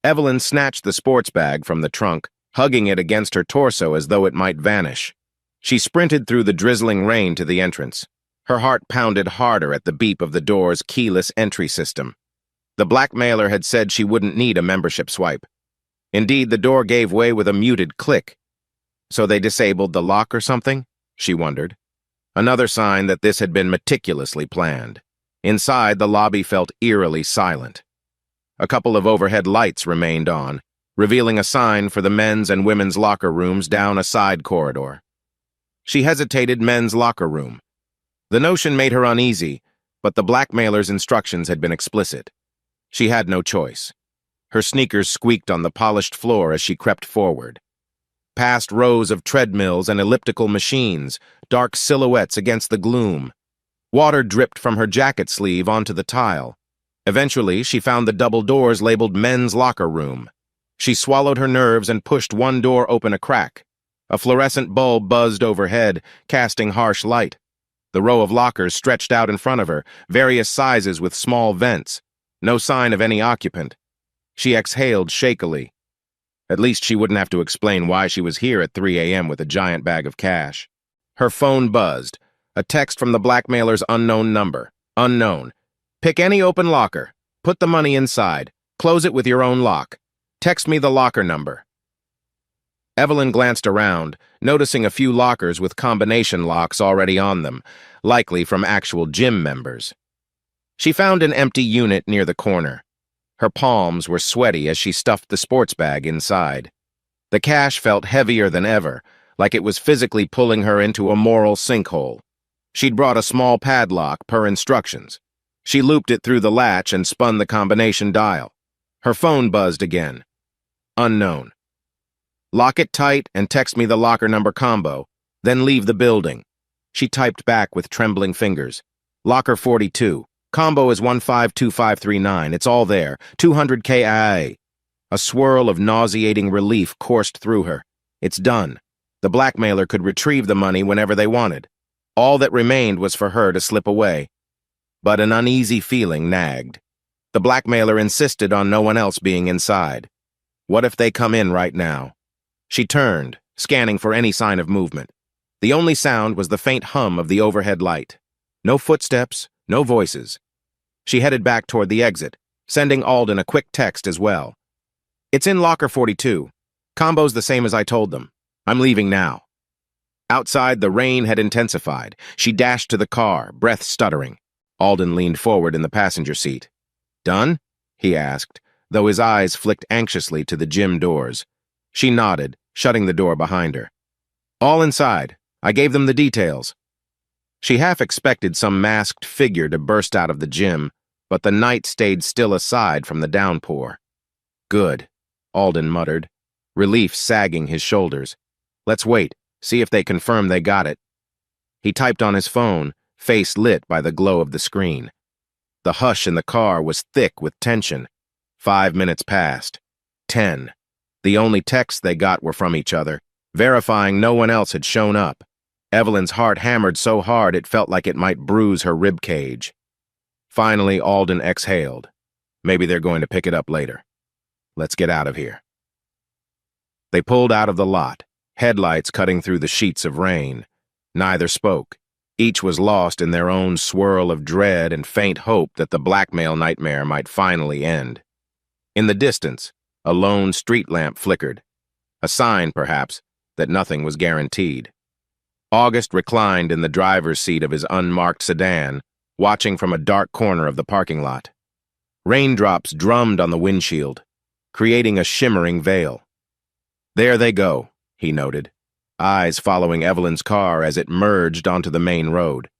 [SPEAKER 2] Evelyn snatched the sports bag from the trunk, hugging it against her torso as though it might vanish. She sprinted through the drizzling rain to the entrance. Her heart pounded harder at the beep of the door's keyless entry system. The blackmailer had said she wouldn't need a membership swipe. Indeed, the door gave way with a muted click. So they disabled the lock or something? She wondered. Another sign that this had been meticulously planned. Inside, the lobby felt eerily silent. A couple of overhead lights remained on, revealing a sign for the men's and women's locker rooms down a side corridor. She hesitated. Men's locker room. The notion made her uneasy, but the blackmailer's instructions had been explicit. She had no choice. Her sneakers squeaked on the polished floor as she crept forward. past rows of treadmills and elliptical machines, dark silhouettes against the gloom. Water dripped from her jacket sleeve onto the tile. Eventually, she found the double doors labeled men's locker room. She swallowed her nerves and pushed one door open a crack. A fluorescent bulb buzzed overhead, casting harsh light. The row of lockers stretched out in front of her, various sizes with small vents. No sign of any occupant. She exhaled shakily. At least she wouldn't have to explain why she was here at 3 a.m. with a giant bag of cash. Her phone buzzed. A text from the blackmailer's unknown number. Unknown. Pick any open locker. Put the money inside. Close it with your own lock. Text me the locker number. Evelyn glanced around, noticing a few lockers with combination locks already on them, likely from actual gym members. She found an empty unit near the corner. Her palms were sweaty as she stuffed the sports bag inside. The cash felt heavier than ever, like it was physically pulling her into a moral sinkhole. She'd brought a small padlock per instructions. She looped it through the latch and spun the combination dial. Her phone buzzed again. Unknown. Lock it tight and text me the locker number combo, then leave the building. She typed back with trembling fingers. Locker 42. Combo is 152539. It's all there. 200 KIA. A swirl of nauseating relief coursed through her. It's done. The blackmailer could retrieve the money whenever they wanted. All that remained was for her to slip away. But an uneasy feeling nagged. The blackmailer insisted on no one else being inside. What if they come in right now? She turned, scanning for any sign of movement. The only sound was the faint hum of the overhead light. No footsteps, no voices. She headed back toward the exit, sending Alden a quick text as well. It's in locker 42. Combo's the same as I told them. I'm leaving now. Outside, the rain had intensified. She dashed to the car, breath stuttering. Alden leaned forward in the passenger seat. Done? He asked, though his eyes flicked anxiously to the gym doors. She nodded, shutting the door behind her. All inside. I gave them the details. She half expected some masked figure to burst out of the gym, but the night stayed still aside from the downpour. Good, Alden muttered, relief sagging his shoulders. Let's wait, see if they confirm they got it. He typed on his phone, face lit by the glow of the screen. The hush in the car was thick with tension. 5 minutes passed. 10. The only texts they got were from each other, verifying no one else had shown up. Evelyn's heart hammered so hard it felt like it might bruise her rib cage. Finally, Alden exhaled. Maybe they're going to pick it up later. Let's get out of here. They pulled out of the lot, headlights cutting through the sheets of rain. Neither spoke. Each was lost in their own swirl of dread and faint hope that the blackmail nightmare might finally end. In the distance, a lone street lamp flickered. A sign, perhaps, that nothing was guaranteed. August reclined in the driver's seat of his unmarked sedan, watching from a dark corner of the parking lot. Raindrops drummed on the windshield, creating a shimmering veil. There they go, he noted, eyes following Evelyn's car as it merged onto the main road.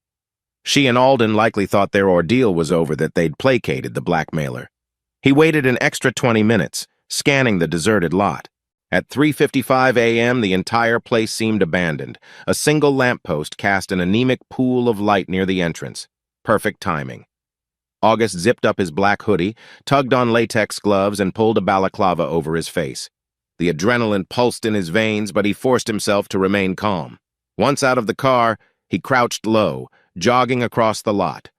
[SPEAKER 2] She and Alden likely thought their ordeal was over, that they'd placated the blackmailer. He waited an extra 20 minutes, scanning the deserted lot. At 3:55 a.m., the entire place seemed abandoned. A single lamppost cast an anemic pool of light near the entrance. Perfect timing. August zipped up his black hoodie, tugged on latex gloves, and pulled a balaclava over his face. The adrenaline pulsed in his veins, but he forced himself to remain calm. Once out of the car, he crouched low, jogging across the lot.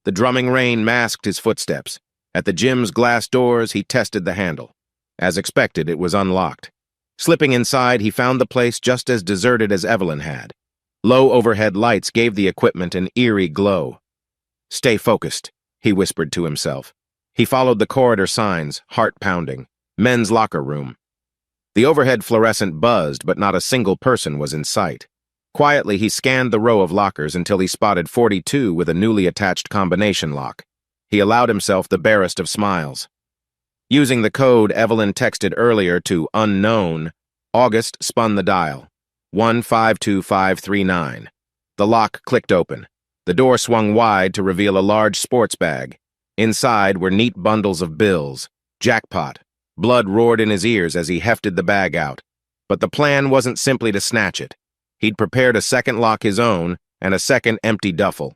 [SPEAKER 2] The drumming rain masked his footsteps. At the gym's glass doors, he tested the handle. As expected, it was unlocked. Slipping inside, he found the place just as deserted as Evelyn had. Low overhead lights gave the equipment an eerie glow. Stay focused, he whispered to himself. He followed the corridor signs, heart pounding. Men's locker room. The overhead fluorescent buzzed, but not a single person was in sight. Quietly, he scanned the row of lockers until he spotted 42 with a newly attached combination lock. He allowed himself the barest of smiles. Using the code Evelyn texted earlier to unknown, August spun the dial. 152539. The lock clicked open. The door swung wide to reveal a large sports bag. Inside were neat bundles of bills. Jackpot. Blood roared in his ears as he hefted the bag out. But the plan wasn't simply to snatch it. He'd prepared a second lock his own and a second empty duffel.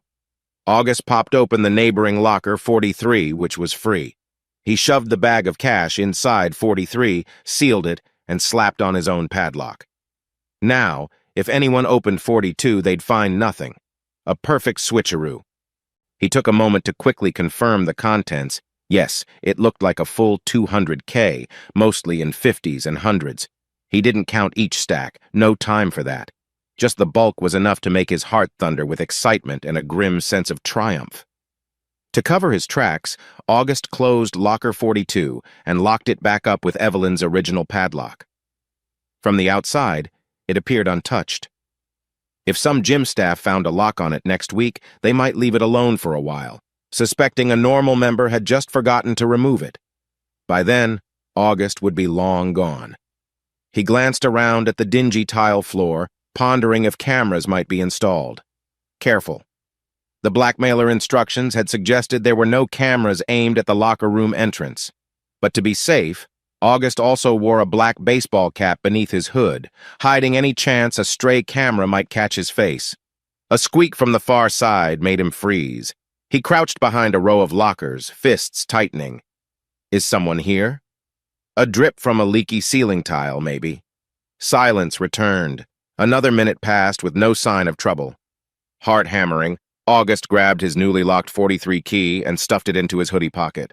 [SPEAKER 2] August popped open the neighboring locker 43, which was free. He shoved the bag of cash inside 43, sealed it, and slapped on his own padlock. Now, if anyone opened 42, they'd find nothing. A perfect switcheroo. He took a moment to quickly confirm the contents. Yes, it looked like a full $200K, mostly in 50s and hundreds. He didn't count each stack, no time for that. Just the bulk was enough to make his heart thunder with excitement and a grim sense of triumph. To cover his tracks, August closed locker 42 and locked it back up with Evelyn's original padlock. From the outside, it appeared untouched. If some gym staff found a lock on it next week, they might leave it alone for a while, suspecting a normal member had just forgotten to remove it. By then, August would be long gone. He glanced around at the dingy tile floor, pondering if cameras might be installed. Careful. The blackmailer instructions had suggested there were no cameras aimed at the locker room entrance. But to be safe, August also wore a black baseball cap beneath his hood, hiding any chance a stray camera might catch his face. A squeak from the far side made him freeze. He crouched behind a row of lockers, fists tightening. Is someone here? A drip from a leaky ceiling tile, maybe. Silence returned. Another minute passed with no sign of trouble. Heart hammering, August grabbed his newly locked 43 key and stuffed it into his hoodie pocket.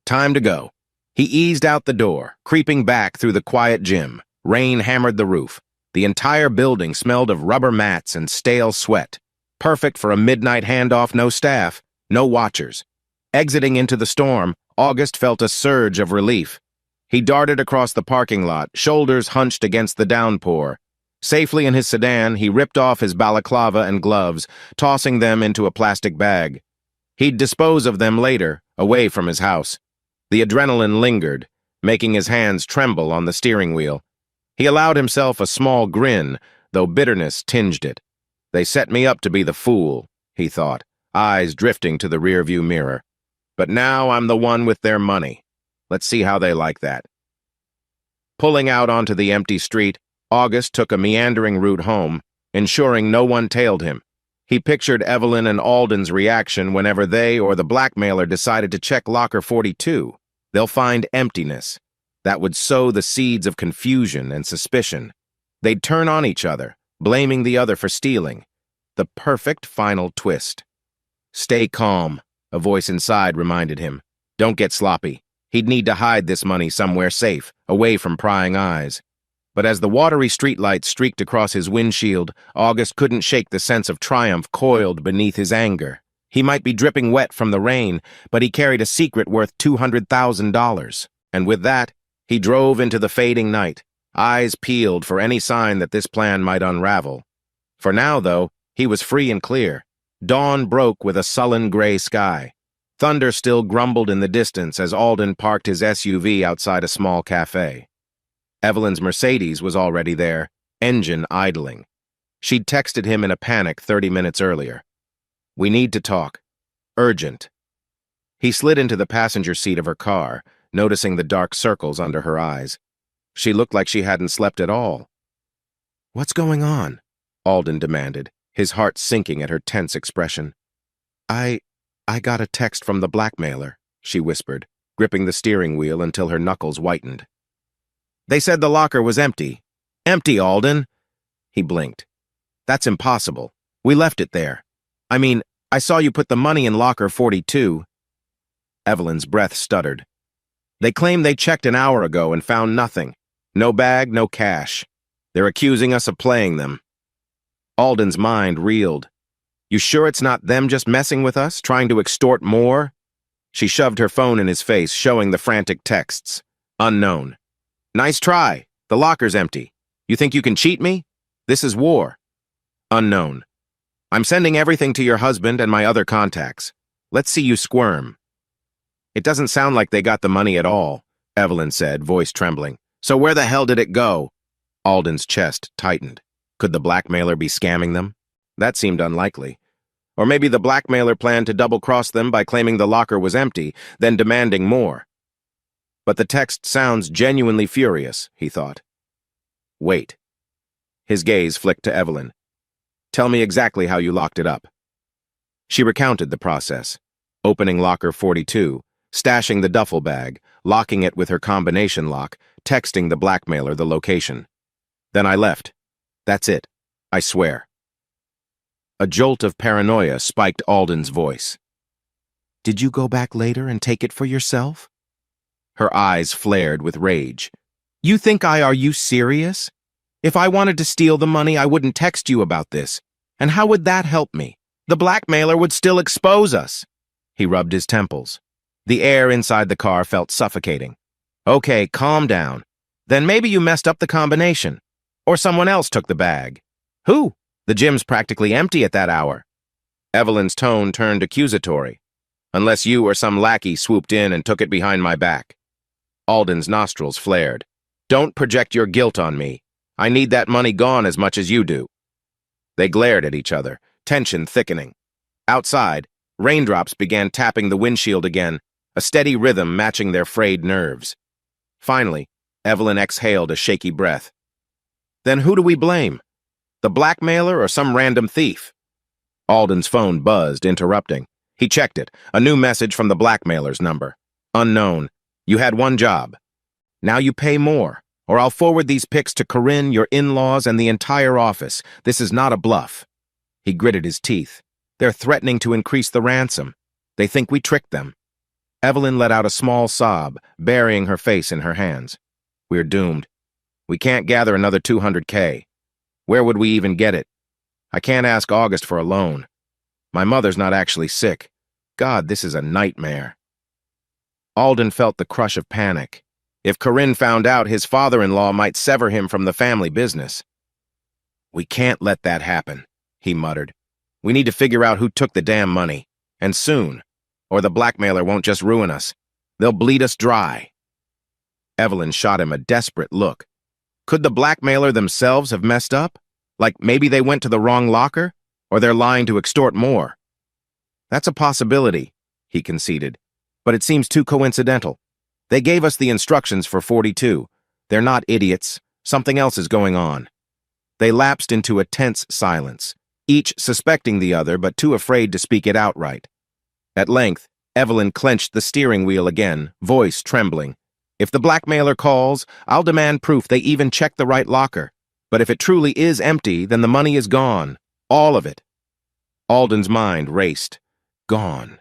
[SPEAKER 2] Time to go. He eased out the door, creeping back through the quiet gym. Rain hammered the roof. The entire building smelled of rubber mats and stale sweat. Perfect for a midnight handoff, no staff, no watchers. Exiting into the storm, August felt a surge of relief. He darted across the parking lot, shoulders hunched against the downpour. Safely in his sedan, he ripped off his balaclava and gloves, tossing them into a plastic bag. He'd dispose of them later, away from his house. The adrenaline lingered, making his hands tremble on the steering wheel. He allowed himself a small grin, though bitterness tinged it. They set me up to be the fool, he thought, eyes drifting to the rearview mirror. But now I'm the one with their money. Let's see how they like that. Pulling out onto the empty street, August took a meandering route home, ensuring no one tailed him. He pictured Evelyn and Alden's reaction whenever they or the blackmailer decided to check locker 42. They'll find emptiness. That would sow the seeds of confusion and suspicion. They'd turn on each other, blaming the other for stealing. The perfect final twist. Stay calm, a voice inside reminded him. Don't get sloppy. He'd need to hide this money somewhere safe, away from prying eyes. But as the watery streetlight streaked across his windshield, August couldn't shake the sense of triumph coiled beneath his anger. He might be dripping wet from the rain, but he carried a secret worth $200,000. And with that, he drove into the fading night, eyes peeled for any sign that this plan might unravel. For now, though, he was free and clear. Dawn broke with a sullen gray sky. Thunder still grumbled in the distance as Alden parked his SUV outside a small cafe. Evelyn's Mercedes was already there, engine idling. She'd texted him in a panic 30 minutes earlier. We need to talk. Urgent. He slid into the passenger seat of her car, noticing the dark circles under her eyes. She looked like she hadn't slept at all. What's going on? Alden demanded, his heart sinking at her tense expression. I got a text from the blackmailer, she whispered, gripping the steering wheel until her knuckles whitened. They said the locker was empty. Empty, Alden. He blinked. That's impossible. We left it there. I mean, I saw you put the money in locker 42. Evelyn's breath stuttered. They claim they checked an hour ago and found nothing. No bag, no cash. They're accusing us of playing them. Alden's mind reeled. You sure it's not them just messing with us, trying to extort more? She shoved her phone in his face, showing the frantic texts. Unknown. Nice try. The locker's empty. You think you can cheat me? This is war. Unknown. I'm sending everything to your husband and my other contacts. Let's see you squirm. It doesn't sound like they got the money at all, Evelyn said, voice trembling. So where the hell did it go? Alden's chest tightened. Could the blackmailer be scamming them? That seemed unlikely. Or maybe the blackmailer planned to double-cross them by claiming the locker was empty, then demanding more. But the text sounds genuinely furious, he thought. Wait. His gaze flicked to Evelyn. Tell me exactly how you locked it up. She recounted the process, opening locker 42, stashing the duffel bag, locking it with her combination lock, texting the blackmailer the location. Then I left. That's it. I swear. A jolt of paranoia spiked Alden's voice. Did you go back later and take it for yourself? Her eyes flared with rage. You think are you serious? If I wanted to steal the money, I wouldn't text you about this. And how would that help me? The blackmailer would still expose us. He rubbed his temples. The air inside the car felt suffocating. Okay, calm down. Then maybe you messed up the combination. Or someone else took the bag. Who? The gym's practically empty at that hour. Evelyn's tone turned accusatory. Unless you or some lackey swooped in and took it behind my back. Alden's nostrils flared. Don't project your guilt on me. I need that money gone as much as you do. They glared at each other, tension thickening. Outside, raindrops began tapping the windshield again, a steady rhythm matching their frayed nerves. Finally, Evelyn exhaled a shaky breath. Then who do we blame? The blackmailer or some random thief? Alden's phone buzzed, interrupting. He checked it, a new message from the blackmailer's number. Unknown. You had one job. Now you pay more, or I'll forward these pics to Corinne, your in-laws, and the entire office. This is not a bluff. He gritted his teeth. They're threatening to increase the ransom. They think we tricked them. Evelyn let out a small sob, burying her face in her hands. We're doomed. We can't gather another $200K. Where would we even get it? I can't ask August for a loan. My mother's not actually sick. God, this is a nightmare. Alden felt the crush of panic. If Corinne found out, his father-in-law might sever him from the family business. We can't let that happen, he muttered. We need to figure out who took the damn money. And soon. Or the blackmailer won't just ruin us. They'll bleed us dry. Evelyn shot him a desperate look. Could the blackmailer themselves have messed up? Like maybe they went to the wrong locker? Or they're lying to extort more? That's a possibility, he conceded. But it seems too coincidental. They gave us the instructions for 42. They're not idiots. Something else is going on. They lapsed into a tense silence, each suspecting the other but too afraid to speak it outright. At length, Evelyn clenched the steering wheel again, voice trembling. If the blackmailer calls, I'll demand proof they even checked the right locker. But if it truly is empty, then the money is gone. All of it. Alden's mind raced. Gone.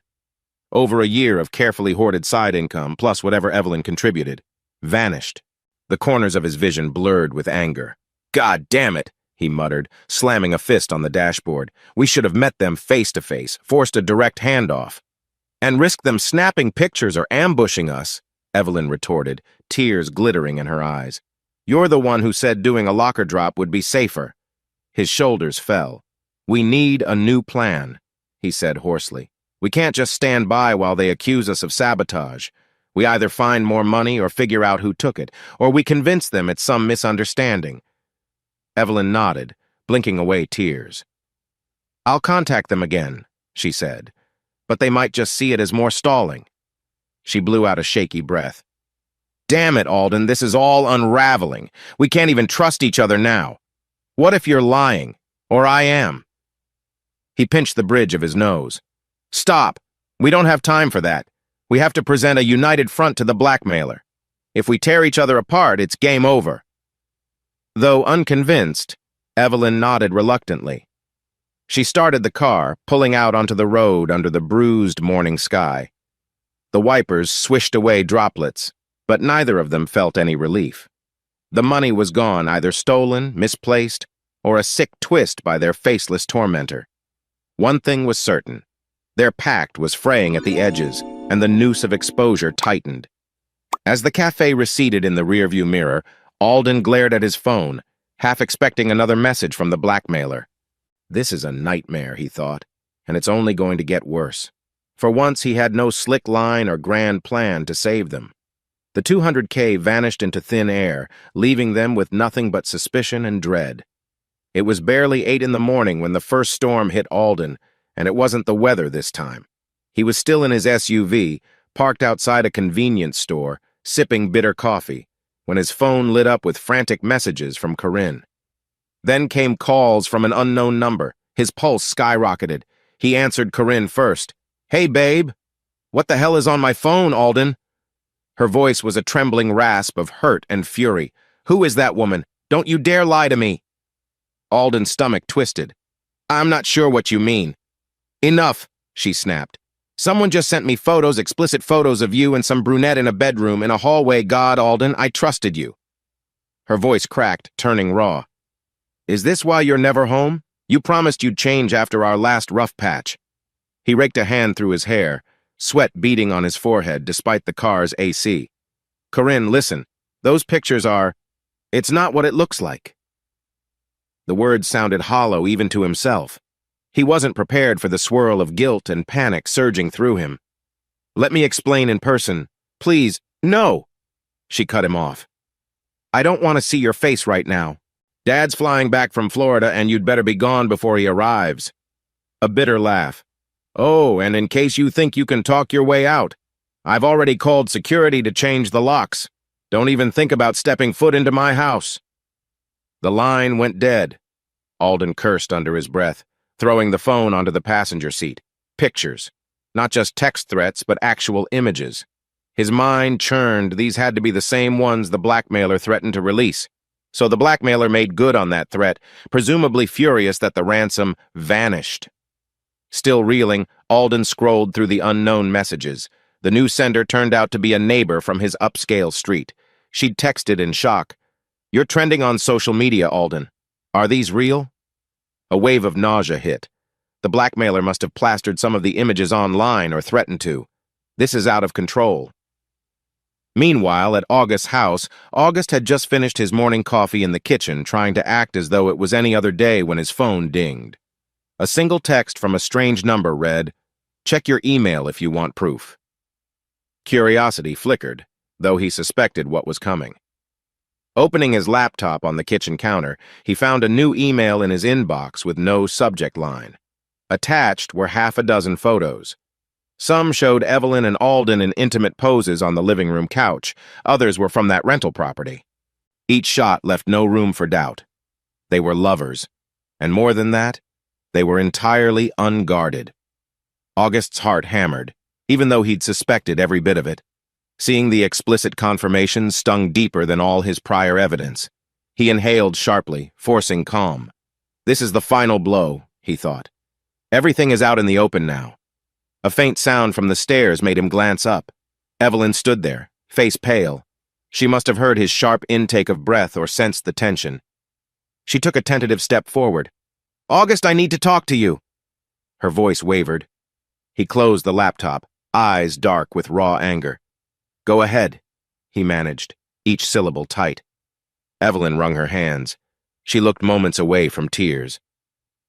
[SPEAKER 2] Over a year of carefully hoarded side income, plus whatever Evelyn contributed, vanished. The corners of his vision blurred with anger. God damn it, he muttered, slamming a fist on the dashboard. We should have met them face to face, forced a direct handoff. And risked them snapping pictures or ambushing us, Evelyn retorted, tears glittering in her eyes. You're the one who said doing a locker drop would be safer. His shoulders fell. We need a new plan, he said hoarsely. We can't just stand by while they accuse us of sabotage. We either find more money or figure out who took it, or we convince them it's some misunderstanding. Evelyn nodded, blinking away tears. I'll contact them again, she said, but they might just see it as more stalling. She blew out a shaky breath. Damn it, Alden, this is all unraveling. We can't even trust each other now. What if you're lying, or I am? He pinched the bridge of his nose. Stop. We don't have time for that. We have to present a united front to the blackmailer. If we tear each other apart, it's game over. Though unconvinced, Evelyn nodded reluctantly. She started the car, pulling out onto the road under the bruised morning sky. The wipers swished away droplets, but neither of them felt any relief. The money was gone, either stolen, misplaced, or a sick twist by their faceless tormentor. One thing was certain. Their pact was fraying at the edges, and the noose of exposure tightened. As the cafe receded in the rearview mirror, Alden glared at his phone, half expecting another message from the blackmailer. This is a nightmare, he thought, and it's only going to get worse. For once, he had no slick line or grand plan to save them. The $200K vanished into thin air, leaving them with nothing but suspicion and dread. It was barely 8 in the morning when the first storm hit Alden, and it wasn't the weather this time. He was still in his SUV, parked outside a convenience store, sipping bitter coffee. when his phone lit up with frantic messages from Corinne. Then came calls from an unknown number. His pulse skyrocketed. He answered Corinne first. "Hey, babe. What the hell is on my phone, Alden?" Her voice was a trembling rasp of hurt and fury. "Who is that woman? Don't you dare lie to me." Alden's stomach twisted. "I'm not sure what you mean." "Enough," she snapped. "Someone just sent me photos, explicit photos of you and some brunette in a bedroom, in a hallway. God, Alden, I trusted you." Her voice cracked, turning raw. "Is this why you're never home? You promised you'd change after our last rough patch." He raked a hand through his hair, sweat beading on his forehead despite the car's AC. "Corinne, listen. Those pictures are... It's not what it looks like." The words sounded hollow even to himself. He wasn't prepared for the swirl of guilt and panic surging through him. "Let me explain in person. Please, no!" She cut him off. "I don't want to see your face right now. Dad's flying back from Florida, and you'd better be gone before he arrives." A bitter laugh. "Oh, and in case you think you can talk your way out, I've already called security to change the locks. Don't even think about stepping foot into my house." The line went dead. Alden cursed under his breath, throwing the phone onto the passenger seat. Pictures. Not just text threats, but actual images. His mind churned. These had to be the same ones the blackmailer threatened to release. So the blackmailer made good on that threat, presumably furious that the ransom vanished. Still reeling, Alden scrolled through the unknown messages. The new sender turned out to be a neighbor from his upscale street. She'd texted in shock. "You're trending on social media, Alden. Are these real?" A wave of nausea hit. The blackmailer must have plastered some of the images online or threatened to. This is out of control. Meanwhile, at August's house, August had just finished his morning coffee in the kitchen, trying to act as though it was any other day when his phone dinged. A single text from a strange number read, "Check your email if you want proof." Curiosity flickered, though he suspected what was coming. Opening his laptop on the kitchen counter, he found a new email in his inbox with no subject line. Attached were half a dozen photos. Some showed Evelyn and Alden in intimate poses on the living room couch. Others were from that rental property. Each shot left no room for doubt. They were lovers. And more than that, they were entirely unguarded. August's heart hammered, even though he'd suspected every bit of it. Seeing the explicit confirmation stung deeper than all his prior evidence. He inhaled sharply, forcing calm. This is the final blow, he thought. Everything is out in the open now. A faint sound from the stairs made him glance up. Evelyn stood there, face pale. She must have heard his sharp intake of breath or sensed the tension. She took a tentative step forward. "August, I need to talk to you." Her voice wavered. He closed the laptop, eyes dark with raw anger. "Go ahead," he managed, each syllable tight. Evelyn wrung her hands. She looked moments away from tears.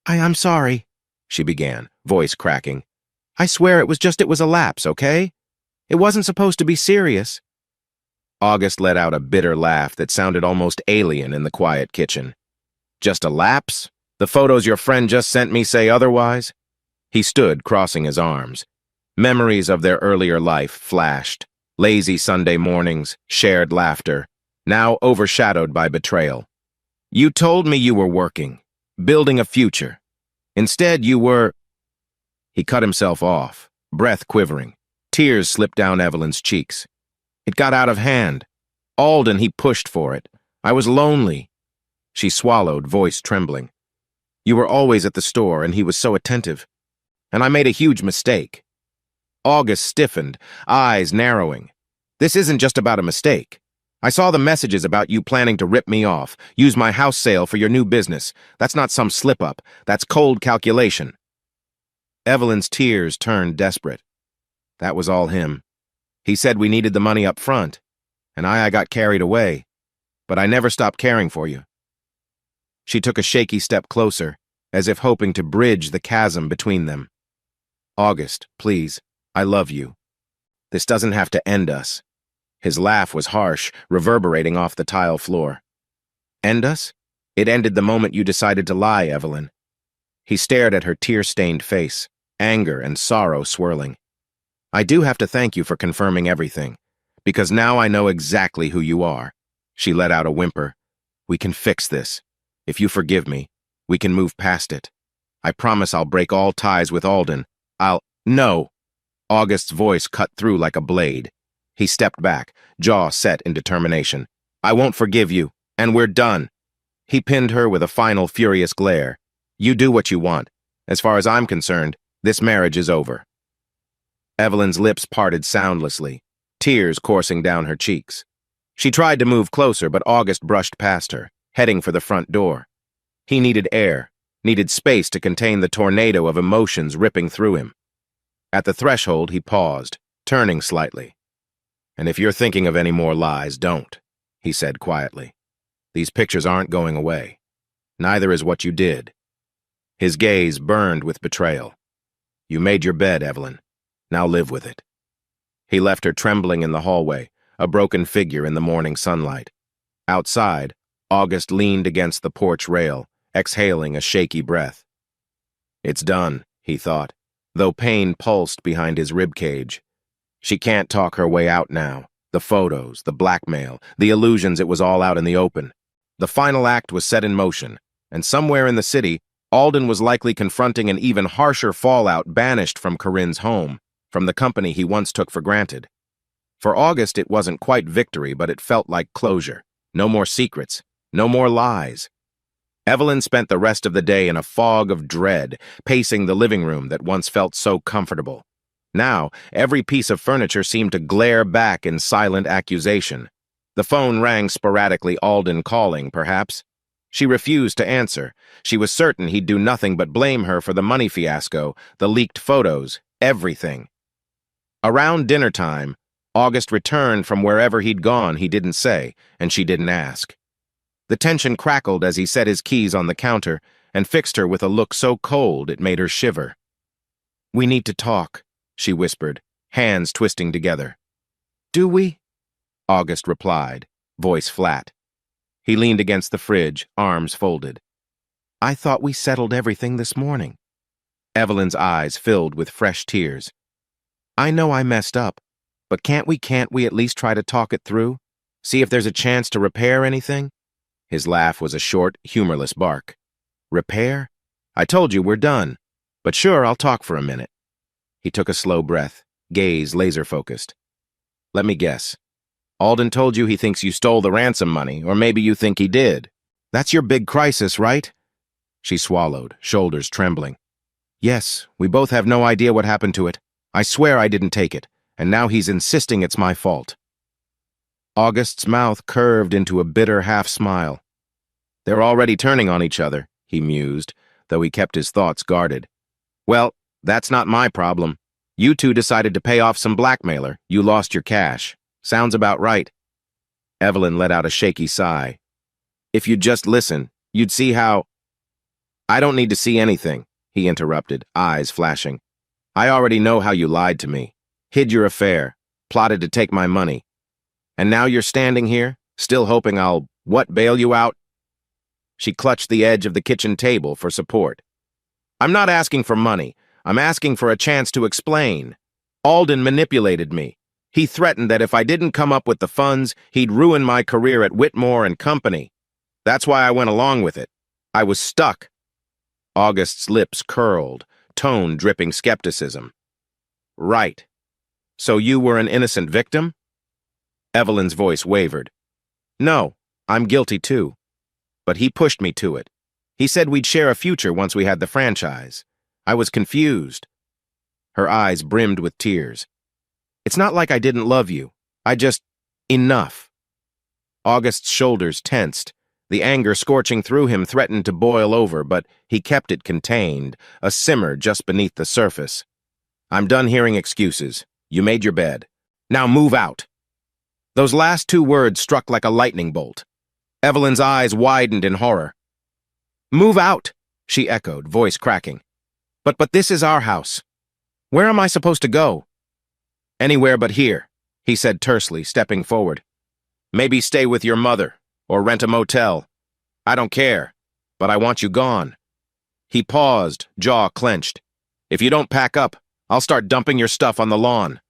[SPEAKER 2] I'm sorry," she began, voice cracking. "I swear it was a lapse, okay? It wasn't supposed to be serious." August let out a bitter laugh that sounded almost alien in the quiet kitchen. "Just a lapse? The photos your friend just sent me say otherwise?" He stood, crossing his arms. Memories of their earlier life flashed. Lazy Sunday mornings, shared laughter, now overshadowed by betrayal. "You told me you were working, building a future. Instead, you were..." He cut himself off, breath quivering. Tears slipped down Evelyn's cheeks. It got out of hand. Alden, he pushed for it. I was lonely. She swallowed, voice trembling. You were always at the store, and he was so attentive. And I made a huge mistake. August stiffened, eyes narrowing. This isn't just about a mistake. I saw the messages about you planning to rip me off, use my house sale for your new business. That's not some slip-up. That's cold calculation. Evelyn's tears turned desperate. That was all him. He said we needed the money up front, and I got carried away. But I never stopped caring for you. She took a shaky step closer, as if hoping to bridge the chasm between them. August, please, I love you. This doesn't have to end us. His laugh was harsh, reverberating off the tile floor. End us? It ended the moment you decided to lie, Evelyn. He stared at her tear-stained face, anger and sorrow swirling. I do have to thank you for confirming everything, because now I know exactly who you are. She let out a whimper. We can fix this. If you forgive me, we can move past it. I promise I'll break all ties with Alden. No. August's voice cut through like a blade. He stepped back, jaw set in determination. I won't forgive you, and we're done. He pinned her with a final furious glare. You do what you want. As far as I'm concerned, this marriage is over. Evelyn's lips parted soundlessly, tears coursing down her cheeks. She tried to move closer, but August brushed past her, heading for the front door. He needed air, needed space to contain the tornado of emotions ripping through him. At the threshold, he paused, turning slightly. And if you're thinking of any more lies, don't, he said quietly. These pictures aren't going away. Neither is what you did. His gaze burned with betrayal. You made your bed, Evelyn. Now live with it. He left her trembling in the hallway, a broken figure in the morning sunlight. Outside, August leaned against the porch rail, exhaling a shaky breath. It's done, he thought, though pain pulsed behind his ribcage. She can't talk her way out now. The photos, the blackmail, the illusions, it was all out in the open. The final act was set in motion, and somewhere in the city, Alden was likely confronting an even harsher fallout banished from Corinne's home, from the company he once took for granted. For August, it wasn't quite victory, but it felt like closure. No more secrets, no more lies. Evelyn spent the rest of the day in a fog of dread, pacing the living room that once felt so comfortable. Now, every piece of furniture seemed to glare back in silent accusation. The phone rang sporadically, Alden calling, perhaps. She refused to answer. She was certain he'd do nothing but blame her for the money fiasco, the leaked photos, everything. Around dinner time, August returned from wherever he'd gone, he didn't say, and she didn't ask. The tension crackled as he set his keys on the counter and fixed her with a look so cold it made her shiver. We need to talk, she whispered, hands twisting together. Do we? August replied, voice flat. He leaned against the fridge, arms folded. I thought we settled everything this morning. Evelyn's eyes filled with fresh tears. I know I messed up, but can't we at least try to talk it through? See if there's a chance to repair anything? His laugh was a short, humorless bark. Repair? I told you we're done. But sure, I'll talk for a minute. He took a slow breath, gaze laser-focused. Let me guess. Alden told you he thinks you stole the ransom money, or maybe you think he did. That's your big crisis, right? She swallowed, shoulders trembling. Yes, we both have no idea what happened to it. I swear I didn't take it, and now he's insisting it's my fault. August's mouth curved into a bitter half-smile. They're already turning on each other, he mused, though he kept his thoughts guarded. Well, that's not my problem. You two decided to pay off some blackmailer. You lost your cash. Sounds about right. Evelyn let out a shaky sigh. If you'd just listen, you'd see how... I don't need to see anything, he interrupted, eyes flashing. I already know how you lied to me, hid your affair, plotted to take my money. And now you're standing here, still hoping I'll, bail you out? She clutched the edge of the kitchen table for support. I'm not asking for money. I'm asking for a chance to explain. Alden manipulated me. He threatened that if I didn't come up with the funds, he'd ruin my career at Whitmore and Company. That's why I went along with it. I was stuck. August's lips curled, tone dripping skepticism. Right. So you were an innocent victim? Evelyn's voice wavered. No, I'm guilty too. But he pushed me to it. He said we'd share a future once we had the franchise. I was confused. Her eyes brimmed with tears. It's not like I didn't love you. Enough. August's shoulders tensed. The anger scorching through him threatened to boil over, but he kept it contained, a simmer just beneath the surface. I'm done hearing excuses. You made your bed. Now move out. Those last two words struck like a lightning bolt. Evelyn's eyes widened in horror. Move out, she echoed, voice cracking. But this is our house. Where am I supposed to go? Anywhere but here, he said tersely, stepping forward. Maybe stay with your mother, or rent a motel. I don't care, but I want you gone. He paused, jaw clenched. If you don't pack up, I'll start dumping your stuff on the lawn.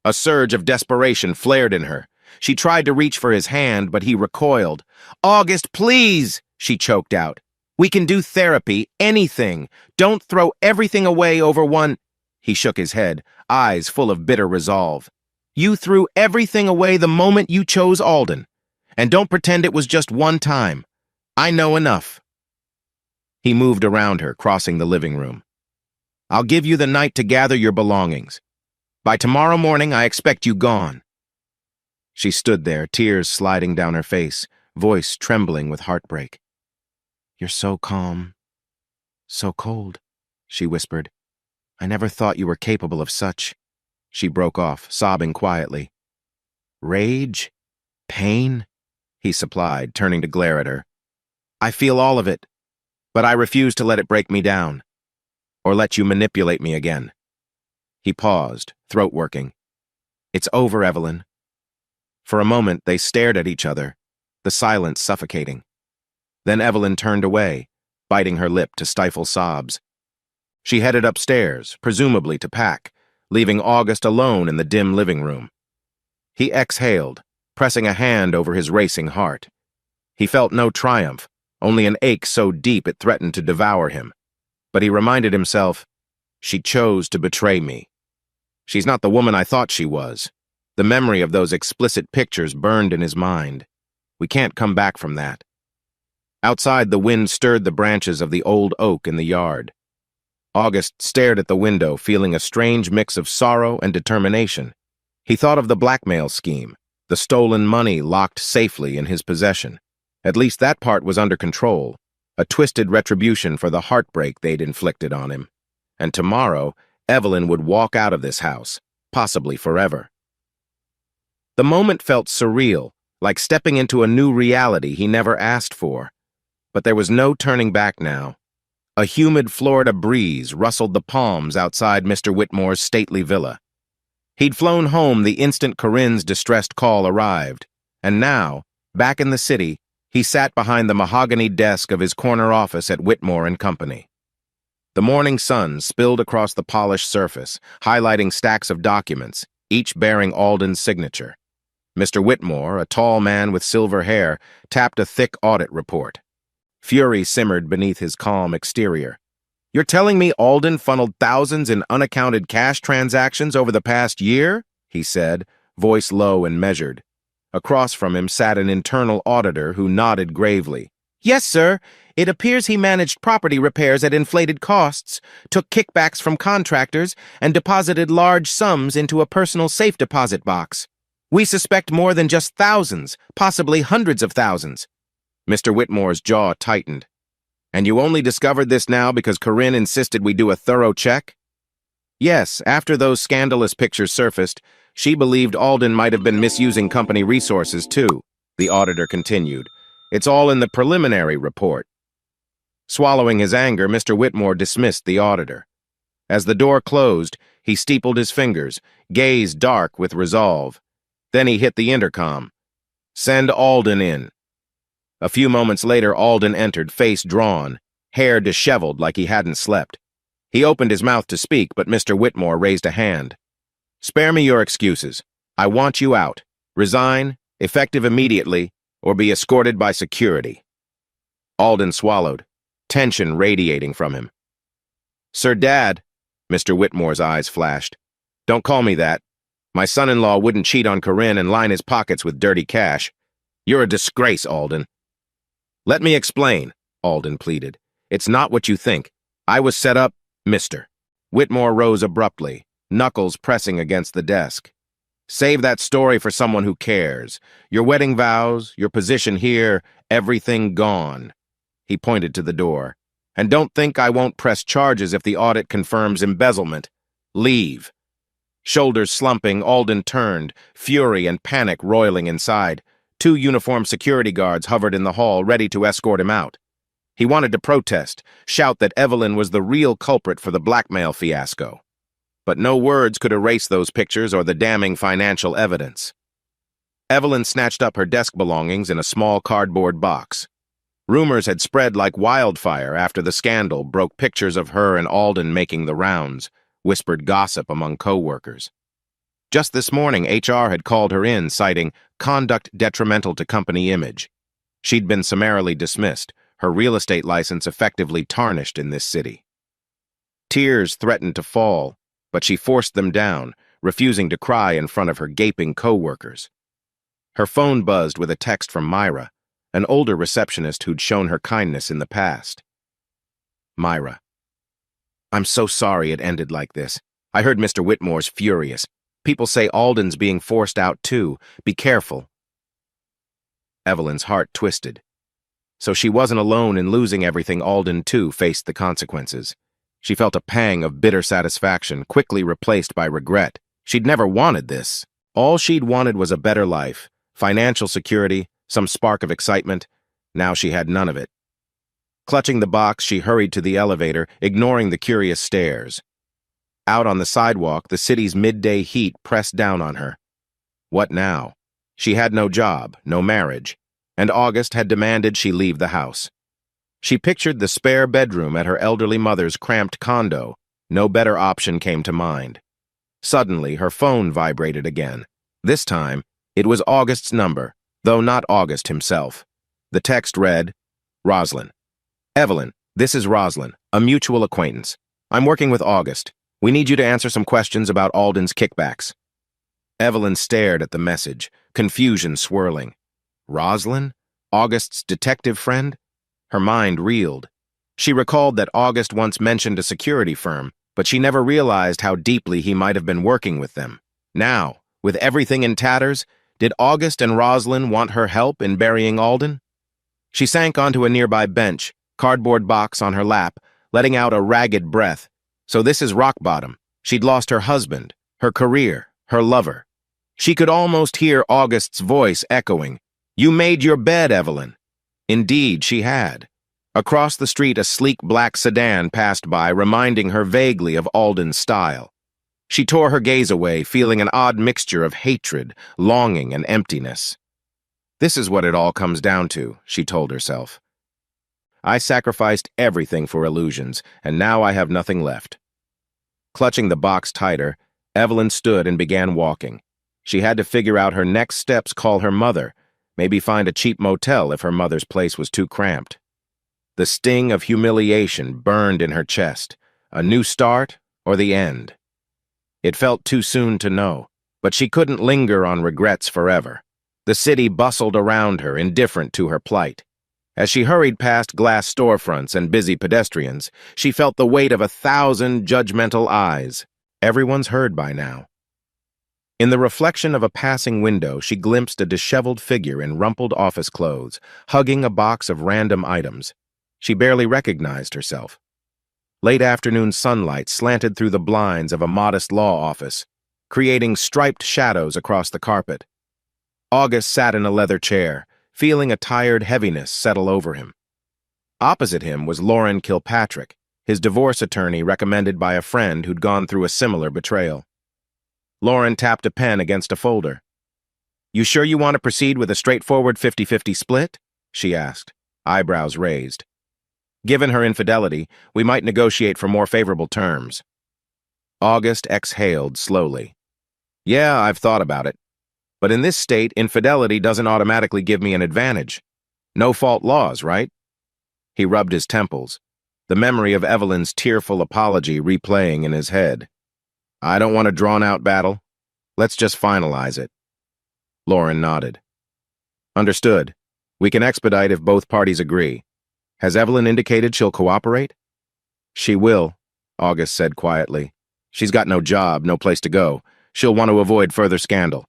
[SPEAKER 2] A surge of desperation flared in her. She tried to reach for his hand, but he recoiled. "August, please," she choked out. "We can do therapy, anything. Don't throw everything away over one—" He shook his head, eyes full of bitter resolve. "You threw everything away the moment you chose Alden. And don't pretend it was just one time. I know enough." He moved around her, crossing the living room. "I'll give you the night to gather your belongings. By tomorrow morning, I expect you gone." She stood there, tears sliding down her face, voice trembling with heartbreak. "You're so calm, so cold," she whispered. "I never thought you were capable of such." She broke off, sobbing quietly. "Rage? Pain?" he supplied, turning to glare at her. "I feel all of it, but I refuse to let it break me down, or let you manipulate me again." He paused, throat working. "It's over, Evelyn." For a moment, they stared at each other, the silence suffocating. Then Evelyn turned away, biting her lip to stifle sobs. She headed upstairs, presumably to pack, leaving August alone in the dim living room. He exhaled, pressing a hand over his racing heart. He felt no triumph, only an ache so deep it threatened to devour him. But he reminded himself, she chose to betray me. She's not the woman I thought she was. The memory of those explicit pictures burned in his mind. We can't come back from that. Outside, the wind stirred the branches of the old oak in the yard. August stared at the window, feeling a strange mix of sorrow and determination. He thought of the blackmail scheme, the stolen money locked safely in his possession. At least that part was under control, a twisted retribution for the heartbreak they'd inflicted on him. And tomorrow, Evelyn would walk out of this house, possibly forever. The moment felt surreal, like stepping into a new reality he never asked for. But there was no turning back now. A humid Florida breeze rustled the palms outside Mr. Whitmore's stately villa. He'd flown home the instant Corinne's distressed call arrived, and now, back in the city, he sat behind the mahogany desk of his corner office at Whitmore and Company. The morning sun spilled across the polished surface, highlighting stacks of documents, each bearing Alden's signature. Mr. Whitmore, a tall man with silver hair, tapped a thick audit report. Fury simmered beneath his calm exterior. "You're telling me Alden funneled thousands in unaccounted cash transactions over the past year?" he said, voice low and measured. Across from him sat an internal auditor who nodded gravely. "Yes, sir. It appears he managed property repairs at inflated costs, took kickbacks from contractors, and deposited large sums into a personal safe deposit box. We suspect more than just thousands, possibly hundreds of thousands." Mr. Whitmore's jaw tightened. "And you only discovered this now because Corinne insisted we do a thorough check?" "Yes, after those scandalous pictures surfaced, she believed Alden might have been misusing company resources too," the auditor continued. "It's all in the preliminary report." Swallowing his anger, Mr. Whitmore dismissed the auditor. As the door closed, he steepled his fingers, gaze dark with resolve. Then he hit the intercom. "Send Alden in." A few moments later, Alden entered, face drawn, hair disheveled like he hadn't slept. He opened his mouth to speak, but Mr. Whitmore raised a hand. "Spare me your excuses. I want you out. Resign, effective immediately, or be escorted by security." Alden swallowed, tension radiating from him. "Sir Dad," Mr. Whitmore's eyes flashed. "Don't call me that. My son-in-law wouldn't cheat on Corinne and line his pockets with dirty cash. You're a disgrace, Alden." "Let me explain," Alden pleaded. "It's not what you think. I was set up, Mr." Whitmore rose abruptly, knuckles pressing against the desk. "Save that story for someone who cares. Your wedding vows, your position here, everything gone." He pointed to the door. "And don't think I won't press charges if the audit confirms embezzlement. Leave." Shoulders slumping, Alden turned, fury and panic roiling inside. 2 uniformed security guards hovered in the hall, ready to escort him out. He wanted to protest, shout that Evelyn was the real culprit for the blackmail fiasco. But no words could erase those pictures or the damning financial evidence. Evelyn snatched up her desk belongings in a small cardboard box. Rumors had spread like wildfire after the scandal broke pictures of her and Alden making the rounds, whispered gossip among co-workers. Just this morning, HR had called her in, citing conduct detrimental to company image. She'd been summarily dismissed, her real estate license effectively tarnished in this city. Tears threatened to fall, but she forced them down, refusing to cry in front of her gaping co-workers. Her phone buzzed with a text from Myra, an older receptionist who'd shown her kindness in the past. Myra. I'm so sorry it ended like this. I heard Mr. Whitmore's furious. People say Alden's being forced out too. Be careful. Evelyn's heart twisted. So she wasn't alone in losing everything. Alden too faced the consequences. She felt a pang of bitter satisfaction, quickly replaced by regret. She'd never wanted this. All she'd wanted was a better life, financial security, some spark of excitement. Now she had none of it. Clutching the box, she hurried to the elevator, ignoring the curious stares. Out on the sidewalk, the city's midday heat pressed down on her. What now? She had no job, no marriage, and August had demanded she leave the house. She pictured the spare bedroom at her elderly mother's cramped condo. No better option came to mind. Suddenly, her phone vibrated again. This time, it was August's number, though not August himself. The text read, Roslyn. Evelyn, this is Roslyn, a mutual acquaintance. I'm working with August. We need you to answer some questions about Alden's kickbacks. Evelyn stared at the message, confusion swirling. Roslyn? August's detective friend? Her mind reeled. She recalled that August once mentioned a security firm, but she never realized how deeply he might have been working with them. Now, with everything in tatters, did August and Roslyn want her help in burying Alden? She sank onto a nearby bench, cardboard box on her lap, letting out a ragged breath. So this is rock bottom. She'd lost her husband, her career, her lover. She could almost hear August's voice echoing, You made your bed, Evelyn. Indeed, she had. Across the street, a sleek black sedan passed by, reminding her vaguely of Alden's style. She tore her gaze away, feeling an odd mixture of hatred, longing, and emptiness. This is what it all comes down to, she told herself. I sacrificed everything for illusions, and now I have nothing left. Clutching the box tighter, Evelyn stood and began walking. She had to figure out her next steps, call her mother, maybe find a cheap motel if her mother's place was too cramped. The sting of humiliation burned in her chest. A new start or the end? It felt too soon to know, but she couldn't linger on regrets forever. The city bustled around her, indifferent to her plight. As she hurried past glass storefronts and busy pedestrians, she felt the weight of 1,000 judgmental eyes. Everyone's heard by now. In the reflection of a passing window, she glimpsed a disheveled figure in rumpled office clothes, hugging a box of random items. She barely recognized herself. Late afternoon sunlight slanted through the blinds of a modest law office, creating striped shadows across the carpet. August sat in a leather chair, feeling a tired heaviness settle over him. Opposite him was Lauren Kilpatrick, his divorce attorney recommended by a friend who'd gone through a similar betrayal. Lauren tapped a pen against a folder. You sure you want to proceed with a straightforward 50-50 split? She asked, eyebrows raised. Given her infidelity, we might negotiate for more favorable terms. August exhaled slowly. Yeah, I've thought about it. But in this state, infidelity doesn't automatically give me an advantage. No-fault laws, right? He rubbed his temples, the memory of Evelyn's tearful apology replaying in his head. I don't want a drawn-out battle. Let's just finalize it. Lauren nodded. Understood. We can expedite if both parties agree. Has Evelyn indicated she'll cooperate? She will, August said quietly. She's got no job, no place to go. She'll want to avoid further scandal.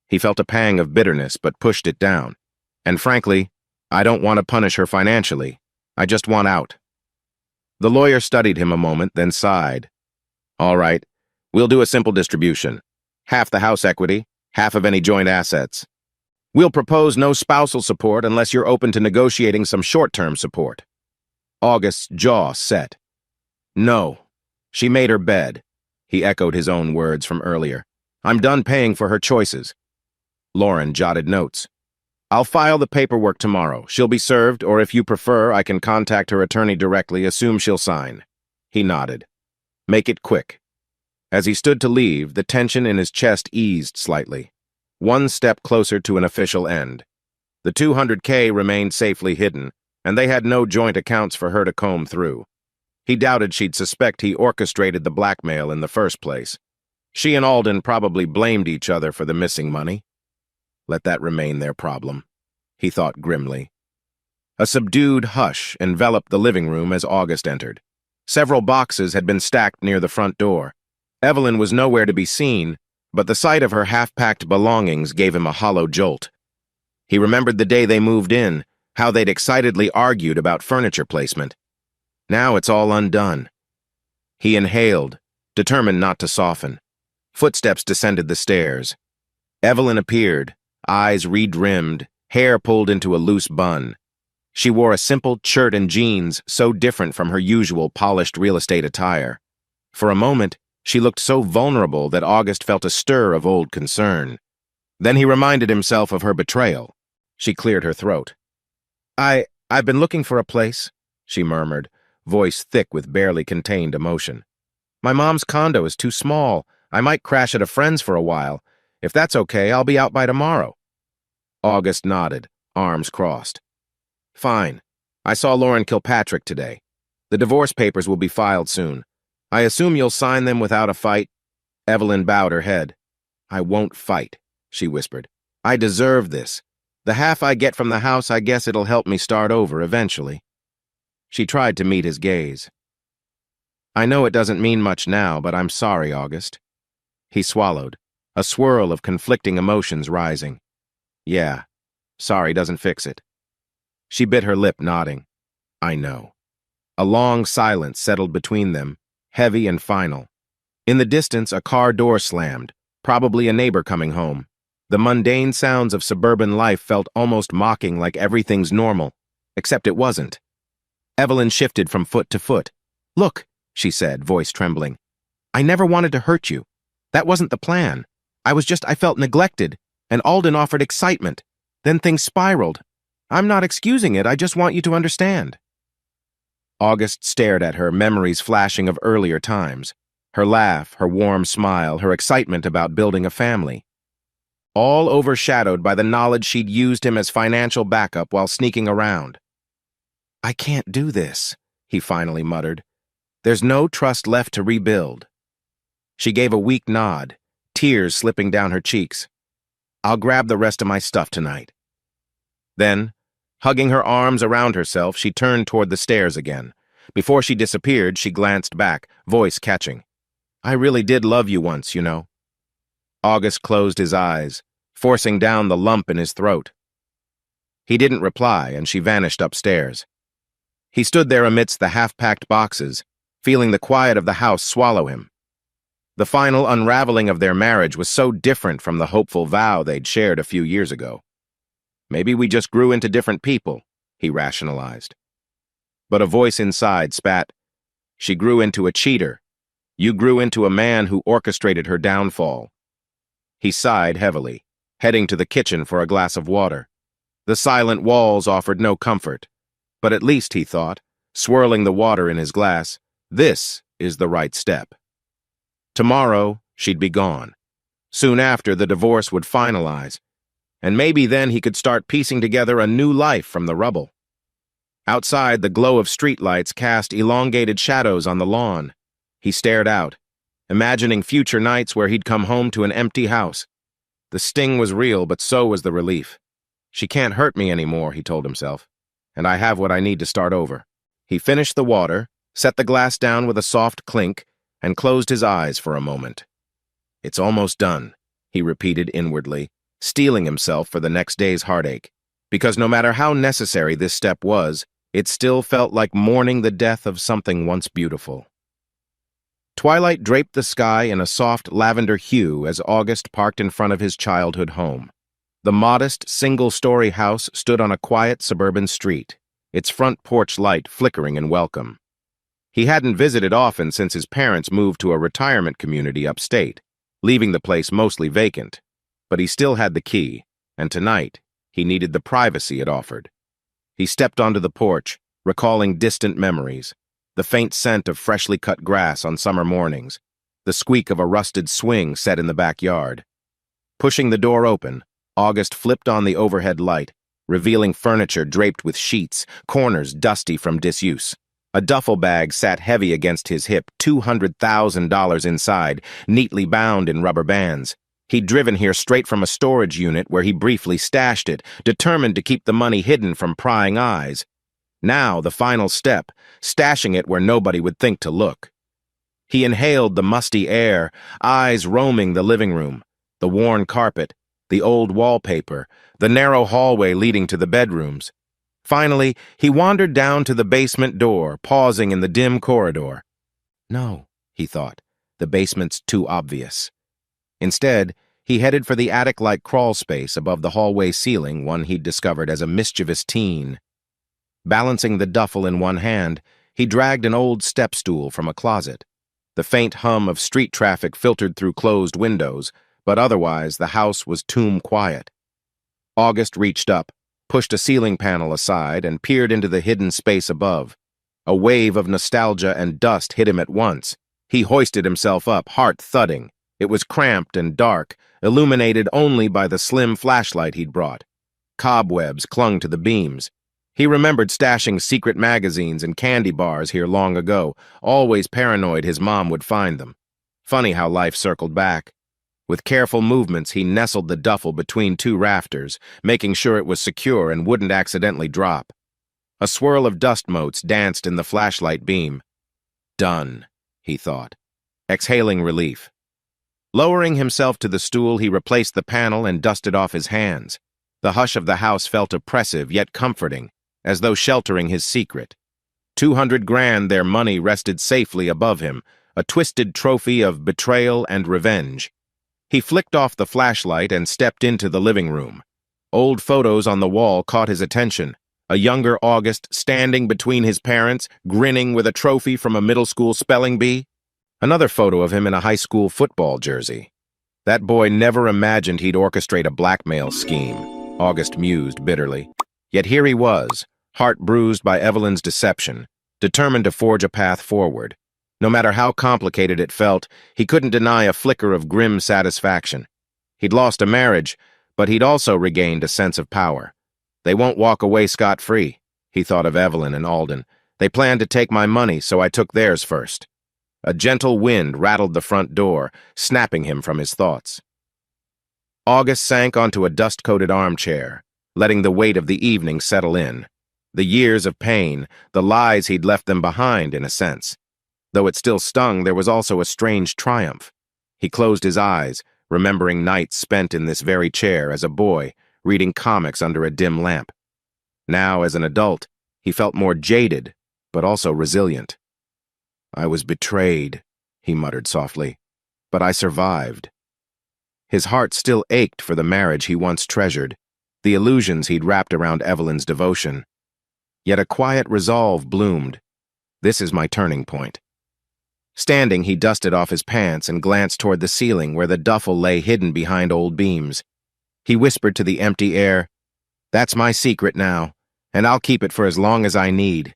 [SPEAKER 2] He felt a pang of bitterness but pushed it down. And frankly, I don't want to punish her financially. I just want out. The lawyer studied him a moment, then sighed. All right, we'll do a simple distribution. Half the house equity, half of any joint assets. We'll propose no spousal support unless you're open to negotiating some short-term support. August's jaw set. No. She made her bed. He echoed his own words from earlier. I'm done paying for her choices. Lauren jotted notes. I'll file the paperwork tomorrow. She'll be served, or if you prefer, I can contact her attorney directly, assume she'll sign. He nodded. Make it quick. As he stood to leave, the tension in his chest eased slightly. one step closer to an official end. The $200K remained safely hidden, and they had no joint accounts for her to comb through. He doubted she'd suspect he orchestrated the blackmail in the first place. She and Alden probably blamed each other for the missing money. Let that remain their problem, he thought grimly. A subdued hush enveloped the living room as August entered. Several boxes had been stacked near the front door. Evelyn was nowhere to be seen, but the sight of her half-packed belongings gave him a hollow jolt. He remembered the day they moved in, how they'd excitedly argued about furniture placement. Now it's all undone. He inhaled, determined not to soften. Footsteps descended the stairs. Evelyn appeared, eyes re-rimmed, hair pulled into a loose bun. She wore a simple shirt and jeans so different from her usual polished real estate attire. For a moment, she looked so vulnerable that August felt a stir of old concern. Then he reminded himself of her betrayal. She cleared her throat. I've been looking for a place, she murmured, voice thick with barely contained emotion. My mom's condo is too small. I might crash at a friend's for a while. If that's okay, I'll be out by tomorrow. August nodded, arms crossed. Fine. I saw Lauren Kilpatrick today. The divorce papers will be filed soon. I assume you'll sign them without a fight? Evelyn bowed her head. I won't fight, she whispered. I deserve this. The half I get from the house, I guess it'll help me start over eventually. She tried to meet his gaze. I know it doesn't mean much now, but I'm sorry, August. He swallowed, a swirl of conflicting emotions rising. Yeah, sorry doesn't fix it. She bit her lip, nodding. I know. A long silence settled between them, heavy and final. In the distance, a car door slammed, probably a neighbor coming home. The mundane sounds of suburban life felt almost mocking, like everything's normal, except it wasn't. Evelyn shifted from foot to foot. Look, she said, voice trembling. I never wanted to hurt you. That wasn't the plan. I felt neglected, and Alden offered excitement. Then things spiraled. I'm not excusing it, I just want you to understand. August stared at her, memories flashing of earlier times. Her laugh, her warm smile, her excitement about building a family. All overshadowed by the knowledge she'd used him as financial backup while sneaking around. I can't do this, he finally muttered. There's no trust left to rebuild. She gave a weak nod, tears slipping down her cheeks. I'll grab the rest of my stuff tonight. Then, hugging her arms around herself, she turned toward the stairs again. Before she disappeared, she glanced back, voice catching. I really did love you once, you know. August closed his eyes, forcing down the lump in his throat. He didn't reply, and she vanished upstairs. He stood there amidst the half-packed boxes, feeling the quiet of the house swallow him. The final unraveling of their marriage was so different from the hopeful vow they'd shared a few years ago. Maybe we just grew into different people, he rationalized. But a voice inside spat, She grew into a cheater. You grew into a man who orchestrated her downfall. He sighed heavily, heading to the kitchen for a glass of water. The silent walls offered no comfort, but at least, he thought, swirling the water in his glass, this is the right step. Tomorrow, she'd be gone. Soon after, the divorce would finalize, and maybe then he could start piecing together a new life from the rubble. Outside, the glow of streetlights cast elongated shadows on the lawn. He stared out, imagining future nights where he'd come home to an empty house. The sting was real, but so was the relief. She can't hurt me anymore, he told himself, and I have what I need to start over. He finished the water, set the glass down with a soft clink, and closed his eyes for a moment. It's almost done, he repeated inwardly, steeling himself for the next day's heartache, because no matter how necessary this step was, it still felt like mourning the death of something once beautiful. Twilight draped the sky in a soft lavender hue as August parked in front of his childhood home. The modest, single-story house stood on a quiet suburban street, its front porch light flickering in welcome. He hadn't visited often since his parents moved to a retirement community upstate, leaving the place mostly vacant, but he still had the key, and tonight he needed the privacy it offered. He stepped onto the porch, recalling distant memories, the faint scent of freshly cut grass on summer mornings, the squeak of a rusted swing set in the backyard. Pushing the door open, August flipped on the overhead light, revealing furniture draped with sheets, corners dusty from disuse. A duffel bag sat heavy against his hip, $200,000 inside, neatly bound in rubber bands. He'd driven here straight from a storage unit where he briefly stashed it, determined to keep the money hidden from prying eyes. Now, the final step, stashing it where nobody would think to look. He inhaled the musty air, eyes roaming the living room, the worn carpet, the old wallpaper, the narrow hallway leading to the bedrooms. Finally, he wandered down to the basement door, pausing in the dim corridor. No, he thought, the basement's too obvious. Instead, he headed for the attic-like crawl space above the hallway ceiling, one he'd discovered as a mischievous teen. Balancing the duffel in one hand, he dragged an old step stool from a closet. The faint hum of street traffic filtered through closed windows, but otherwise the house was tomb quiet. August reached up, pushed a ceiling panel aside, and peered into the hidden space above. A wave of nostalgia and dust hit him at once. He hoisted himself up, heart thudding. It was cramped and dark, illuminated only by the slim flashlight he'd brought. Cobwebs clung to the beams. He remembered stashing secret magazines and candy bars here long ago, always paranoid his mom would find them. Funny how life circled back. With careful movements, he nestled the duffel between two rafters, making sure it was secure and wouldn't accidentally drop. A swirl of dust motes danced in the flashlight beam. Done, he thought, exhaling relief. Lowering himself to the stool, he replaced the panel and dusted off his hands. The hush of the house felt oppressive yet comforting, as though sheltering his secret. 200 grand, their money, rested safely above him, a twisted trophy of betrayal and revenge. He flicked off the flashlight and stepped into the living room. Old photos on the wall caught his attention. A younger August standing between his parents, grinning with a trophy from a middle school spelling bee. Another photo of him in a high school football jersey. That boy never imagined he'd orchestrate a blackmail scheme, August mused bitterly. Yet here he was, heart bruised by Evelyn's deception, determined to forge a path forward. No matter how complicated it felt, he couldn't deny a flicker of grim satisfaction. He'd lost a marriage, but he'd also regained a sense of power. They won't walk away scot-free, he thought of Evelyn and Alden. They planned to take my money, so I took theirs first. A gentle wind rattled the front door, snapping him from his thoughts. August sank onto a dust-coated armchair, letting the weight of the evening settle in. The years of pain, the lies he'd left them behind, in a sense. Though it still stung, there was also a strange triumph. He closed his eyes, remembering nights spent in this very chair as a boy, reading comics under a dim lamp. Now, as an adult, he felt more jaded, but also resilient. I was betrayed, he muttered softly, but I survived. His heart still ached for the marriage he once treasured, the illusions he'd wrapped around Evelyn's devotion. Yet a quiet resolve bloomed. This is my turning point. Standing, he dusted off his pants and glanced toward the ceiling where the duffel lay hidden behind old beams. He whispered to the empty air, "That's my secret now, and I'll keep it for as long as I need."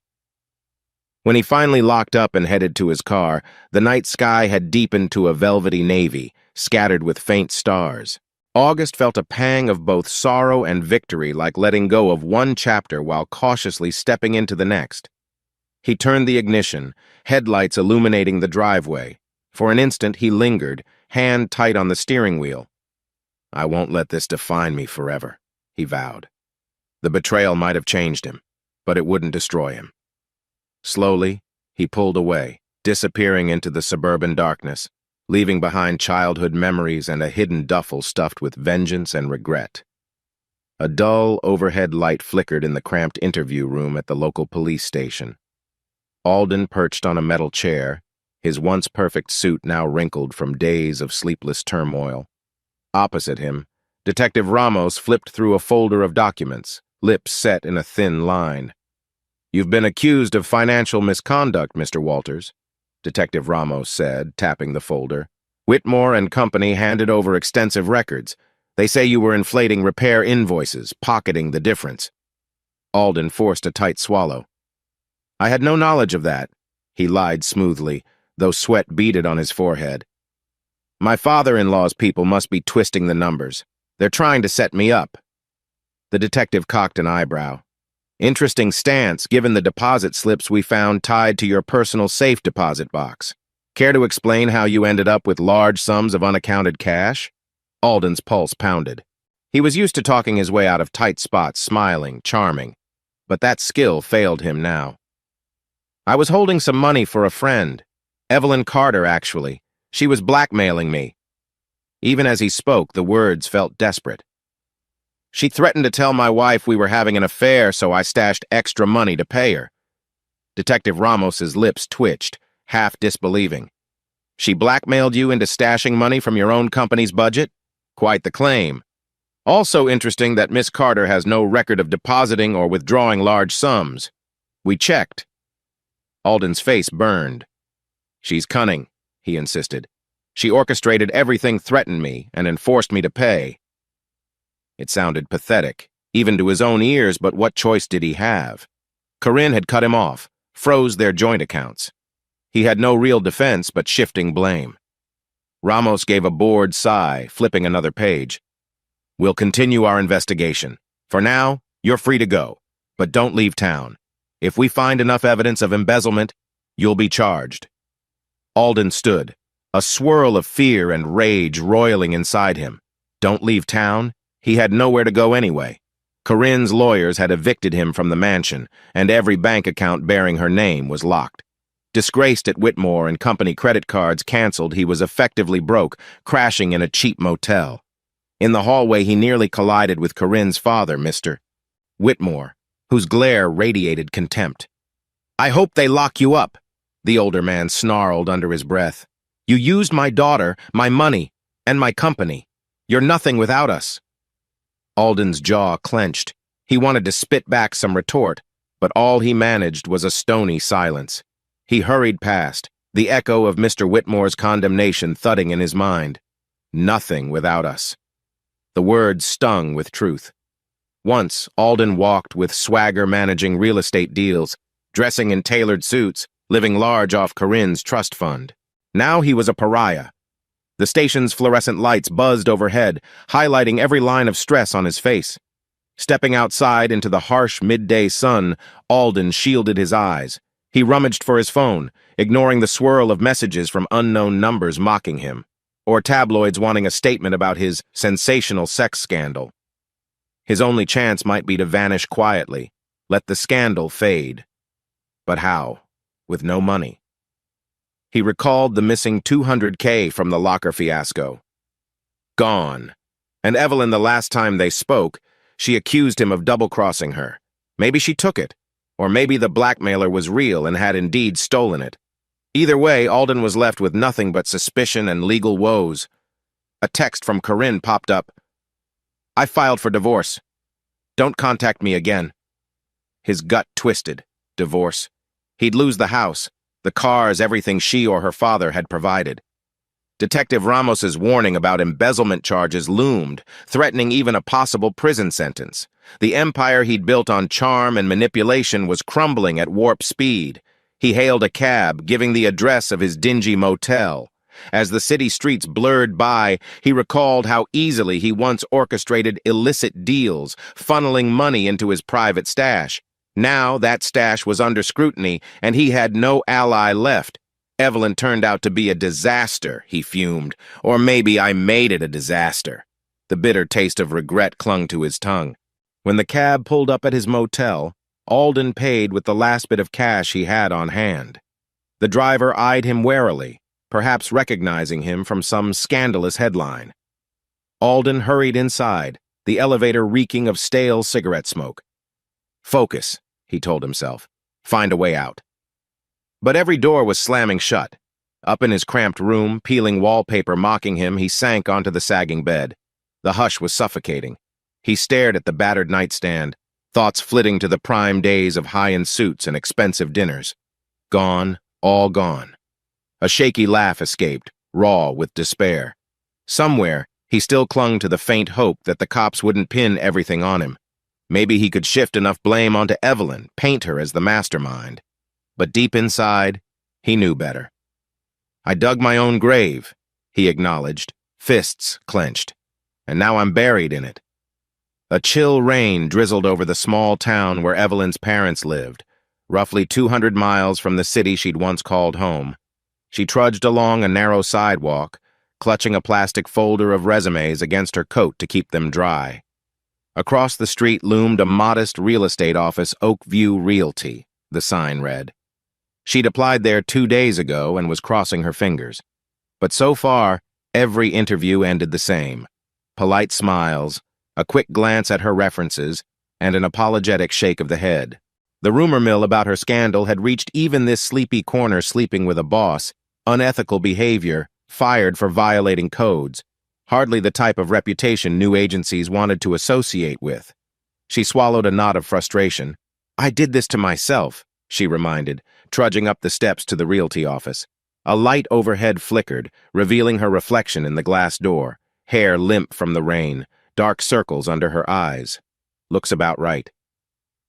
[SPEAKER 2] When he finally locked up and headed to his car, the night sky had deepened to a velvety navy, scattered with faint stars. August felt a pang of both sorrow and victory, like letting go of one chapter while cautiously stepping into the next. He turned the ignition, headlights illuminating the driveway. For an instant he lingered, hand tight on the steering wheel. I won't let this define me forever, he vowed. The betrayal might have changed him, but it wouldn't destroy him. Slowly, he pulled away, disappearing into the suburban darkness, leaving behind childhood memories and a hidden duffel stuffed with vengeance and regret. A dull overhead light flickered in the cramped interview room at the local police station. Alden perched on a metal chair, his once perfect suit now wrinkled from days of sleepless turmoil. Opposite him, Detective Ramos flipped through a folder of documents, lips set in a thin line. You've been accused of financial misconduct, Mr. Walters, Detective Ramos said, tapping the folder. Whitmore and Company handed over extensive records. They say you were inflating repair invoices, pocketing the difference. Alden forced a tight swallow. I had no knowledge of that, he lied smoothly, though sweat beaded on his forehead. My father-in-law's people must be twisting the numbers. They're trying to set me up. The detective cocked an eyebrow. Interesting stance, given the deposit slips we found tied to your personal safe deposit box. Care to explain how you ended up with large sums of unaccounted cash? Alden's pulse pounded. He was used to talking his way out of tight spots, smiling, charming. But that skill failed him now. I was holding some money for a friend. Evelyn Carter, actually. She was blackmailing me. Even as he spoke, the words felt desperate. She threatened to tell my wife we were having an affair, so I stashed extra money to pay her. Detective Ramos's lips twitched, half disbelieving. She blackmailed you into stashing money from your own company's budget? Quite the claim. Also interesting that Miss Carter has no record of depositing or withdrawing large sums. We checked. Alden's face burned. She's cunning, he insisted. She orchestrated everything threatened me and enforced me to pay. It sounded pathetic, even to his own ears, but what choice did he have? Corinne had cut him off, froze their joint accounts. He had no real defense but shifting blame. Ramos gave a bored sigh, flipping another page. We'll continue our investigation. For now, you're free to go, but don't leave town. If we find enough evidence of embezzlement, you'll be charged. Alden stood, a swirl of fear and rage roiling inside him. Don't leave town? He had nowhere to go anyway. Corinne's lawyers had evicted him from the mansion, and every bank account bearing her name was locked. Disgraced at Whitmore and company credit cards canceled, he was effectively broke, crashing in a cheap motel. In the hallway, he nearly collided with Corinne's father, Mr. Whitmore, whose glare radiated contempt. I hope they lock you up, the older man snarled under his breath. You used my daughter, my money, and my company. You're nothing without us. Alden's jaw clenched. He wanted to spit back some retort, but all he managed was a stony silence. He hurried past, the echo of Mr. Whitmore's condemnation thudding in his mind. Nothing without us. The words stung with truth. Once, Alden walked with swagger managing real estate deals, dressing in tailored suits, living large off Corinne's trust fund. Now he was a pariah. The station's fluorescent lights buzzed overhead, highlighting every line of stress on his face. Stepping outside into the harsh midday sun, Alden shielded his eyes. He rummaged for his phone, ignoring the swirl of messages from unknown numbers mocking him, or tabloids wanting a statement about his sensational sex scandal. His only chance might be to vanish quietly, let the scandal fade. But how? With no money. He recalled the missing $200K from the locker fiasco. Gone. And Evelyn, the last time they spoke, she accused him of double-crossing her. Maybe she took it, or maybe the blackmailer was real and had indeed stolen it. Either way, Alden was left with nothing but suspicion and legal woes. A text from Corinne popped up. I filed for divorce. Don't contact me again. His gut twisted. Divorce. He'd lose the house, the cars, everything she or her father had provided. Detective Ramos's warning about embezzlement charges loomed, threatening even a possible prison sentence. The empire he'd built on charm and manipulation was crumbling at warp speed. He hailed a cab, giving the address of his dingy motel. As the city streets blurred by, he recalled how easily he once orchestrated illicit deals, funneling money into his private stash. Now that stash was under scrutiny, and he had no ally left. Evelyn turned out to be a disaster, he fumed. Or maybe I made it a disaster. The bitter taste of regret clung to his tongue. When the cab pulled up at his motel, Alden paid with the last bit of cash he had on hand. The driver eyed him warily, perhaps recognizing him from some scandalous headline. Alden hurried inside, the elevator reeking of stale cigarette smoke. Focus, he told himself. Find a way out. But every door was slamming shut. Up in his cramped room, peeling wallpaper mocking him, he sank onto the sagging bed. The hush was suffocating. He stared at the battered nightstand, thoughts flitting to the prime days of high-end suits and expensive dinners. Gone, all gone. A shaky laugh escaped, raw with despair. Somewhere, he still clung to the faint hope that the cops wouldn't pin everything on him. Maybe he could shift enough blame onto Evelyn, paint her as the mastermind. But deep inside, he knew better. I dug my own grave, he acknowledged, fists clenched. And now I'm buried in it. A chill rain drizzled over the small town where Evelyn's parents lived, roughly 200 miles from the city she'd once called home. She trudged along a narrow sidewalk, clutching a plastic folder of resumes against her coat to keep them dry. Across the street loomed a modest real estate office, Oakview Realty, the sign read. She'd applied there 2 days ago and was crossing her fingers. But so far, every interview ended the same. Polite smiles, a quick glance at her references, and an apologetic shake of the head. The rumor mill about her scandal had reached even this sleepy corner sleeping with a boss, unethical behavior, fired for violating codes, hardly the type of reputation new agencies wanted to associate with. She swallowed a knot of frustration. I did this to myself, she reminded, trudging up the steps to the realty office. A light overhead flickered, revealing her reflection in the glass door, hair limp from the rain, dark circles under her eyes. Looks about right.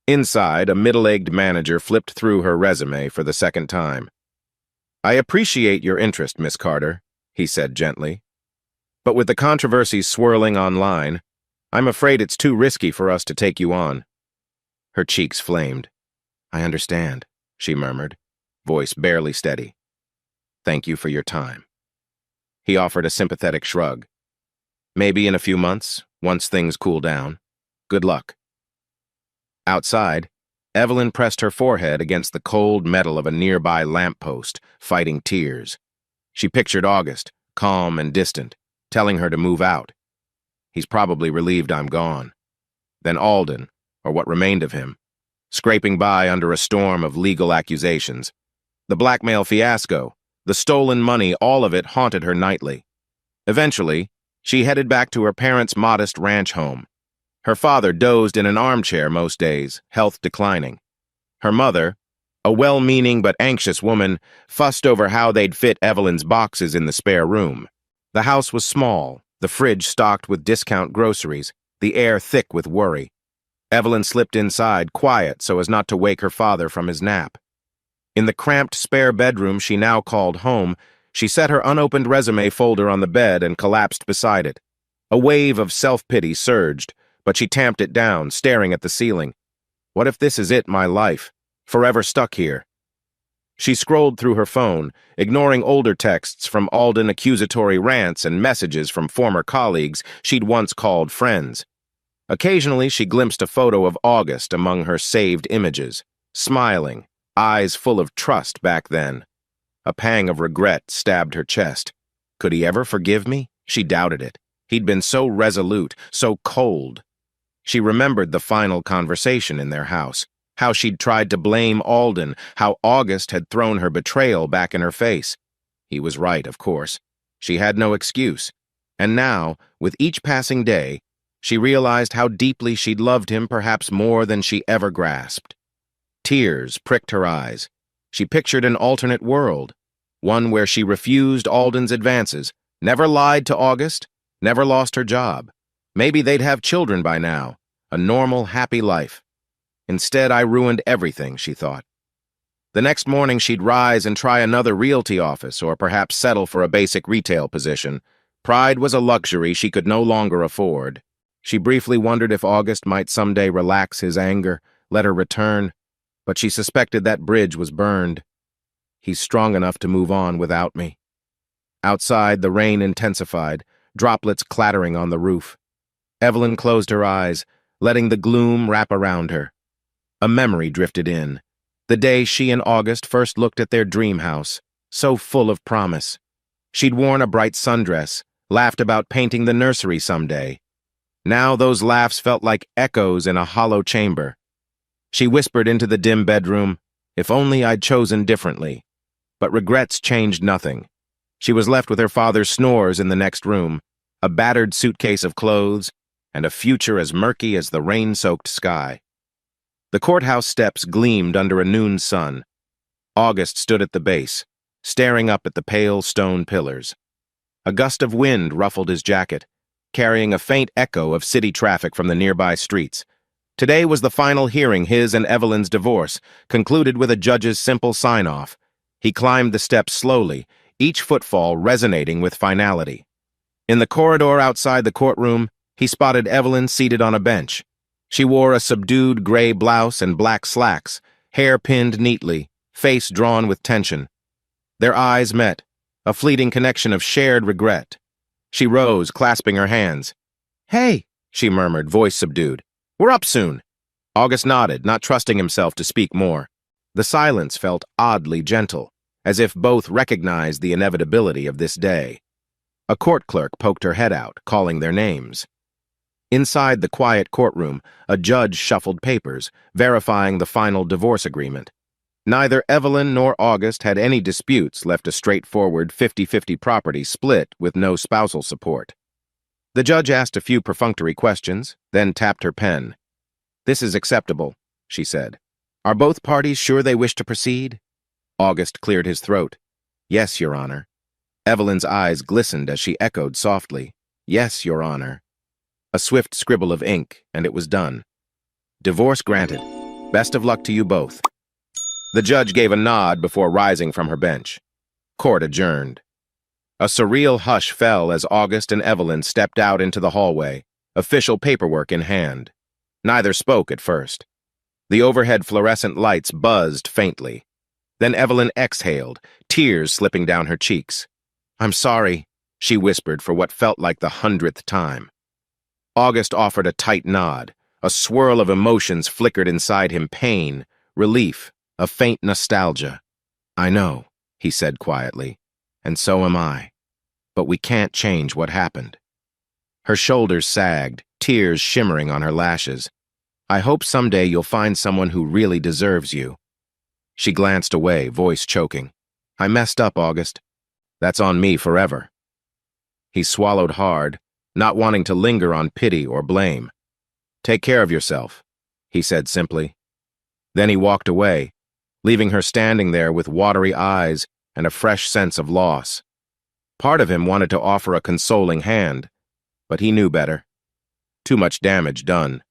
[SPEAKER 2] Inside, a middle-aged manager flipped through her resume for the second time. I appreciate your interest, Miss Carter, he said gently. But with the controversies swirling online, I'm afraid it's too risky for us to take you on. Her cheeks flamed. I understand, she murmured, voice barely steady. Thank you for your time. He offered a sympathetic shrug. Maybe in a few months, once things cool down. Good luck. Outside, Evelyn pressed her forehead against the cold metal of a nearby lamppost, fighting tears. She pictured August, calm and distant, telling her to move out. He's probably relieved I'm gone. Then Alden, or what remained of him, scraping by under a storm of legal accusations. The blackmail fiasco, the stolen money, all of it haunted her nightly. Eventually, she headed back to her parents' modest ranch home. Her father dozed in an armchair most days, health declining. Her mother, a well-meaning but anxious woman, fussed over how they'd fit Evelyn's boxes in the spare room. The house was small, the fridge stocked with discount groceries, the air thick with worry. Evelyn slipped inside, quiet so as not to wake her father from his nap. In the cramped spare bedroom she now called home, she set her unopened resume folder on the bed and collapsed beside it. A wave of self-pity surged, but she tamped it down, staring at the ceiling. What if this is it, my life? Forever stuck here. She scrolled through her phone, ignoring older texts from Alden, accusatory rants, and messages from former colleagues she'd once called friends. Occasionally she glimpsed a photo of August among her saved images, smiling, eyes full of trust back then. A pang of regret stabbed her chest. Could he ever forgive me? She doubted it. He'd been so resolute, so cold. She remembered the final conversation in their house, how she'd tried to blame Alden, how August had thrown her betrayal back in her face. He was right, of course. She had no excuse. And now, with each passing day, she realized how deeply she'd loved him, perhaps more than she ever grasped. Tears pricked her eyes. She pictured an alternate world, one where she refused Alden's advances, never lied to August, never lost her job. Maybe they'd have children by now, a normal, happy life. Instead, I ruined everything, she thought. The next morning, she'd rise and try another realty office or perhaps settle for a basic retail position. Pride was a luxury she could no longer afford. She briefly wondered if August might someday relax his anger, let her return, but she suspected that bridge was burned. He's strong enough to move on without me. Outside, the rain intensified, droplets clattering on the roof. Evelyn closed her eyes, letting the gloom wrap around her. A memory drifted in. The day she and August first looked at their dream house, so full of promise. She'd worn a bright sundress, laughed about painting the nursery someday. Now those laughs felt like echoes in a hollow chamber. She whispered into the dim bedroom, if only I'd chosen differently. But regrets changed nothing. She was left with her father's snores in the next room, a battered suitcase of clothes, and a future as murky as the rain-soaked sky. The courthouse steps gleamed under a noon sun. August stood at the base, staring up at the pale stone pillars. A gust of wind ruffled his jacket, carrying a faint echo of city traffic from the nearby streets. Today was the final hearing his and Evelyn's divorce, concluded with a judge's simple sign-off. He climbed the steps slowly, each footfall resonating with finality. In the corridor outside the courtroom, he spotted Evelyn seated on a bench. She wore a subdued gray blouse and black slacks, hair pinned neatly, face drawn with tension. Their eyes met, a fleeting connection of shared regret. She rose, clasping her hands. "Hey," she murmured, voice subdued. "We're up soon." August nodded, not trusting himself to speak more. The silence felt oddly gentle, as if both recognized the inevitability of this day. A court clerk poked her head out, calling their names. Inside the quiet courtroom, a judge shuffled papers, verifying the final divorce agreement. Neither Evelyn nor August had any disputes, left a straightforward 50-50 property split with no spousal support. The judge asked a few perfunctory questions, then tapped her pen. "This is acceptable," she said. "Are both parties sure they wish to proceed?" August cleared his throat. "Yes, Your Honor." Evelyn's eyes glistened as she echoed softly, "Yes, Your Honor." A swift scribble of ink, and it was done. "Divorce granted. Best of luck to you both." The judge gave a nod before rising from her bench. Court adjourned. A surreal hush fell as August and Evelyn stepped out into the hallway, official paperwork in hand. Neither spoke at first. The overhead fluorescent lights buzzed faintly. Then Evelyn exhaled, tears slipping down her cheeks. "I'm sorry," she whispered for what felt like the 100th time. August offered a tight nod. A swirl of emotions flickered inside him: pain, relief, a faint nostalgia. "I know," he said quietly, "and so am I. But we can't change what happened." Her shoulders sagged, tears shimmering on her lashes. "I hope someday you'll find someone who really deserves you." She glanced away, voice choking. "I messed up, August. That's on me forever." He swallowed hard, not wanting to linger on pity or blame. "Take care of yourself," he said simply. Then he walked away, leaving her standing there with watery eyes and a fresh sense of loss. Part of him wanted to offer a consoling hand, but he knew better. Too much damage done.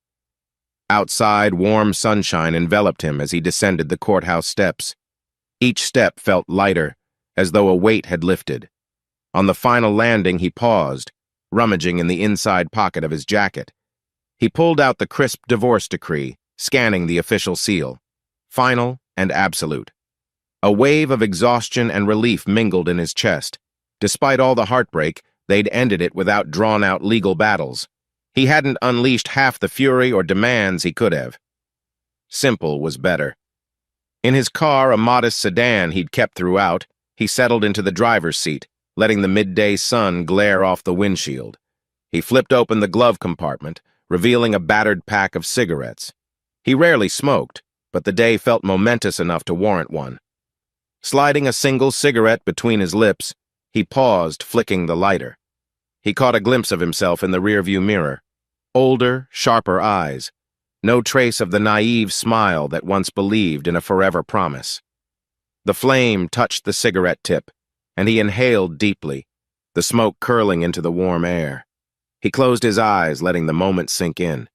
[SPEAKER 2] Outside, warm sunshine enveloped him as he descended the courthouse steps. Each step felt lighter, as though a weight had lifted. On the final landing, he paused, rummaging in the inside pocket of his jacket. He pulled out the crisp divorce decree, scanning the official seal. Final and absolute. A wave of exhaustion and relief mingled in his chest. Despite all the heartbreak, they'd ended it without drawn-out legal battles. He hadn't unleashed half the fury or demands he could have. Simple was better. In his car, a modest sedan he'd kept throughout, he settled into the driver's seat, letting the midday sun glare off the windshield. He flipped open the glove compartment, revealing a battered pack of cigarettes. He rarely smoked, but the day felt momentous enough to warrant one. Sliding a single cigarette between his lips, he paused, flicking the lighter. He caught a glimpse of himself in the rearview mirror. Older, sharper eyes. No trace of the naive smile that once believed in a forever promise. The flame touched the cigarette tip, and he inhaled deeply, the smoke curling into the warm air. He closed his eyes, letting the moment sink in.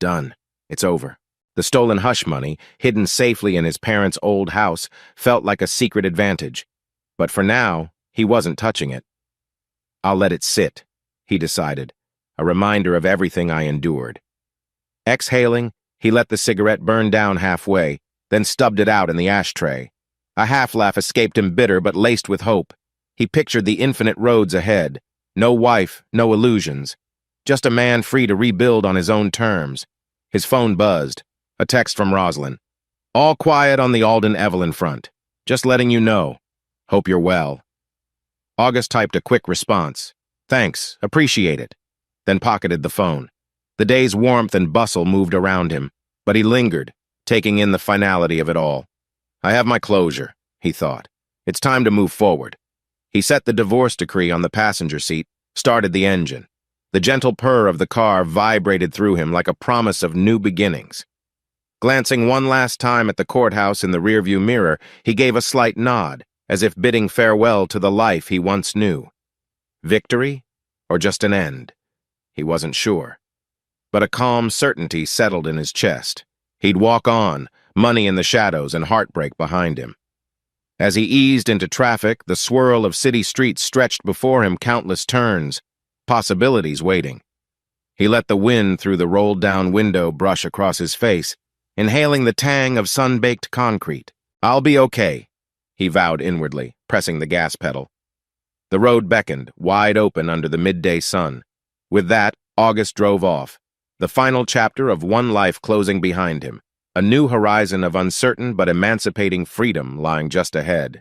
[SPEAKER 2] Done. It's over. The stolen hush money, hidden safely in his parents' old house, felt like a secret advantage. But for now, he wasn't touching it. "I'll let it sit," he decided, a reminder of everything I endured. Exhaling, he let the cigarette burn down halfway, then stubbed it out in the ashtray. A half-laugh escaped him, bitter but laced with hope. He pictured the infinite roads ahead. No wife, no illusions. Just a man free to rebuild on his own terms. His phone buzzed. A text from Roslyn. "All quiet on the Alden-Evelyn front. Just letting you know. Hope you're well." August typed a quick response. "Thanks, appreciate it," then pocketed the phone. The day's warmth and bustle moved around him, but he lingered, taking in the finality of it all. "I have my closure," he thought. "It's time to move forward." He set the divorce decree on the passenger seat, started the engine. The gentle purr of the car vibrated through him like a promise of new beginnings. Glancing one last time at the courthouse in the rearview mirror, he gave a slight nod, as if bidding farewell to the life he once knew. Victory, or just an end? He wasn't sure. But a calm certainty settled in his chest. He'd walk on, money in the shadows and heartbreak behind him. As he eased into traffic, the swirl of city streets stretched before him countless turns, possibilities waiting. He let the wind through the rolled-down window brush across his face, inhaling the tang of sun-baked concrete. "I'll be okay," he vowed inwardly, pressing the gas pedal. The road beckoned, wide open under the midday sun. With that, August drove off, the final chapter of one life closing behind him, a new horizon of uncertain but emancipating freedom lying just ahead.